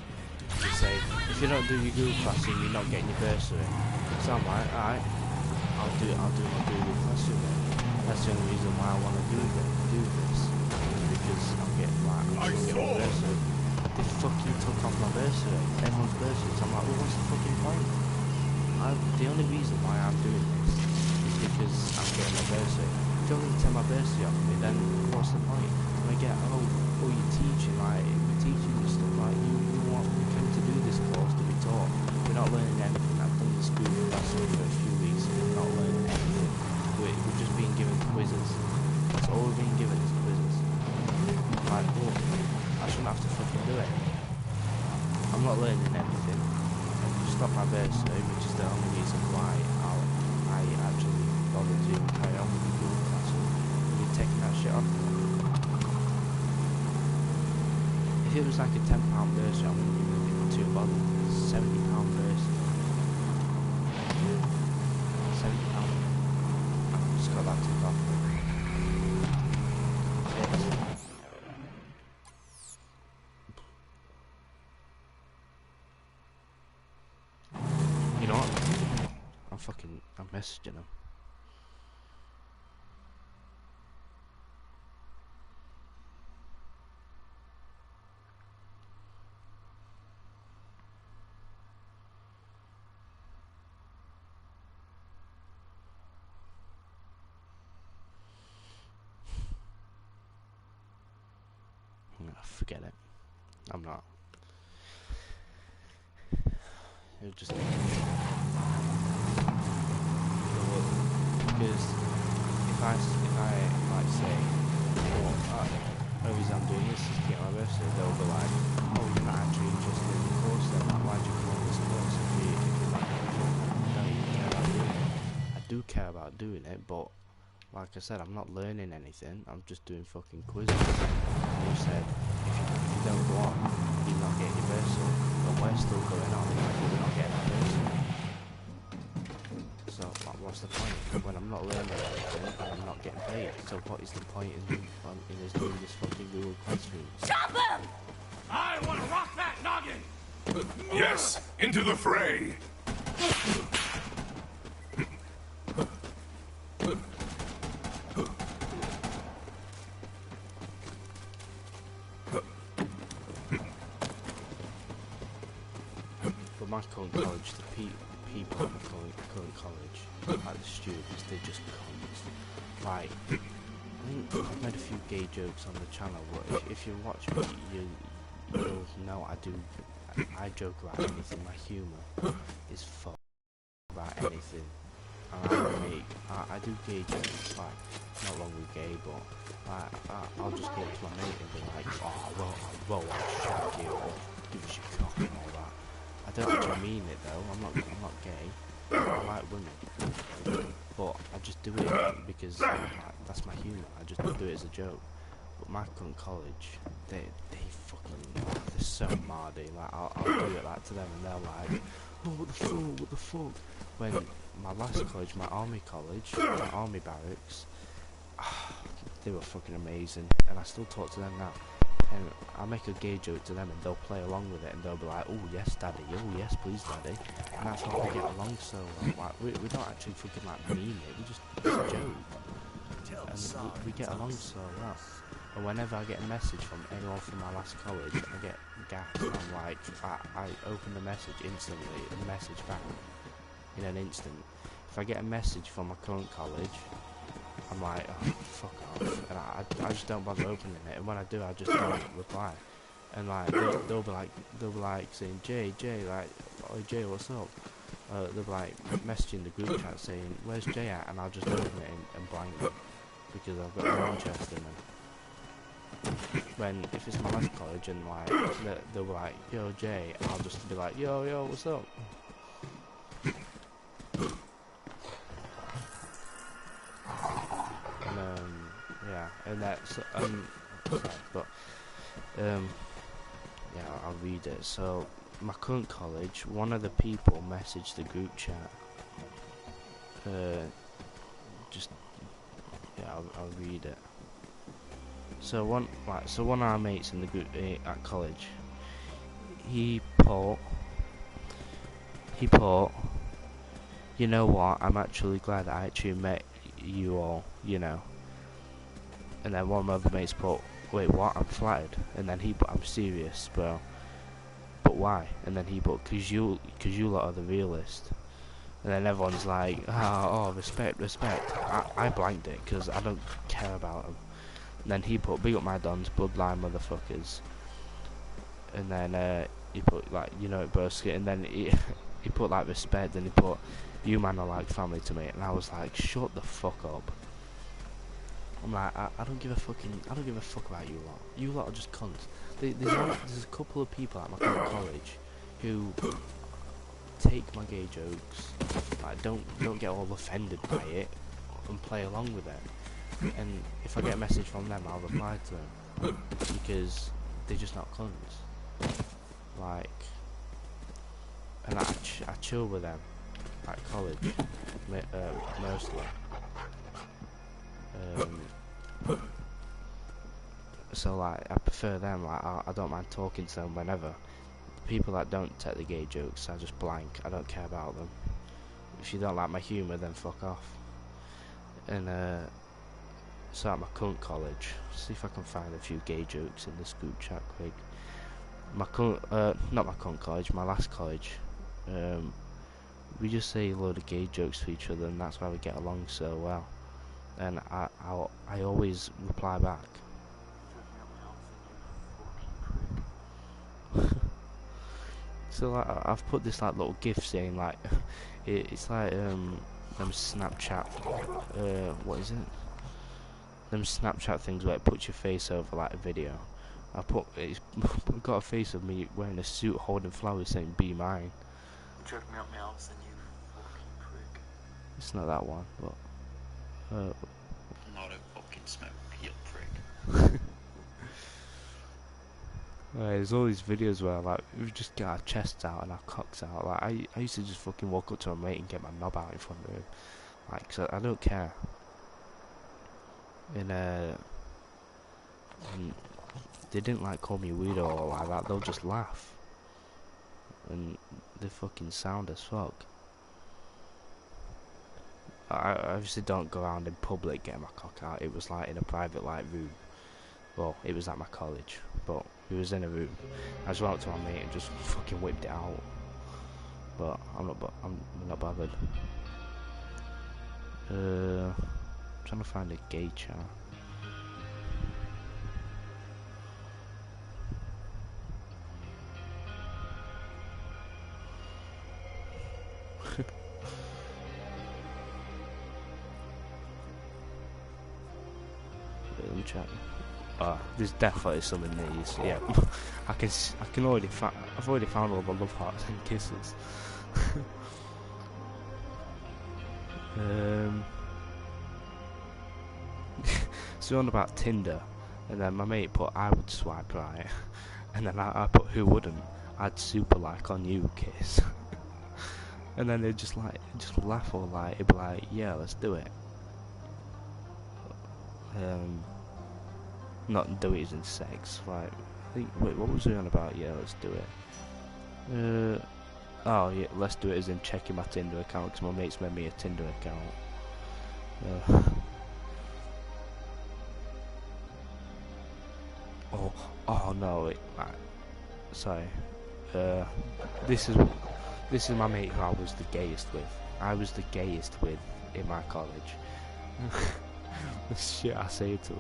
They say, if you don't do your Google Classroom, you're not getting your bursary. So I'm like, alright, I'll do my Google Classroom then. That's the only reason why I want to do this. Because I'm getting, like, I'm just getting my bursary. They fucking took off my bursary, everyone's bursary. So I'm like, well, what's the fucking point? The only reason why I'm doing this is because I'm getting my bursary. If you're going to take my bursary off me, then what's the point? When I get, oh, you're teaching, like, we're teaching you stuff, like, you want, we came to do this course to be taught. We're not learning anything. I've done the school classroom for a few weeks, and we're not learning anything. We're just being given quizzes. That's all we're being given is quizzes. Like, well, I shouldn't have to fucking do it. I'm not learning anything. Stop my bursary, which is the only reason why I actually bothered to carry on with the Google Classroom. You're taking that shit off. If it was like a £10 bursary, I wouldn't be too bothered. £70 bursary. £70. Just got that took off. You know what? I'm messaging him. Forget it. I'm not. It was just because if I like say, the reason I'm doing this is to get my bursary, they'll be like, oh, you're not actually interested in the course then, like, why'd you come on this course if you're not I do care about doing it, but like I said, I'm not learning anything, I'm just doing fucking quizzes. And you said, if you don't go on, you're not getting your bursary, but we're still going on, like, we're not getting our bursary. So, what's the point? When I'm not learning anything, and I'm not getting paid, so what is the point in us doing this fucking Google Classroom? Stop him! I want to rock that noggin! Yes, into the fray! But my current college, the people in my current college, like the students, they just cunts. Like, I think I've made a few gay jokes on the channel, but if you watch me, you'll know I joke about anything. My humour is fucked about anything. And I do gay jokes, like, not long with gay, but like, I'll just go up to my mate and be like, oh, well, I'll shag you, or give us your cock and all that. I don't actually mean it though, I'm not gay, I like women, but I just do it because like, that's my humour, I just do it as a joke. But my current college, they fucking, they're so mardy, like, I'll do it like to them and they're like, oh, what the fuck, when my last college, my army college, my army barracks, they were fucking amazing, and I still talk to them now. And I'll make a gay joke to them and they'll play along with it and they'll be like, oh yes daddy, oh yes please daddy, and that's how we get along so well. Like we don't actually fucking like mean it, it's a joke, and we get along so well. And whenever I get a message from anyone from my last college, I get gassed. I'm like, I open the message instantly, and message back in an instant. If I get a message from my current college, I'm like, oh, fuck off, and I just don't bother opening it, and when I do, I just don't reply. And like, they'll be like saying, Jay, like, oh Jay, what's up? They'll be like messaging the group chat saying, where's Jay at? And I'll just open it and blank it, because I've got no interest in them. When, if it's my last college and like, they'll be like, yo Jay, I'll just be like, yo, what's up? And yeah, and that's, sorry, but, yeah, I'll read it. So, my current college, one of the people messaged the group chat, I'll read it. So one of our mates in the group at college, he put, you know what, I'm actually glad I actually met you all, you know. And then one of my other mates put, wait, what, I'm flattered. And then he put, I'm serious, bro, but why? And then he put, cause you lot are the realist. And then everyone's like, oh, respect. I blanked it because I don't care about them. And then he put, big up my dons, bloodline motherfuckers. And then he put like, you know, Bursky. And then he put like respect. And he put, you man are like family to me. And I was like, shut the fuck up. I'm like, I don't give a fuck about you lot. You lot are just cunts. There's a couple of people at my current college who take my gay jokes, like don't get all offended by it, and play along with it. And if I get a message from them, I'll reply to them, because they're just not cunts. Like, and I chill with them at college, mostly. So like, I prefer them. Like, I don't mind talking to them whenever. People that don't take the gay jokes, I just blank. I don't care about them. If you don't like my humour, then fuck off. And so at my current college, see if I can find a few gay jokes in this group chat quick. Not my current college, my last college. We just say a load of gay jokes to each other, and that's why we get along so well. And I always reply back. So like, I've put this like little GIF saying like, it's like them Snapchat, what is it? Them Snapchat things where it puts your face over like a video. It's got a face of me wearing a suit holding flowers saying "Be mine." Check me out, mouse, and you fucking prick. It's not that one, but Not a fucking smoke, you prick. there's all these videos where like we just get our chests out and our cocks out. Like I used to just fucking walk up to a mate and get my knob out in front of him, like, so I don't care. And they didn't like call me weirdo or like that. They'll just laugh, and they fucking sound as fuck. I obviously don't go around in public getting my cock out. It was like in a private like room. Well, it was at my college, but it was in a room. I just went up to my mate and just fucking whipped it out. But I'm not bothered. I'm trying to find a gay chat. Chat. There's definitely some in these. Yeah, I've already found all the love hearts and kisses. So on about Tinder, and then my mate put I would swipe right, and then I put who wouldn't. I'd super like on you, kiss. And then they'd just laugh all like, it'd be like, yeah, let's do it. Not do it as in sex. Like, wait, what was we on about? Yeah, let's do it. Oh yeah, let's do it as in checking my Tinder account because my mates made me a Tinder account. Oh no, wait, right. Sorry. This is my mate who I was the gayest with. I was the gayest with in my college. The shit I say to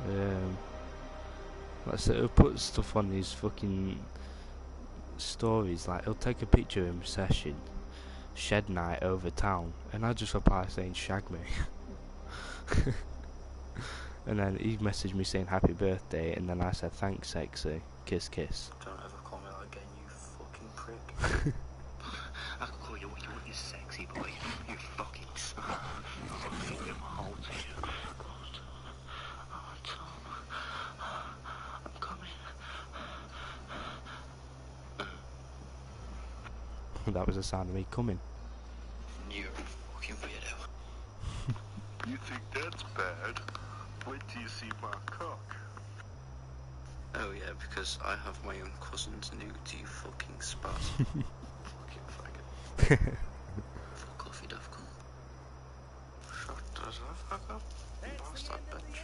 him. Let's say he'll put stuff on his fucking stories, like he'll take a picture of him session, shed night over town, and I just reply saying shag me. And then he messaged me saying happy birthday, and then I said thanks sexy, kiss kiss. Don't ever call me that again, you fucking prick. I could call you what you want, you sexy boy. You fucking son. I'll finger my hole to you. Oh, Tom. I'm coming. That was the sound of me coming. You're a fucking weirdo. You think that's bad? Wait till you see my cock. Oh yeah, because I have my own cousin's nude, you fucking spaz. Fucking faggot. Fuck off, you daft cunt. Shut us up, fuck off. Bastard bitch.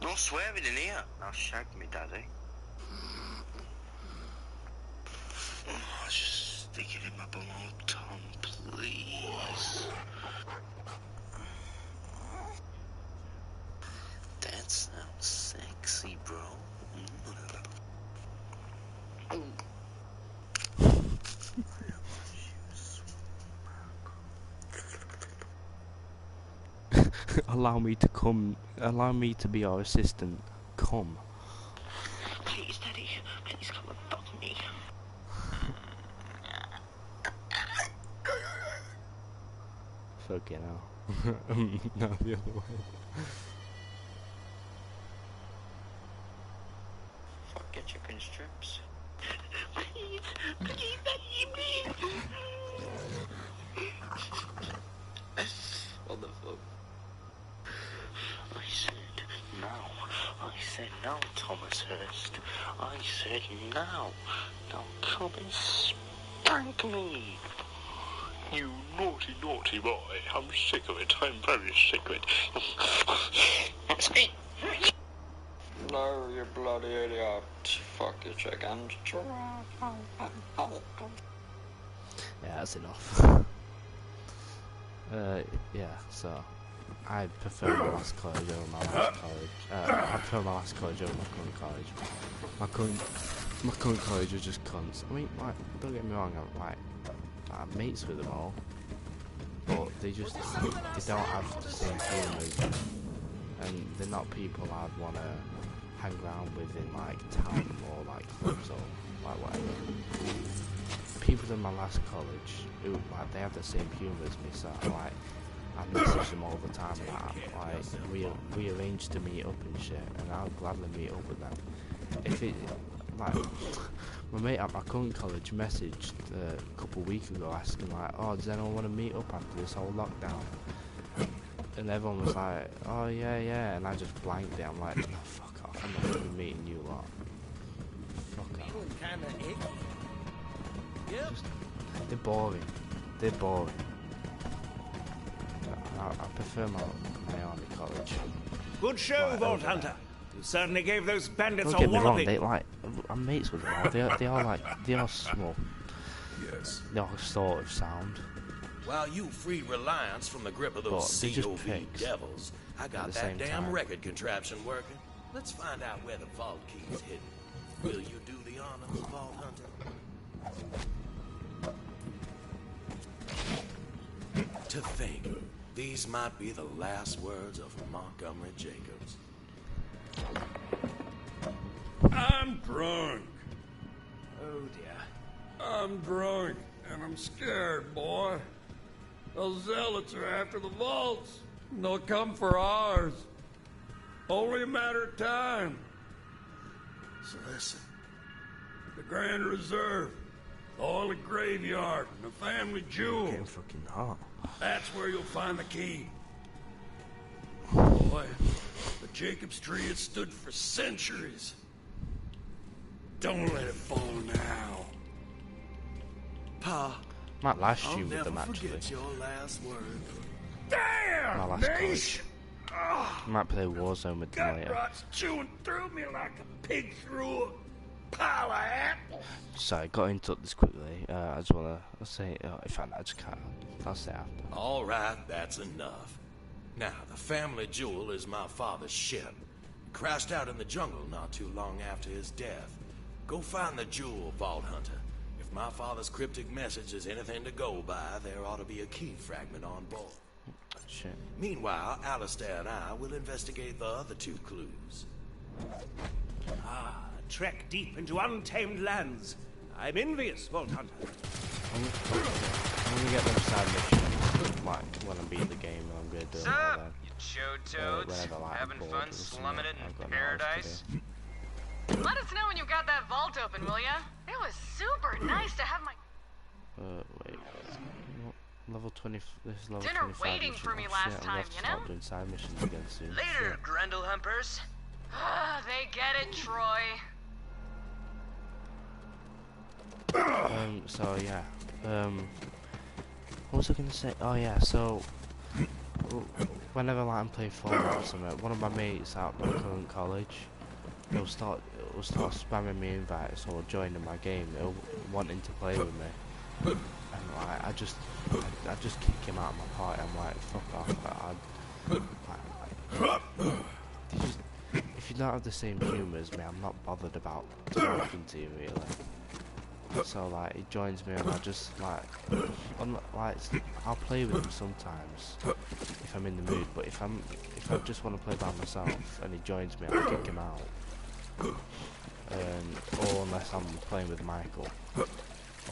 No swearing in here. Now shag me, daddy. Oh, just stick it in my bum, Tom, please. That sounds sexy, bro. Allow me to come. Allow me to be your assistant. Come. Please, daddy. Please come and fuck me. Fucking hell. No, the other way. Fuck your chicken strips. Please, please, daddy, please. What the fuck? I said no. I said no, Thomas Hurst. I said no. Now come and spank me. You naughty, naughty boy. I'm sick of it. I'm very sick of it. That's it. No, you bloody idiot. Fuck your chickens. Yeah, that's enough. Yeah, so I prefer my last college over my last college. I prefer my last college over my current college. My current college was just cunts. I mean, like, don't get me wrong, I'm mates with them all, but they don't have the same feelings, and they're not people I'd want to hang around with in like town or like clubs or like whatever. People in my last college who like they have the same humour as me, so I message them all the time. Like we arrange to meet up and shit, and I'll gladly meet up with them. If it like my mate at my current college messaged a couple of weeks ago asking like, oh, does anyone want to meet up after this whole lockdown? And everyone was like, oh yeah, and I just blanked it. I'm like, no, fuck off, I'm not going to be meeting you lot. Fuck off. Kinda icky. Yep. They're boring. I prefer my army college. Good show, Vault Hunter. You certainly gave those bandits Don't a get me wrong, walloping. I'm mates with them all. They are small. Yes. They are sort of sound. While you freed Reliance from the grip of those But they're just COV pigs devils, I got at the that same damn time. record contraption working. Let's find out where the vault key is hidden. Will you do the honors, Vault Hunter? To think, these might be the last words of Montgomery Jacobs. I'm drunk. Oh dear. I'm drunk, and I'm scared, boy. Those zealots are after the vaults, and they'll come for ours. Only a matter of time. So listen. The Grand Reserve, the oily graveyard, and the family jewels. Getting fucking hot. That's where you'll find the key. boy. The Jacob's tree has stood for centuries. Don't let it fall now. Pa, Might last I'll you with never them actually. forget your last word. Damn, My last college. Might play Warzone with them Gut later. rot's chewing through me like a pig through a pile of apples. So I got into this quickly. I just wanna say, in fact, I just can't. I'll say after. All right, that's enough. Now, the family jewel is my father's ship. It crashed out in the jungle not too long after his death. Go find the jewel, Vault Hunter. If my father's cryptic message is anything to go by, there ought to be a key fragment on board. Shit. Meanwhile, Alistair and I will investigate the other 2 clues. Ah, trek deep into untamed lands. I'm envious, Vault Hunter. I'm gonna get them side missions, like, when I'm beating the game, and I'm gonna do them all then. You chode toads, whenever, like, having I'm bored fun or something, slumming it I've in got nothing else paradise? to do. Let us know when you got that vault open, will ya? It was super nice to have my Wait. What? Level 20. This is level dinner 25 waiting mission. for me Oh, last shit, I'm time, gonna have to you start know? doing side missions again soon. Later, Shit. Grendel Humpers. They get it, Troy. So yeah. What was I gonna say? Oh yeah, so whenever like I'm playing Fortnite or something, one of my mates at my current college, he'll start spamming me invites or joining my game, he'll wanting to play with me. And like I just kick him out of my party. I'm like, fuck off. If you don't have the same humour as me, I'm not bothered about talking to you really. So like he joins me and I just like I'll play with him sometimes if I'm in the mood, but if I just want to play by myself and he joins me, I'll kick him out. Or unless I'm playing with Michael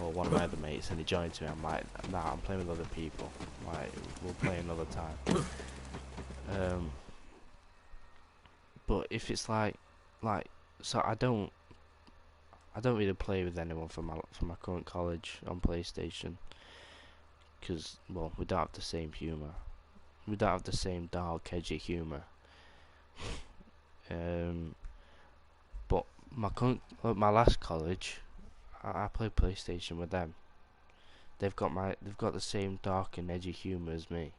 or one of my other mates and he joins me, I'm like, nah, I'm playing with other people. Like we'll play another time. But if it's like so I don't really play with anyone from my current college on PlayStation, because well, we don't have the same humour. We don't have the same dark, edgy humour. But my last college, I played PlayStation with them. They've got the same dark and edgy humour as me,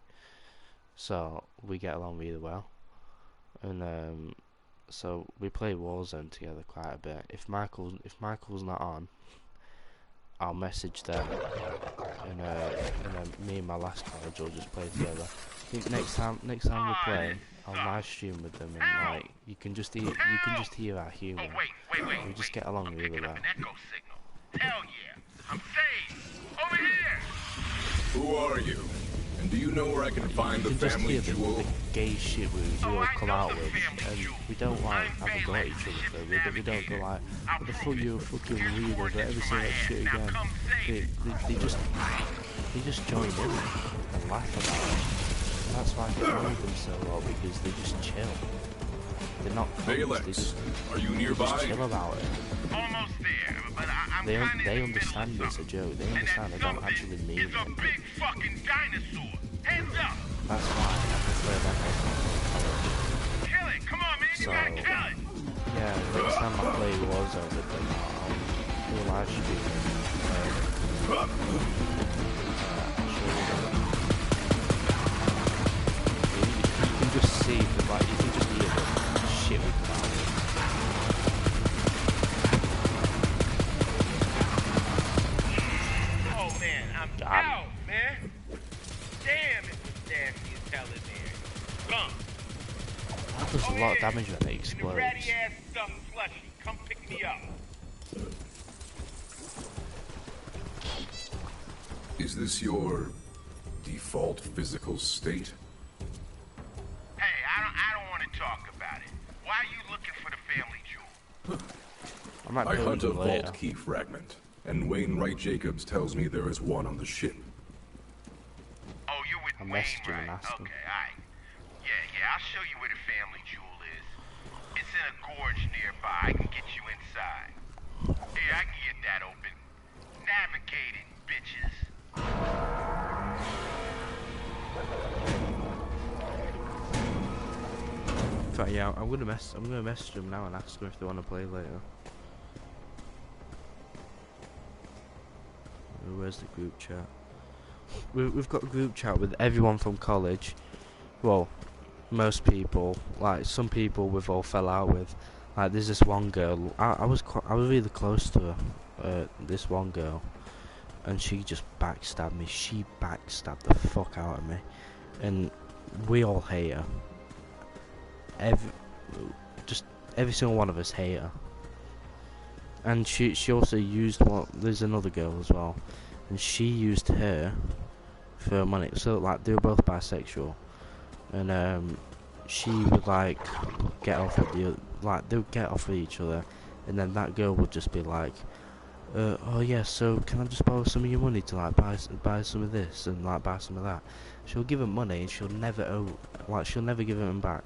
so we get along really well. And so we play Warzone together quite a bit. If Michael's not on, I'll message them, and then me and my last college will just play together. I think next time we play, I'll live stream with them, and like you can just hear our humour. We just get along really well. Hell yeah, I'm saved. Over here. Who are you? And do you know where I can find the You can just family hear jewel? the gay shit we all come out with, and we don't like have a go at each other for it. We don't go like, what the fuck you fucking weirdo, don't ever say that shit again. They just join in and laugh about it. And that's why I get along with them so well, because they just chill. They're not cunts, are you they nearby? just chill about it. Almost there, but I'm They understand it's a joke. They understand I don't actually mean it. It's a big fucking dinosaur. Heads up. That's why I prefer them over Kill it. Come on, man. You gotta kill it. yeah, next time I play Warzone with them, I'll do a live stream. I'll show you them. You can just see the like, you can just hear the shit we come out with. Oh man, I'm out, man. Damn, it's nasty as hell in there. Gum. That does a lot of damage when it explodes. Ratty ass stuff slushy. Come pick me up. Is this your default physical state? Hey, I don't want to talk about it. Why are you looking for the family jewel? I might I build hunt a them later. vault key fragment, and Wainwright Jacobs tells me there is one on the ship. Oh, you with I messaged him and Wainwright? asked him. Okay, alright. Yeah, I'll show you where the family jewel is. It's in a gorge nearby. I can get you inside. Yeah, I can get that open. Navigate it, bitches. fact, yeah, I'm gonna message them now and ask them if they want to play later. Where's the group chat? We've got a group chat with everyone from college. Well, most people. Like some people we've all fell out with. Like there's this one girl. I was really close to her. This one girl, and she just backstabbed me. She backstabbed the fuck out of me, and we all hate her. Every single one of us hate her. And she also used there's another girl as well, and she used her for money. So like they were both bisexual, and she would like get off with they would get off with each other, and then that girl would just be like, oh yeah, so can I just borrow some of your money to like buy some of this and like buy some of that? She'll give him money and she'll never she'll never give him back.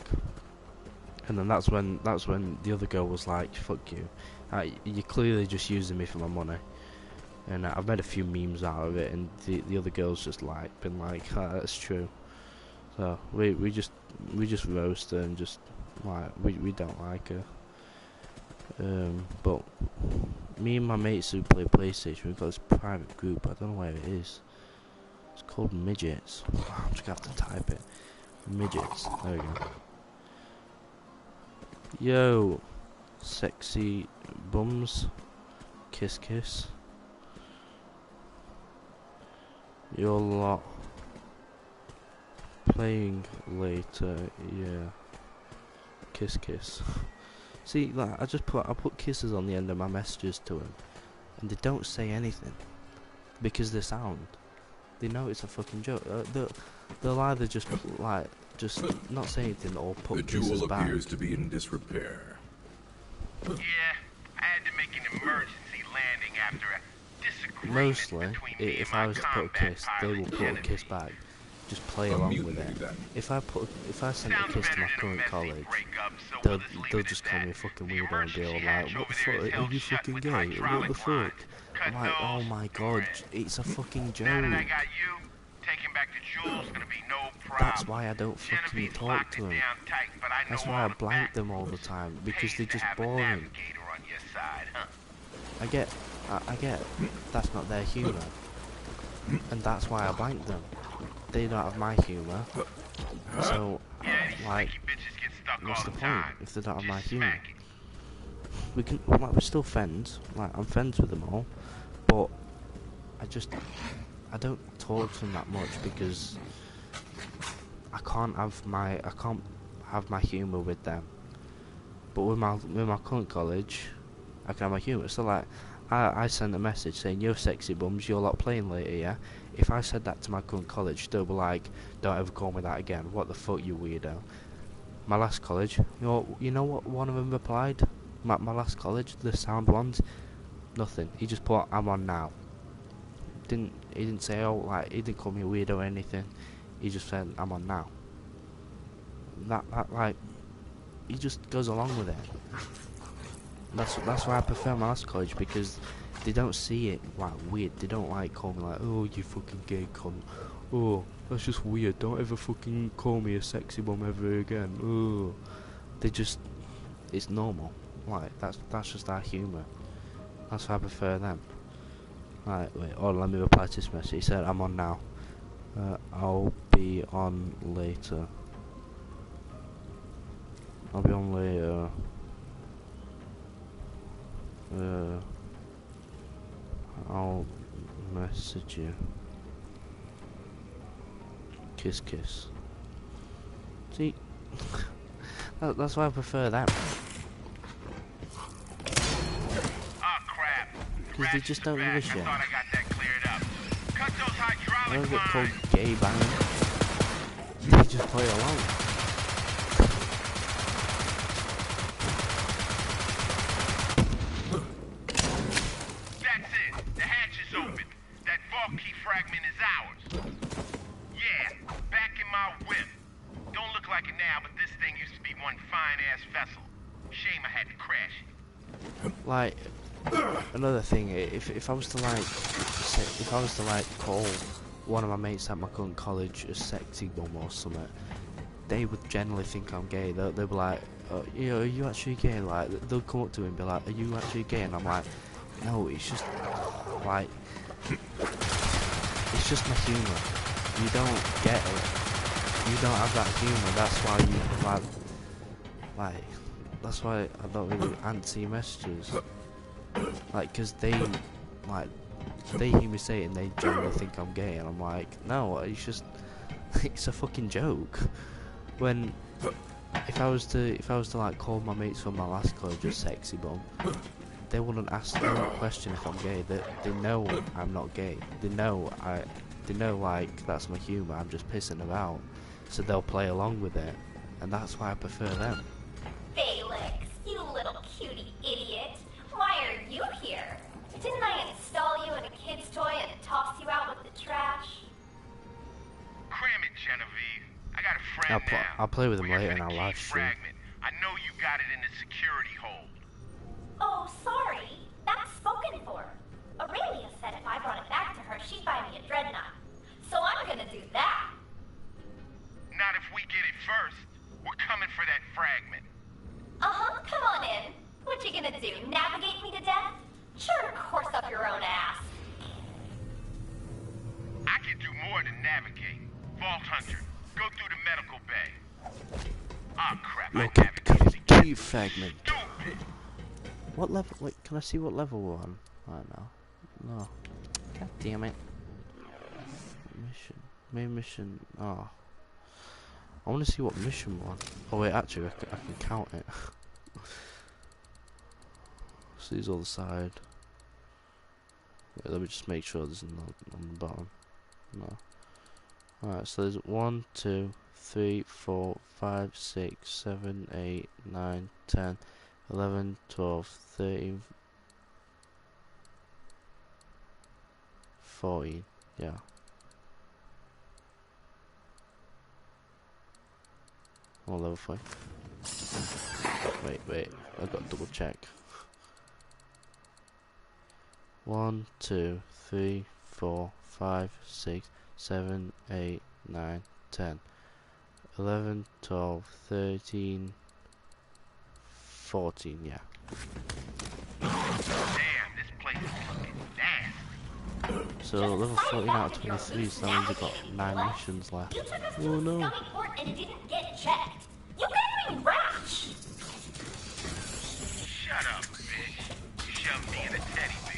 And then that's when the other girl was like, fuck you, you're clearly just using me for my money. And I've made a few memes out of it, and the other girls just like been like, that's true. So we just roast her and just like we don't like her. But me and my mates who play PlayStation, we've got this private group. I don't know where it is. It's called Midgets. I'm just gonna have to type it. Midgets. There we go. Yo, sexy bums, kiss kiss. Your lot playing later, yeah. Kiss kiss. See, like I put kisses on the end of my messages to him, and they don't say anything because they sound. They know it's a fucking joke. They'll either just not say anything or put kisses back. The jewel appears to be in disrepair. Yeah, I had to make an emergency landing after a disagreement. Mostly, if I was to put a kiss, they will put a kiss back. Just play along with it. If I send a kiss to my current college, they'll just call me a fucking weirdo and be all like, what the fuck, are you fucking gay? What the fuck? I'm like, oh my god, it's a fucking joke. That's why I don't fucking talk to them. That's why I blank them all the time, because they're just boring. I get, that's not their humour. And that's why I blank them. They don't have my humour. So, like, what's the point if they don't have my humour? We're still friends. Like, I'm friends with them all. But, I don't talk to them that much because I can't have my humour with them. But with my current college, I can have my humour. So like, I sent a message saying, yo sexy bums, you're lot playing later, yeah? If I said that to my current college, they'll be like, don't ever call me that again. What the fuck, you weirdo? My last college, you know what one of them replied? My last college, the sound ones, nothing. He just put, I'm on now. He didn't say, he didn't call me a weirdo or anything. He just said, I'm on now. That he just goes along with it. That's why I prefer my last college, because they don't see it like weird. They don't like call me like, oh, you fucking gay cunt. Oh, that's just weird. Don't ever fucking call me a sexy bum ever again. Oh, it's normal. Like that's just our humour. That's why I prefer them. Right, wait. Oh, let me reply to this message. He said, I'm on now. I'll be on later. I'll be on later. I'll message you. Kiss kiss. See, that's why I prefer that. Because they just don't give a shit. I don't get called gay banging. They just play along. That's it. The hatch is open. That vault key fragment is ours. Yeah, back in my whip. Don't look like it now, but this thing used to be one fine-ass vessel. Shame I had to crash it. Like, another thing, if I was to call one of my mates at my current college a sexy bum or something, they would generally think I'm gay. They'll be like, you know, are you actually gay? Like, they'll come up to me and be like, are you actually gay? And I'm like, no, it's just like, it's just my humour. You don't get it. You don't have that humour. That's why you like. That's why I don't really answer your messages. Like, cause they hear me say it and they generally think I'm gay, and I'm like, no, it's just, it's a fucking joke. When if I was to like call my mates from my last club just sexy bum, they wouldn't ask no question if I'm gay. They know I'm not gay. They know like that's my humour. I'm just pissing about, so they'll play along with it, and that's why I prefer them. Felix, you little cutie idiot. Why are you here? Didn't I install you in a kid's toy and toss you out with the trash? Cram it, Genevieve. I got a friend now. I'll play with him later in our live stream. Fragment. I know you got it in the security hold. Oh, sorry. That's spoken for. Aurelia said if I brought it back to her, she'd buy me a dreadnought. So I'm gonna do that. Not if we get it first. We're coming for that fragment. Uh-huh, come on in. What you gonna do, navigate me to death? Sure to course up your own ass. I can do more than navigate. Vault Hunter, go through the medical bay. Ah, crap, Look I at navigated the again. key fragment. Stupid! What level? Wait, can I see what level we're on right now? No. God damn it. Mission. Main mission. Oh. I want to see what mission we're on. Oh wait, actually, I can count it. So these all the side. Wait, let me just make sure there's none on the bottom. No. Alright, so there's 1, 2, 3, 4, 5, 6, 7, 8, 9, 10, 11, 12, 13, 14, yeah. Oh, level 5. Wait, I got to double check. 1, 2, 3, 4, 5, 6, 7, 8, 9, 10, 11, 12, 13, 14, yeah. Damn, this place is looking nasty. So level 14 out of 23, so that means we've got 9 missions left. Oh no. And it didn't get checked. You gotta be rash. Shut up, bitch. You shoved me in a teddy bear.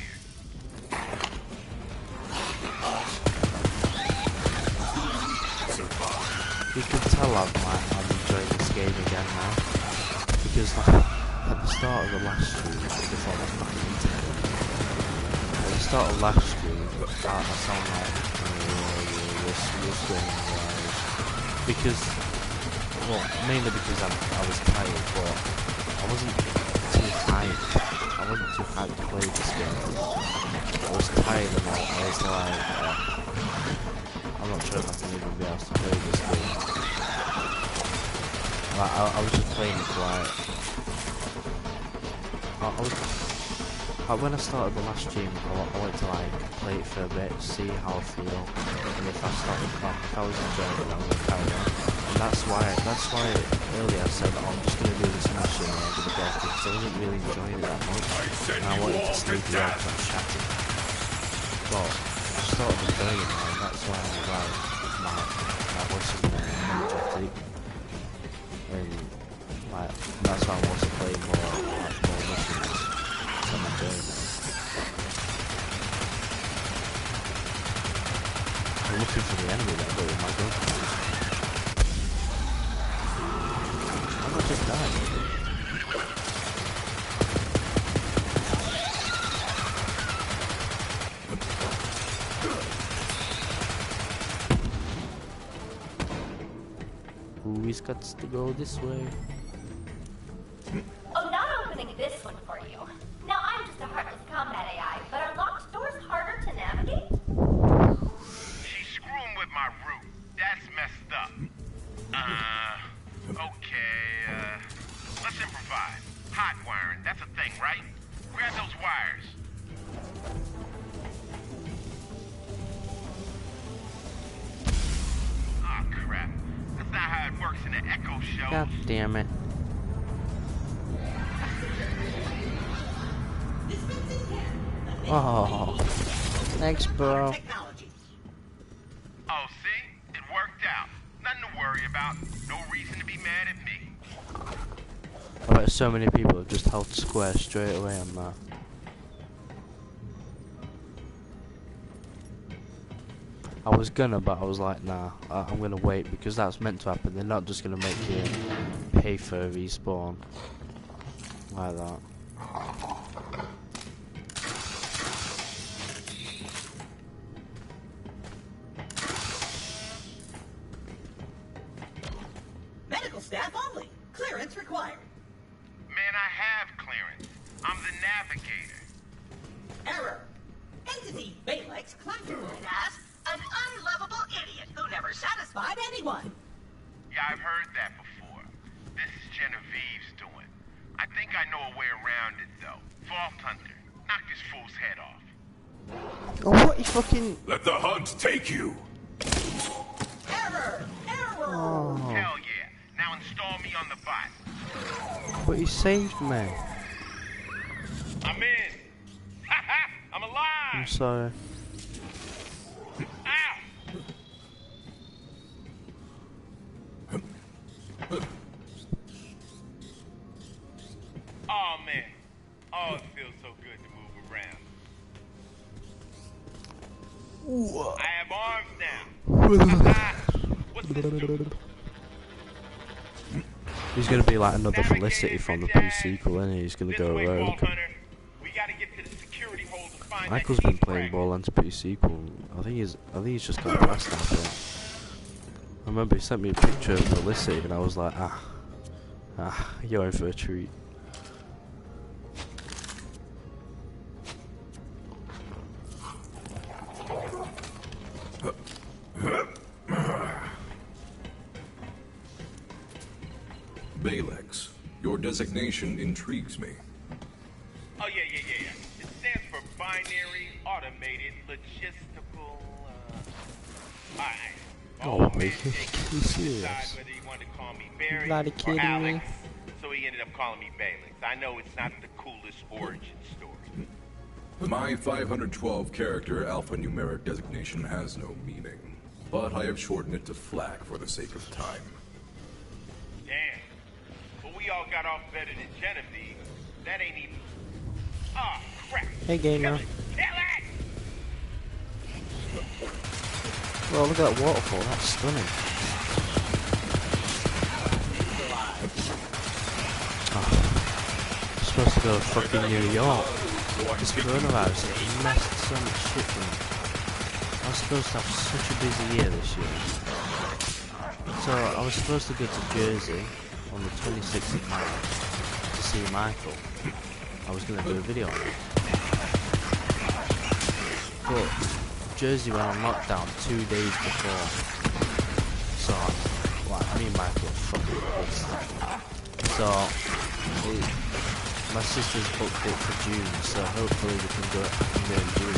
You can tell I'm enjoying this game again now, because like, at the start of the last stream, before I was back on the internet, at the start of last stream, I sound like, you're screaming wise, because, well, mainly because I was tired, but I wasn't too hyped. I wasn't too hyped to play this game. I was tired and I was like, I'm not sure if I can even be able to play this game. Like, I was just playing it like, when I started the last stream, I wanted to like play it for a bit, see how I feel, and if I started if I was enjoying it, I'm gonna carry on. And that's why earlier I said I'm just gonna do this mission and I'm gonna go, because I wasn't really enjoying it that much, and I wanted to stay here and start chatting. But I started enjoying it now, and that's why I was like, my voice is more energetic, and like that's why I want to play more missions. I'm enjoying it. I'm looking for the enemy that got in my gun. I'm not just dying. Who is got to go this way? Oh, not opening this one for you. Now, I'm just a heartless combat AI, but are locked doors harder to navigate? She's screwing with my route. That's messed up. Okay, let's improvise. Hot wiring, that's a thing, right? Grab those wires. Oh, crap. That's not how it works in the God damn it. Oh, thanks, bro. Oh, see? It worked out. Nothing to worry about. No reason to be mad at me. I bet so many people have just held square straight away on that. I was gonna, but I was like, nah, I'm gonna wait because that's meant to happen. They're not just gonna make you pay for a respawn like that. Medical staff only. Clearance required. Man, I have clearance. I'm the navigator. Error. Entity Balex classified as an unlovable idiot who never satisfied anyone. Yeah, I've heard that before. This is Genevieve's doing. I think I know a way around it, though. Vault Hunter. Knock this fool's head off. Oh, what you fucking... Let the hunt take you! Error! Error! Oh. Hell yeah. Now install me on the bot. But he saved me. I'm in. Haha! I'm alive! I'm sorry. Ow! Oh, man. Oh, it feels so good to move around. Ooh. I have arms now. What's this do? He's gonna be like another Felicity from the pre-sequel, isn't he? He's gonna go rogue. Michael's been playing Borderlands pre-sequel. I think he's just got past that bit. I remember he sent me a picture of Felicity, and I was like, you're in for a treat. Balex, your designation intrigues me. Oh, yeah. It stands for Binary Automated Logistical, Alright. Oh, man, are you serious? Whether he wanted to call me Barry Bloody or kidding Alex, me? so he ended up calling me Balex. I know it's not the coolest origin story. My 512 character alphanumeric designation has no meaning, but I have shortened it to FLAC for the sake of time. Damn. But we all got off better than Genevieve. That ain't even... Ah, crap. Hey, gamer. Kill it! Well, look at that waterfall. That's stunning. Oh, I'm supposed to go to fucking New York. This coronavirus has messed so much shit for me. I was supposed to have such a busy year this year. So I was supposed to go to Jersey on the 26th of March to see Michael. I was going to do a video on it. But Jersey went on lockdown 2 days before. So, me and Michael were fucking pissed. So, my sister's booked it for June, so hopefully we can go in June.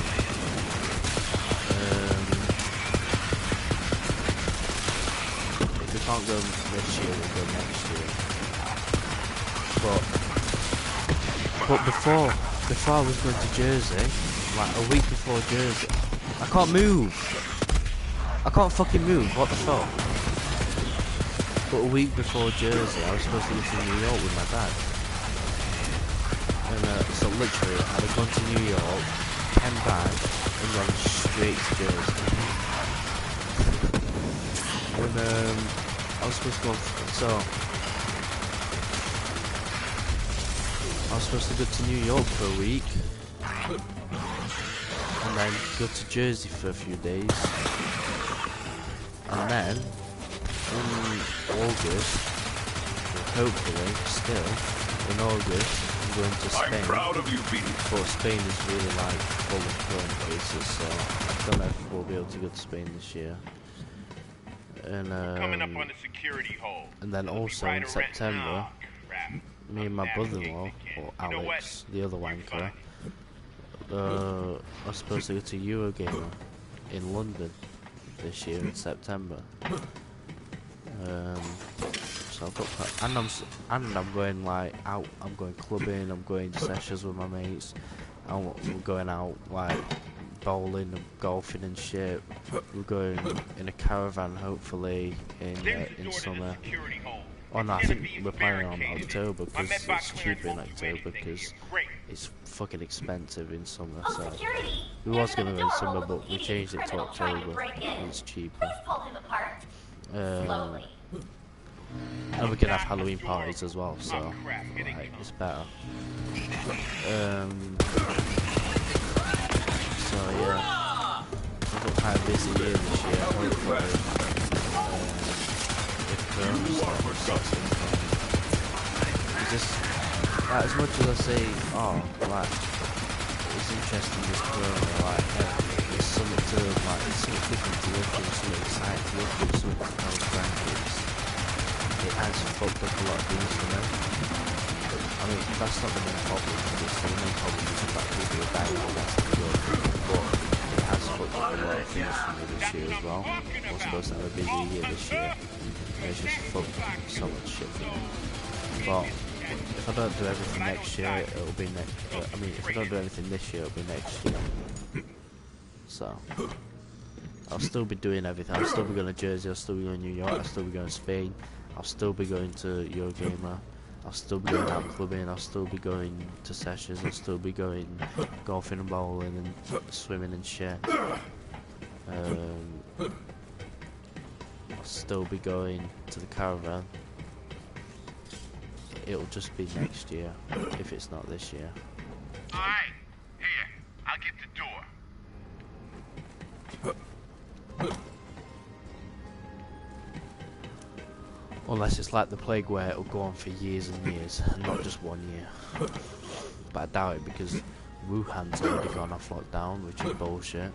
If we can't go this year, we'll go next year. But before I was going to Jersey, like a week before Jersey, I can't move. I can't fucking move. What the fuck? But a week before Jersey, I was supposed to go to New York with my dad. And so literally, I'd have gone to New York, came back, and gone straight to Jersey. And I was supposed to go. I was supposed to go to New York for a week. And then go to Jersey for a few days, and then in August, hopefully still in August, I'm going to Spain. I'm proud of you, Pete. But Spain is really like full of corona cases, so I don't know if we'll be able to go to Spain this year. And coming up on the security hole. And then also in September, me and my brother-in-law, or Alex, the other wanker, I'm supposed to go to Eurogamer in London this year in September. So I've got and I'm going like out. I'm going clubbing. I'm going to sessions with my mates. I'm going out like bowling and golfing and shit. We're going in a caravan hopefully in summer. Oh no, I think we're planning on October because it's cheaper in October because it's fucking expensive in summer. So we was gonna go in summer, but we changed it to October. It's cheaper. And we can have Halloween parties as well, so like, it's better. So yeah, I've got quite a busy year this year. Hopefully, if Corona stops income. It's just like, as much as I say, oh, like it's interesting this Corona, like it's something to like, it's something different to look at, something exciting to look at, something to tell grandkids. It has fucked up a lot of things for me. I mean, that's not the main problem, obviously. The main problem is the fact that people are dying, and that's the good. But it has fucked up a lot of things for me this year as well. I was supposed to have a busy year this year, and it's just fucked up so much shit for me. But if I don't do everything next year, it'll be next. I mean, if I don't do everything this year, it'll be next year. So I'll still be doing everything. I'll still be going to Jersey. I'll still be going to New York. I'll still be going to Spain. I'll still be going to Eurogamer. I'll still be going out clubbing. I'll still be going to sessions. I'll still be going golfing and bowling and swimming and shit. I'll still be going to the caravan. It'll just be next year, if it's not this year. Alright, here, I'll get the door. Unless it's like the plague where it'll go on for years and years, and not just 1 year. But I doubt it because Wuhan's already gone off lockdown, which is bullshit.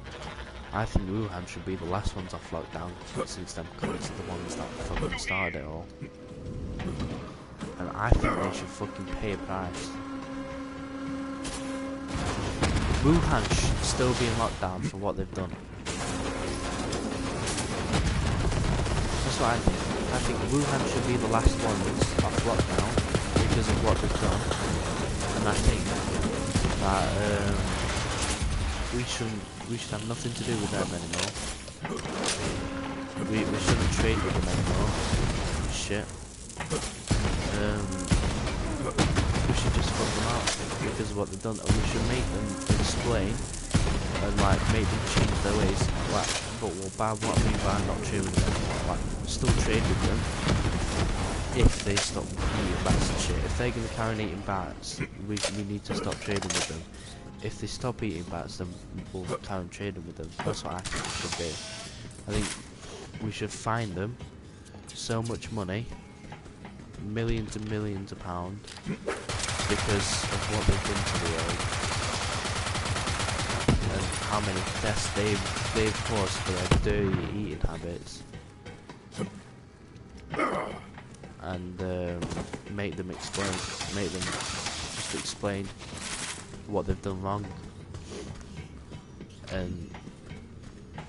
I think Wuhan should be the last ones off lockdown, since them cunts are the ones that fucking started it all. And I think they should fucking pay a price. Wuhan should still be in lockdown for what they've done. That's what I think. I think Wuhan should be the last ones off lockdown because of what they've done. And I think that we should have nothing to do with them anymore. We shouldn't trade with them anymore. Shit. We should just fuck them out because of what they've done, and we should make them explain and like make them change their ways. Like, but by what I mean by not trading with them, like still trade with them if they stop eating bats and shit. If they're gonna carry on eating bats, we need to stop trading with them. If they stop eating bats, then we'll carry on trading with them. That's what I think we should do. I think we should fine them so much money, millions and millions of pounds, because of what they've done to the world and how many deaths they've caused for their dirty eating habits, and make them just explain what they've done wrong and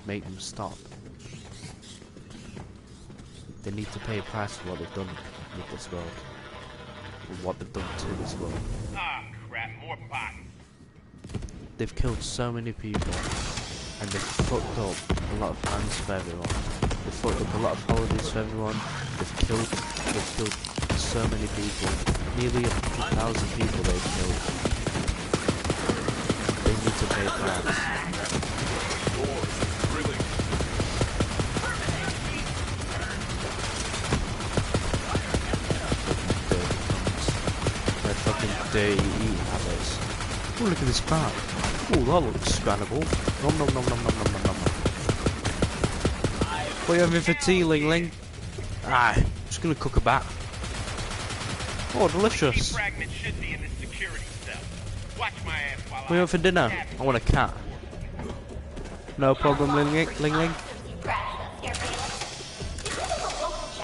make them stop. They need to pay a price for what they've done with this world, or what they've done to this world. Ah, crap, more pot. They've killed so many people, and they've fucked up a lot of plans for everyone. They've fucked up a lot of holidays for everyone. They've killed so many people. Nearly 100,000 people they've killed. They need to pay a price. Dirty eating habits. Oh, look at this bat. Oh, that looks scannable. Nom nom nom nom nom nom nom nom. What are you having for tea, Ling Ling? Ah, just gonna cook a bat. Oh, delicious. What do you want for dinner? I want a cat. No problem, Ling Ling.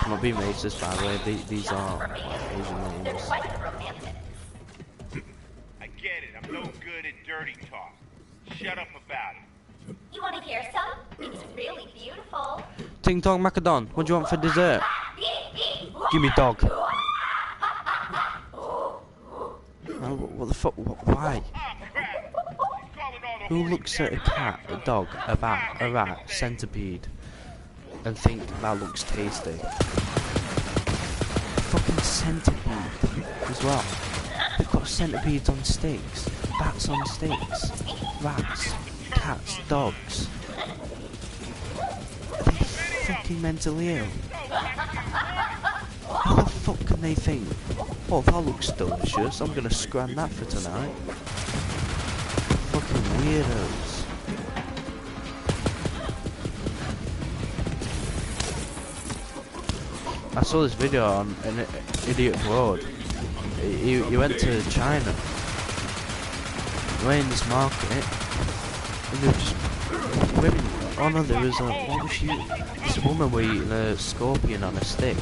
I'm not being racist, by the way. These are Asian names. No good at dirty talk. Shut up about it. You want to hear some? It's really beautiful. Ting Tong Macadon, what do you want for dessert? Give me dog. What the fuck? Why? Who looks at a cat, a dog, a bat, a rat, centipede, and think that looks tasty? Fucking centipede as well. They've got centipedes on sticks, bats on sticks, rats, cats, dogs. Are they fucking mentally ill? How the fuck can they think, oh, that looks delicious, I'm gonna scran that for tonight? Fucking weirdos. I saw this video on an idiot abroad. He went to China. He went in this market, and they were just women. Oh no, there was what was she? This woman was eating a scorpion on a stick,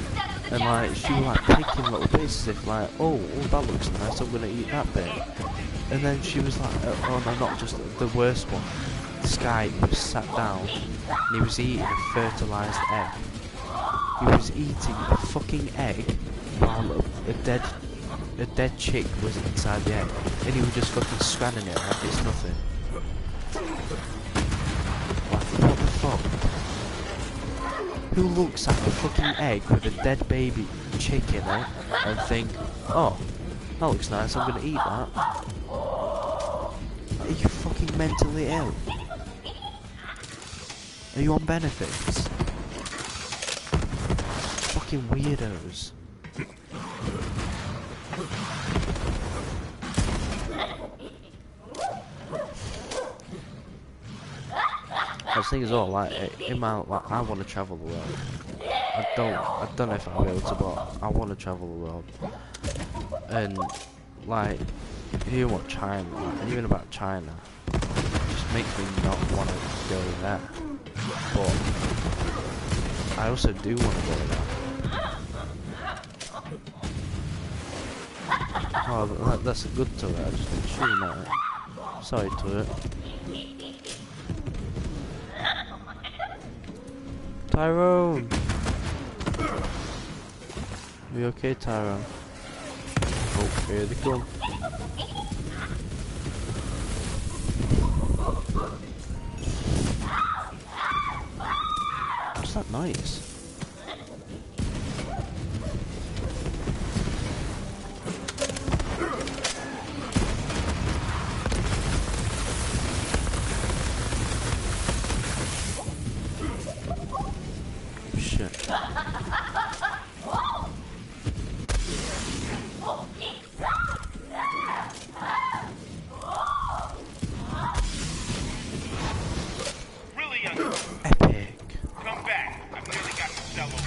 and like she was like picking little bits as if like, oh, that looks nice, I'm gonna eat that bit. And then she was like, oh no, not just the worst one. This guy was sat down and he was eating a fertilised egg. He was eating a fucking egg while a dead chick was inside the egg, and he was just fucking scanning it like it's nothing. Like, what the fuck? Who looks at a fucking egg with a dead baby chick in it and think, oh, that looks nice, I'm gonna eat that? Are you fucking mentally ill? Are you on benefits? Fucking weirdos. I was thinking as well, like, in my, like, I want to travel the world. I don't know if I'll be able to, but I want to travel the world. And, like, hearing what China, and even about China, just makes me not want to go there. But I also do want to go there. Oh, that's a good turret. I just been shooting at it. Sorry, turret. Tyrone! Are you okay, Tyrone? Oh, here they come. What's that noise? Shit. Epic. Come back. I've nearly got the cell over.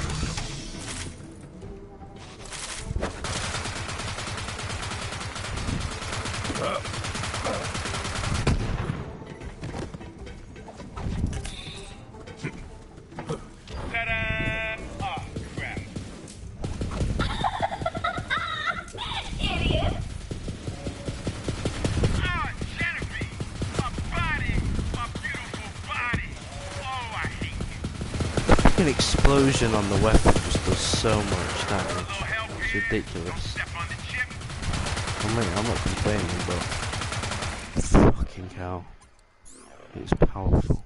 Ta-da! Oh, crap. Idiot! Ah, Genevieve! My body! My beautiful body! Oh, I hate you. The fucking explosion on the weapon just does so much damage. It's ridiculous. I mean, I'm not complaining, but fucking hell, it's powerful.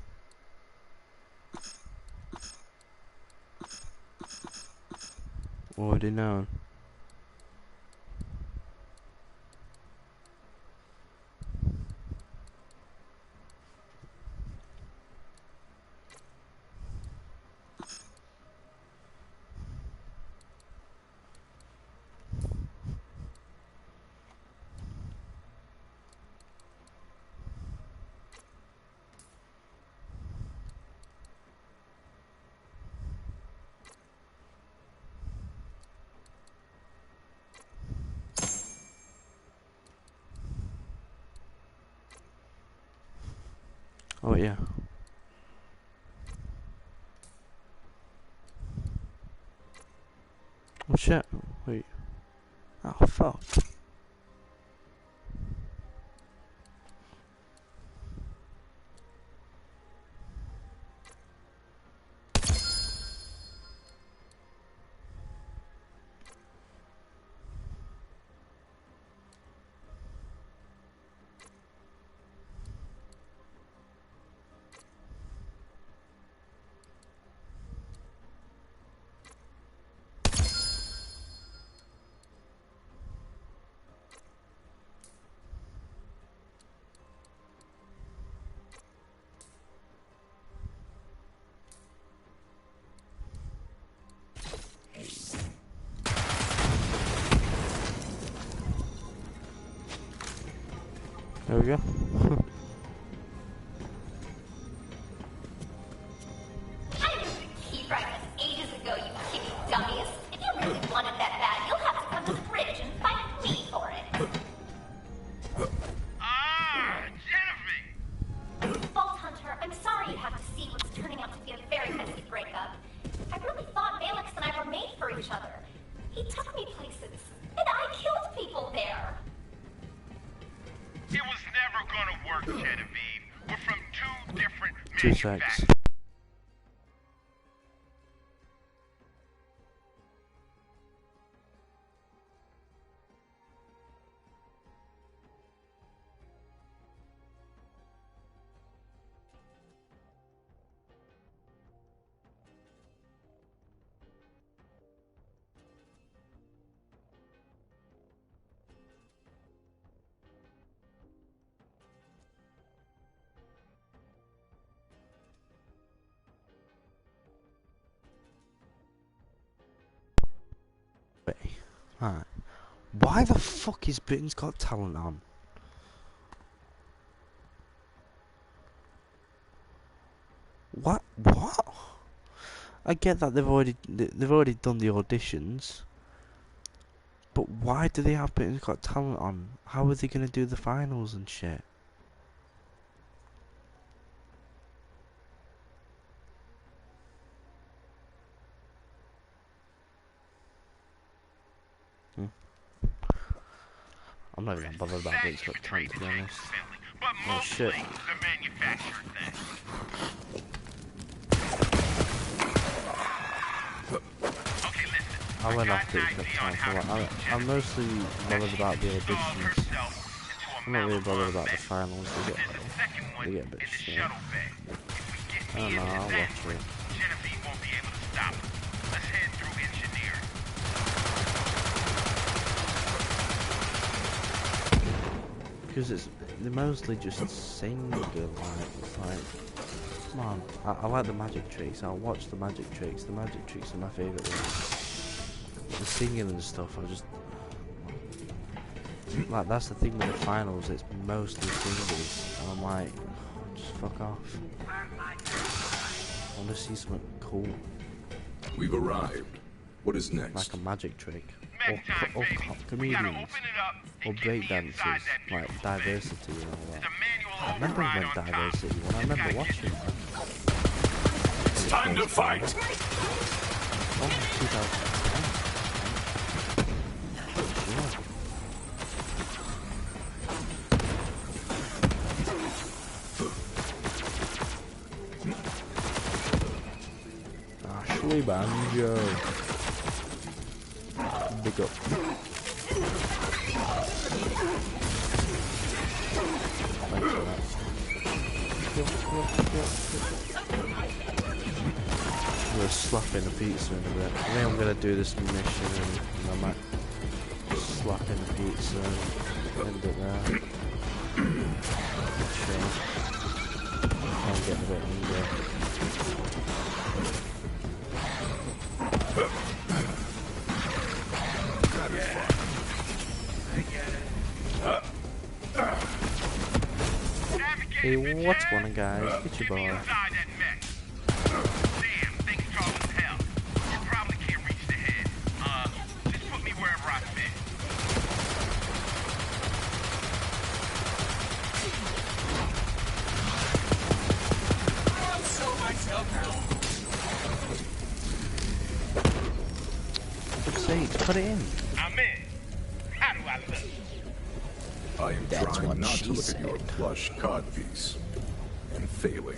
Already known. Oh yeah. Oh shit. Wait. Oh fuck. we go. I knew the key fragments ages ago, you cute dummies. If you really wanted that bad, you'll have to come to the bridge and fight me for it. Genevieve! Vault Hunter, I'm sorry you have to see what's turning out to be a very messy breakup. I really thought Valix and I were made for each other. He took me places, and I killed people there. It was never gonna work, Genevieve. We're from two different 2 secs. manufacturers. Right. Why the fuck is Britain's Got Talent on? What? I get that they've already done the auditions, but why do they have Britain's Got Talent on? How are they gonna do the finals and shit? I'm not even bothered about Britain's Got Talent, to be honest. Oh shit. I went off Britain's Got Talent for that. I'm mostly bothered about the auditions. I'm not really bothered about the finals. They get a bit shit. I don't know, I'll watch it. Because they're mostly just single, like, come on. I like the magic tricks, I'll watch the magic tricks. The magic tricks are my favourite ones. The singing and stuff, I just... Like, that's the thing with the finals, it's mostly singles. And I'm like, just fuck off. I want to see something cool. We've arrived. What is next? Like a magic trick. Or comedians. Or breakdancers. Like diversity and all that. I remember when diversity, when I remember watching that. It's time to fight! Oh, 2010. Ashley Banjo. Big up. Thanks for that. We're slapping a pizza in a bit. I think I'm gonna do this mission and I might slap in the pizza and end it there. Sure. I'm getting a bit hungry. Hey, what's going on, guys? It's your boy. Put it in. I'm in. How do I look? I am trying not to look at your plush codpiece and failing.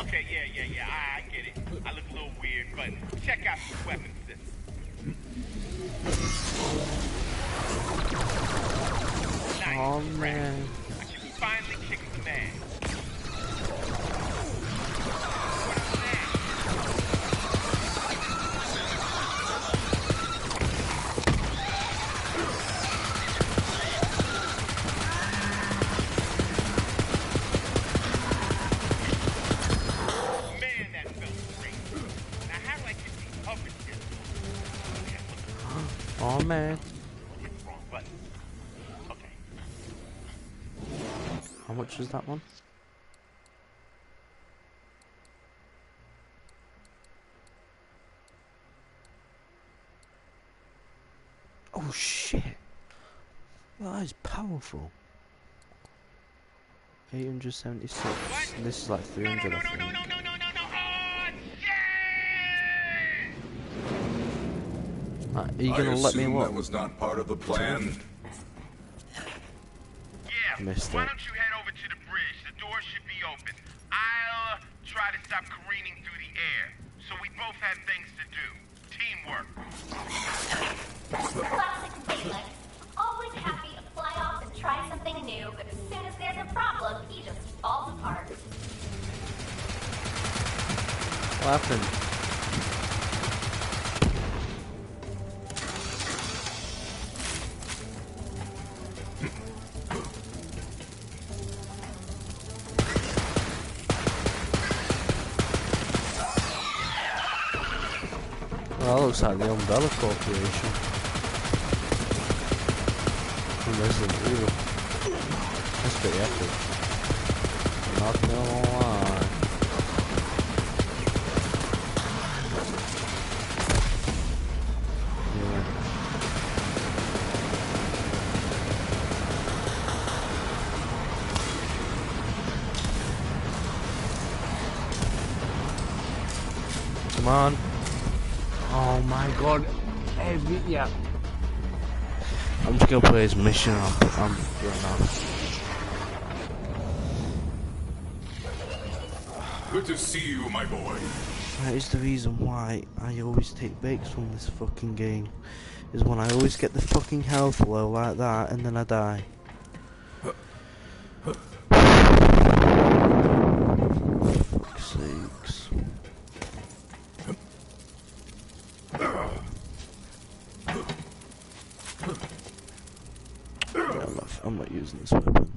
Okay, yeah, I get it. I look a little weird, but check out the weapon system. Nice. Oh man. I should be finally kicking some ass. Oh man. How much is that one? Oh shit! That is powerful. 876. And this is like 300, I think. Are you gonna let me what? That was not part of the plan. Yeah. Missed Why it. don't you head over to the bridge? The door should be open. I'll try to stop careening through the air. So we both have things to do. Teamwork. Classic Felix. Always happy to fly off and try something new, but as soon as there's a problem, he just falls apart. What happened? Well, that looks like the Umbrella Corporation from Resident Evil. That's pretty epic. Not gonna lie. Yeah. Come on. Oh my god. Yeah. I'm just gonna play his mission. I'm going off. Good to see you, my boy. That is the reason why I always take breaks from this fucking game. Is when I always get the fucking health low like that and then I die. Fuck's sakes. Yeah, I'm not using this weapon.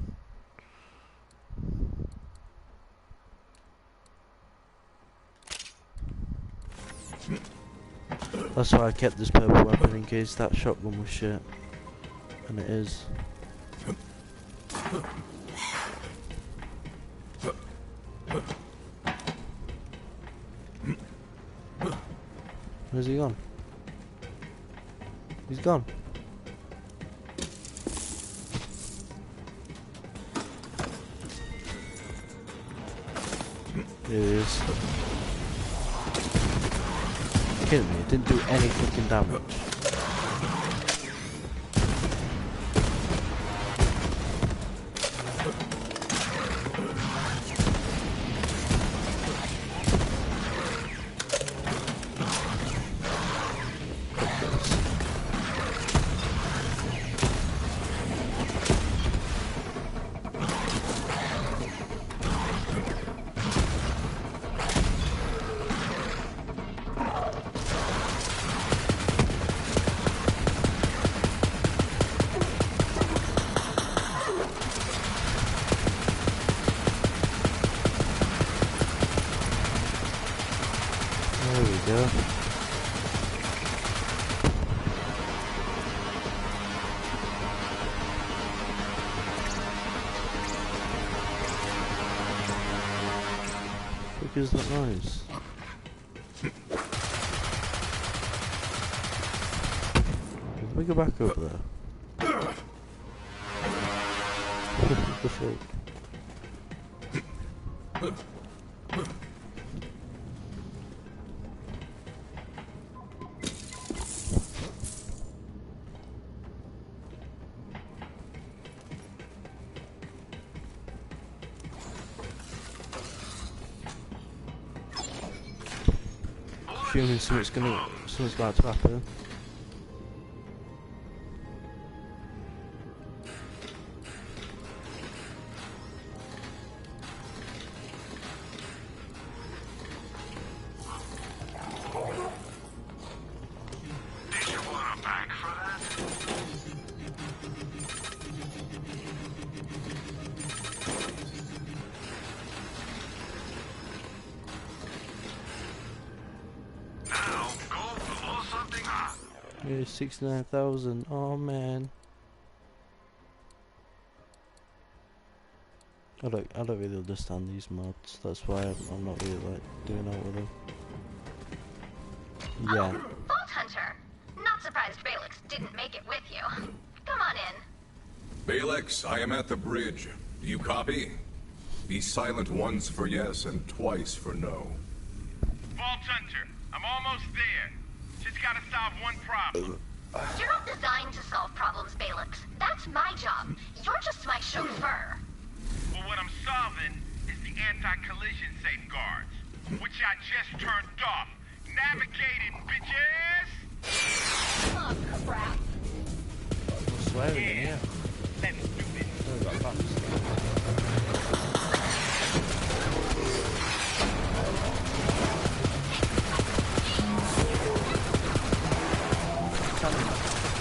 That's why I kept this purple weapon in case that shotgun was shit. And it is. Where's he gone? He's gone. There he is. You're kidding me, it didn't do any fucking damage. There we go. What is that noise? Can we go back over there? What the fuck? Assuming something's about to happen. Yeah, 69,000. Oh man. I don't really understand these mods. That's why I'm not really like doing out with them. Yeah. Oh, Vault Hunter. Not surprised Felix didn't make it with you. Come on in. Balex, I am at the bridge. Do you copy? Be silent once for yes and twice for no. Vault Hunter, I'm almost there. Just gotta solve one problem. You're not designed to solve problems, Balix. That's my job. You're just my chauffeur. Well, what I'm solving is the anti-collision safeguards, which I just turned off. Navigating, bitches! Oh, crap. Swearing, yeah. Let's do this. Oh, got bugs.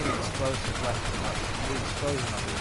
Explosive weapon, like the explosion of it.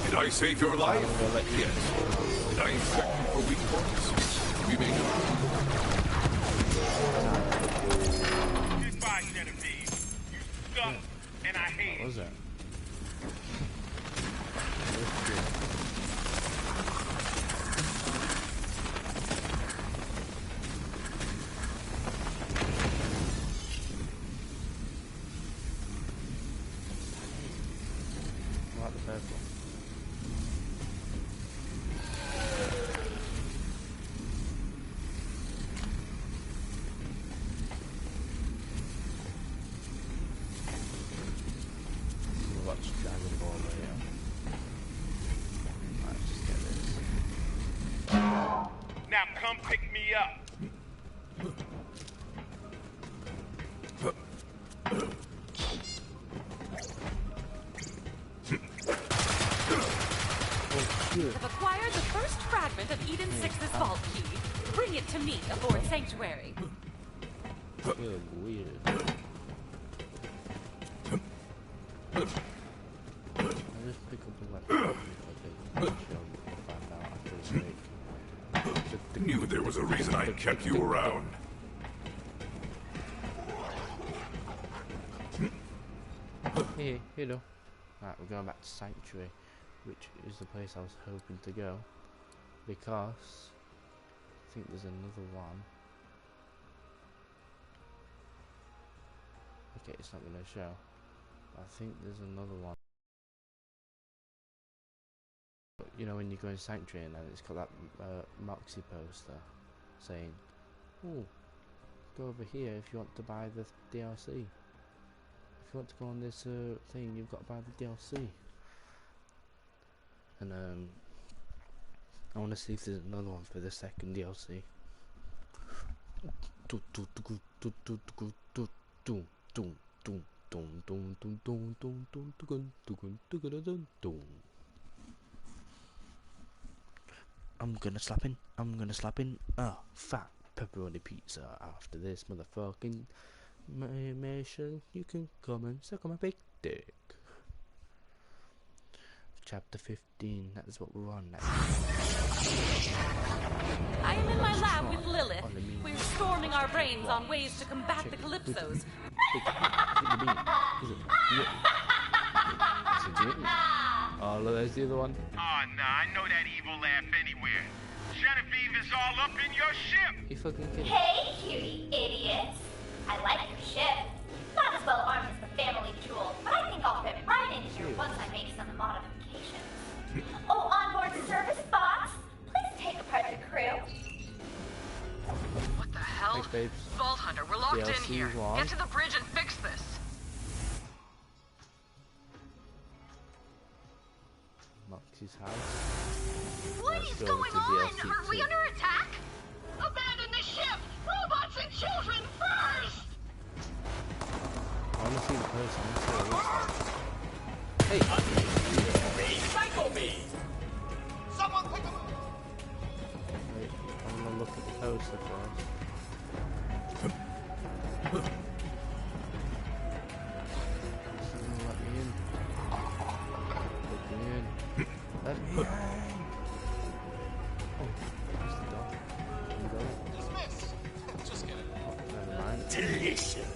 Did I save your life? Yes. Did I inspect you for weak points? We may know. Goodbye, Genevieve. You suck, and I hate it. What was that? Now come pick me up. I've acquired the first fragment of Eden 6's vault key. Bring it to me aboard Sanctuary. Good, weird. I just pick up the weapon. Knew there was a reason I kept you around. Hey, hello. Right, we're going back to Sanctuary, which is the place I was hoping to go, because I think there's another one. Okay, it's not going to show. I think there's another one. You know when you go in Sanctuary and then it's got that Moxie poster saying, oh, go over here if you want to buy the DLC. If you want to go on this thing, you've got to buy the DLC. And I want to see if there's another one for the second DLC. I'm gonna slap in a fat pepperoni pizza after this motherfucking mission. You can come and suck on my big dick. Chapter 15, that is what we're on now. I am in my lab with Lilith. We're storming our brains on ways to combat the Calypsos. Oh, look, there's the other one. Oh, nah, I know that evil laugh anywhere. Genevieve is all up in your ship. You fucking kidding? Hey, cutie idiots. I like your ship. Not as well armed as the family jewel, but I think I'll fit right in here once I make some modifications. Oh, onboard service bots, please take apart the crew. What the hell? Thanks, babes. Vault Hunter, we're locked DLC in here. one. Get to the bridge and fix this. Moxie's house. What Let's is go going to on? DLC Are we 2. under attack? Abandon the ship! Robots and children first! I want to see the person. I want to see what it looks like. Hey! Recycle me! Someone pick up! Wait, I'm gonna look at the poster first. This is gonna let me in. Let me in. Let me in! Oh, there's the dog. Can you go? Dismiss! Just kidding. Never mind. Delicious!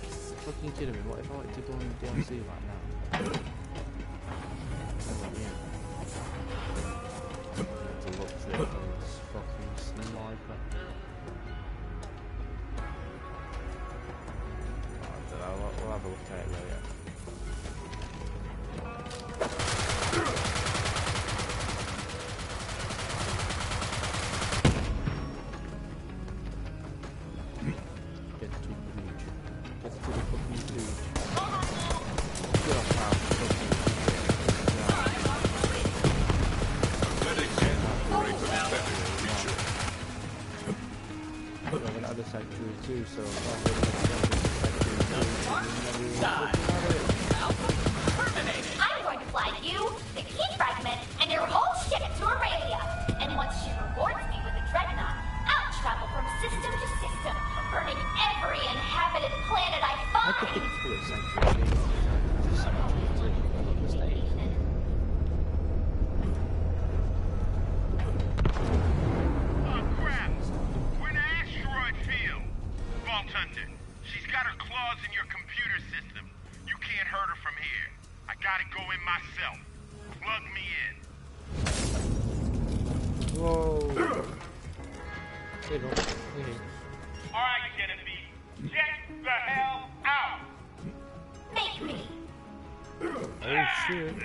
Fucking kidding me, what if I wanted to go on the DLC right now? Let me in. To look through it on this fucking sniper. We'll have a look at it later. Get to the bridge. Get to the fucking bridge. Get off now. We're gonna have a sanctuary too, so I'm not really I'm going to fly you, the key fragment, and your whole ship to Aurelia. And once she rewards me with a dreadnought, I'll travel from system to system, burning every inhabited planet I I could find. think it's called sanctuary too. Just sanctuary too, if I'm not mistaken. Oh, crap! We're in an asteroid field. Vault Hunter, she's got her claws in your computer system. You can't hurt her from here. I gotta go in myself. Plug me in. Whoa. Hey, bro. Hey. All right, Genevieve. Check the hell out. Make me. Oh shit.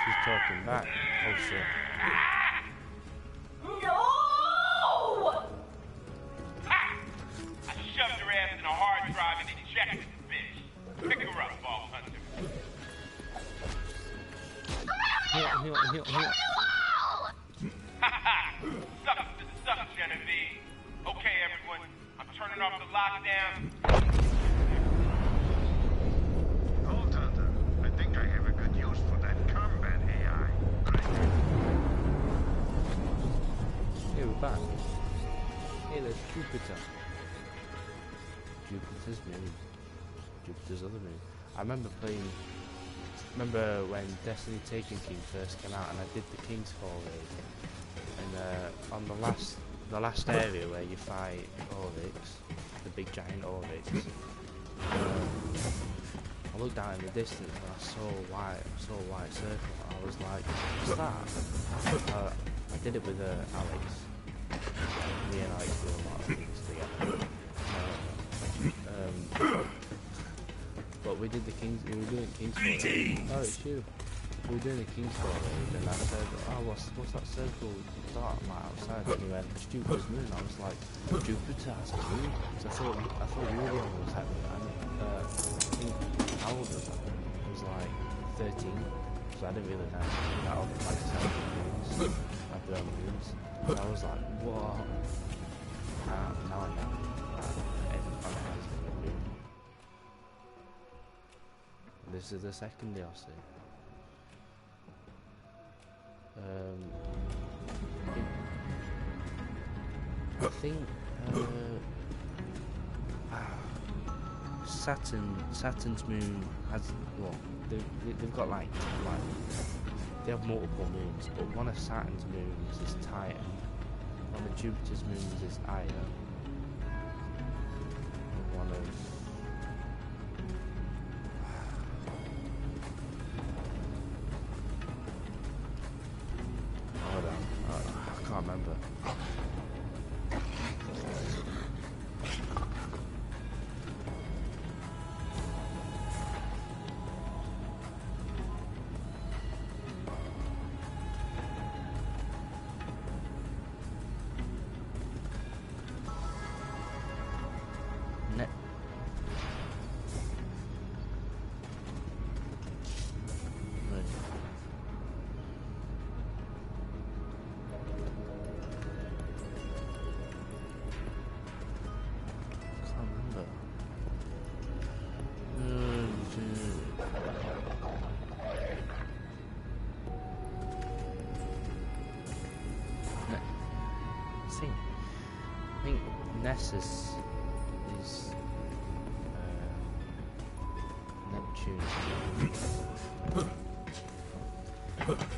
She's talking back. Oh shit. No! Ha! I shoved her ass in a hard drive and ejected the bitch. Pick her up, Vault Hunter. Heal. Suck to suck, Genevieve. Okay, everyone. I'm turning off the lockdown. Vault Hunter, I think I have a good use for that combat AI. Hey, we're back. Hey, there's Jupiter. Jupiter's moon. Jupiter's other moon. I remember when Destiny Taken King first came out and I did the King's Fall raid. And on the last area where you fight Oryx, the big giant Oryx, I looked down in the distance and I saw a white circle. I was like, what's that? I did it with Alex. Me and Alex did a lot of things together. But we were doing King's Fall. Oh, it's you. We were doing the King's Fall and I said, oh, what's that circle dark like outside? And he went, it's Jupiter's moon. I was like, Jupiter has a moon? So I thought you were the one who was having it. I think, how old was I? I was like 13. So I didn't really know that old, like 7 moons. I've been on moons. So I was like, what? Now I know. Everyone has a moon. This is the second DLC. I think Saturn's moon has they've got like they have multiple moons, but one of Saturn's moons is Titan, one of Jupiter's moons is Io, and one of I can't remember. think Nessus is Neptune.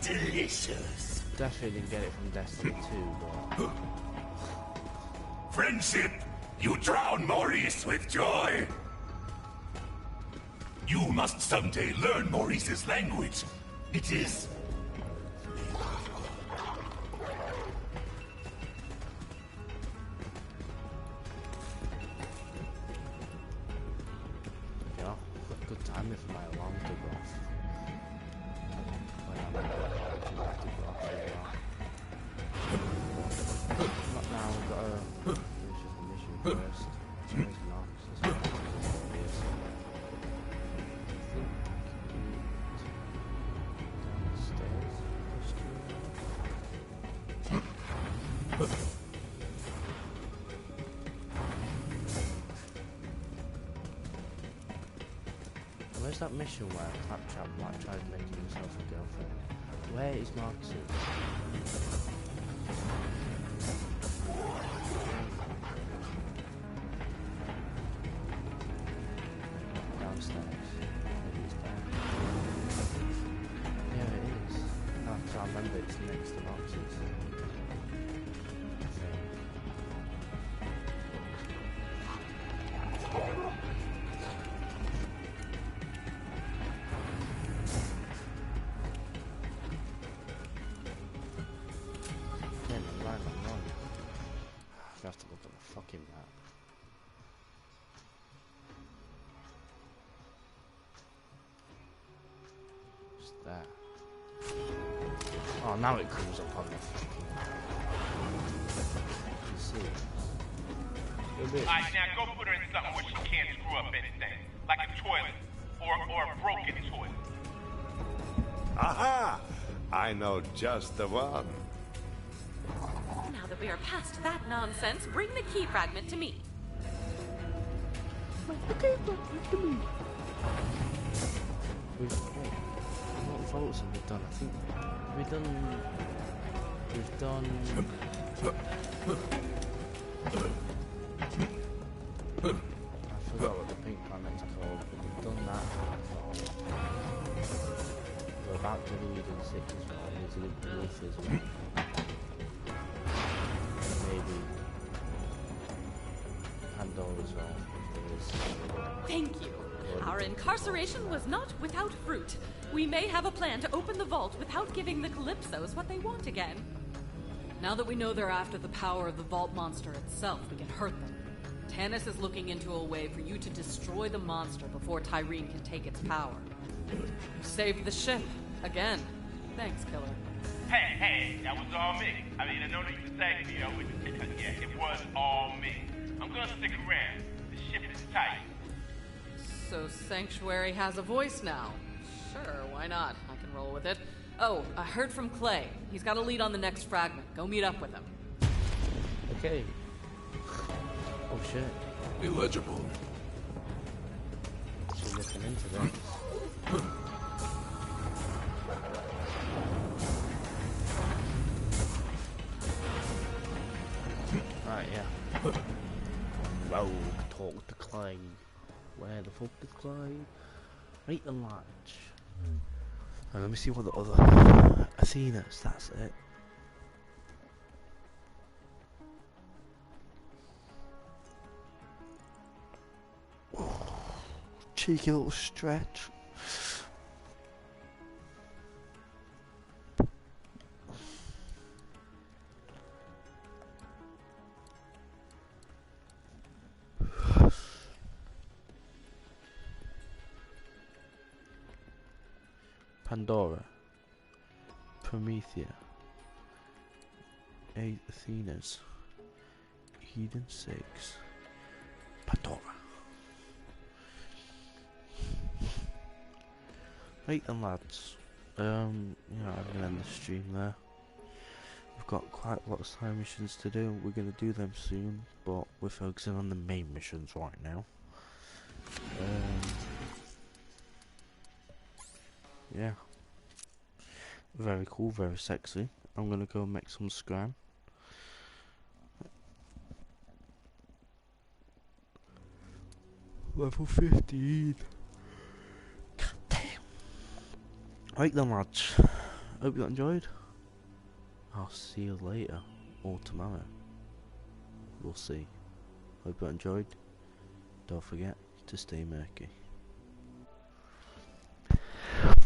Delicious. Definitely didn't get it from Destiny 2, but Friendship, you drown Maurice with joy. You must someday learn Maurice's language. It is... yeah, good time if my alarm to go off. When I'm about to go off as well. Not now, we've got to finish the mission first. Where's Knox? Where's that mission where Claptrap like tried making himself a girlfriend? Where is Marcus? Downstairs. Maybe it's down. Yeah, it is. I can't remember, it's next to Marcus. I have to look at the fucking map. What's that? Oh, now it comes up on the fucking map. You see? Alright, now go put her in something where she can't screw up anything. Like a toilet. Or a broken toilet. Aha! I know just the one. Now that we are past that nonsense, bring the key fragment to me. What vaults have we done? I think we've done I forgot what the pink planet's called, but we've done that. We're about to do Eden 6 as well, there's a Wolf as well. Maybe Pandora as well, if there is. Thank you. Our incarceration was not without fruit. We may have a plan to open the vault without giving the Calypsos what they want again. Now that we know they're after the power of the vault monster itself, we can hurt them. Tannis is looking into a way for you to destroy the monster before Tyreen can take its power. You saved the ship. Again. Thanks, Killer. Hey, that was all me. I mean, I know that you said, yeah, it was all me. I'm gonna stick around. The ship is tight. So Sanctuary has a voice now. Sure, why not? I can roll with it. Oh, I heard from Clay. He's got a lead on the next fragment. Go meet up with him. Okay. Oh shit. Illegible. She's looking into that. Right, yeah. Rogue, talk to Clay. Where the fuck is Clay? Right the latch. And let me see what the other Athena's, that's it. Cheeky little stretch. Pandora, Promethea, 8 Athenas, Eden 6, Pandora. Right then lads, you know, I'm gonna end the stream there. We've got quite a lot of side missions to do, we're gonna do them soon, but we're focusing on the main missions right now. Yeah. Very cool, very sexy. I'm gonna go make some scran. Level 15. God damn. Right then, lads. Hope you enjoyed. I'll see you later. Or tomorrow. We'll see. Hope you enjoyed. Don't forget to stay murky.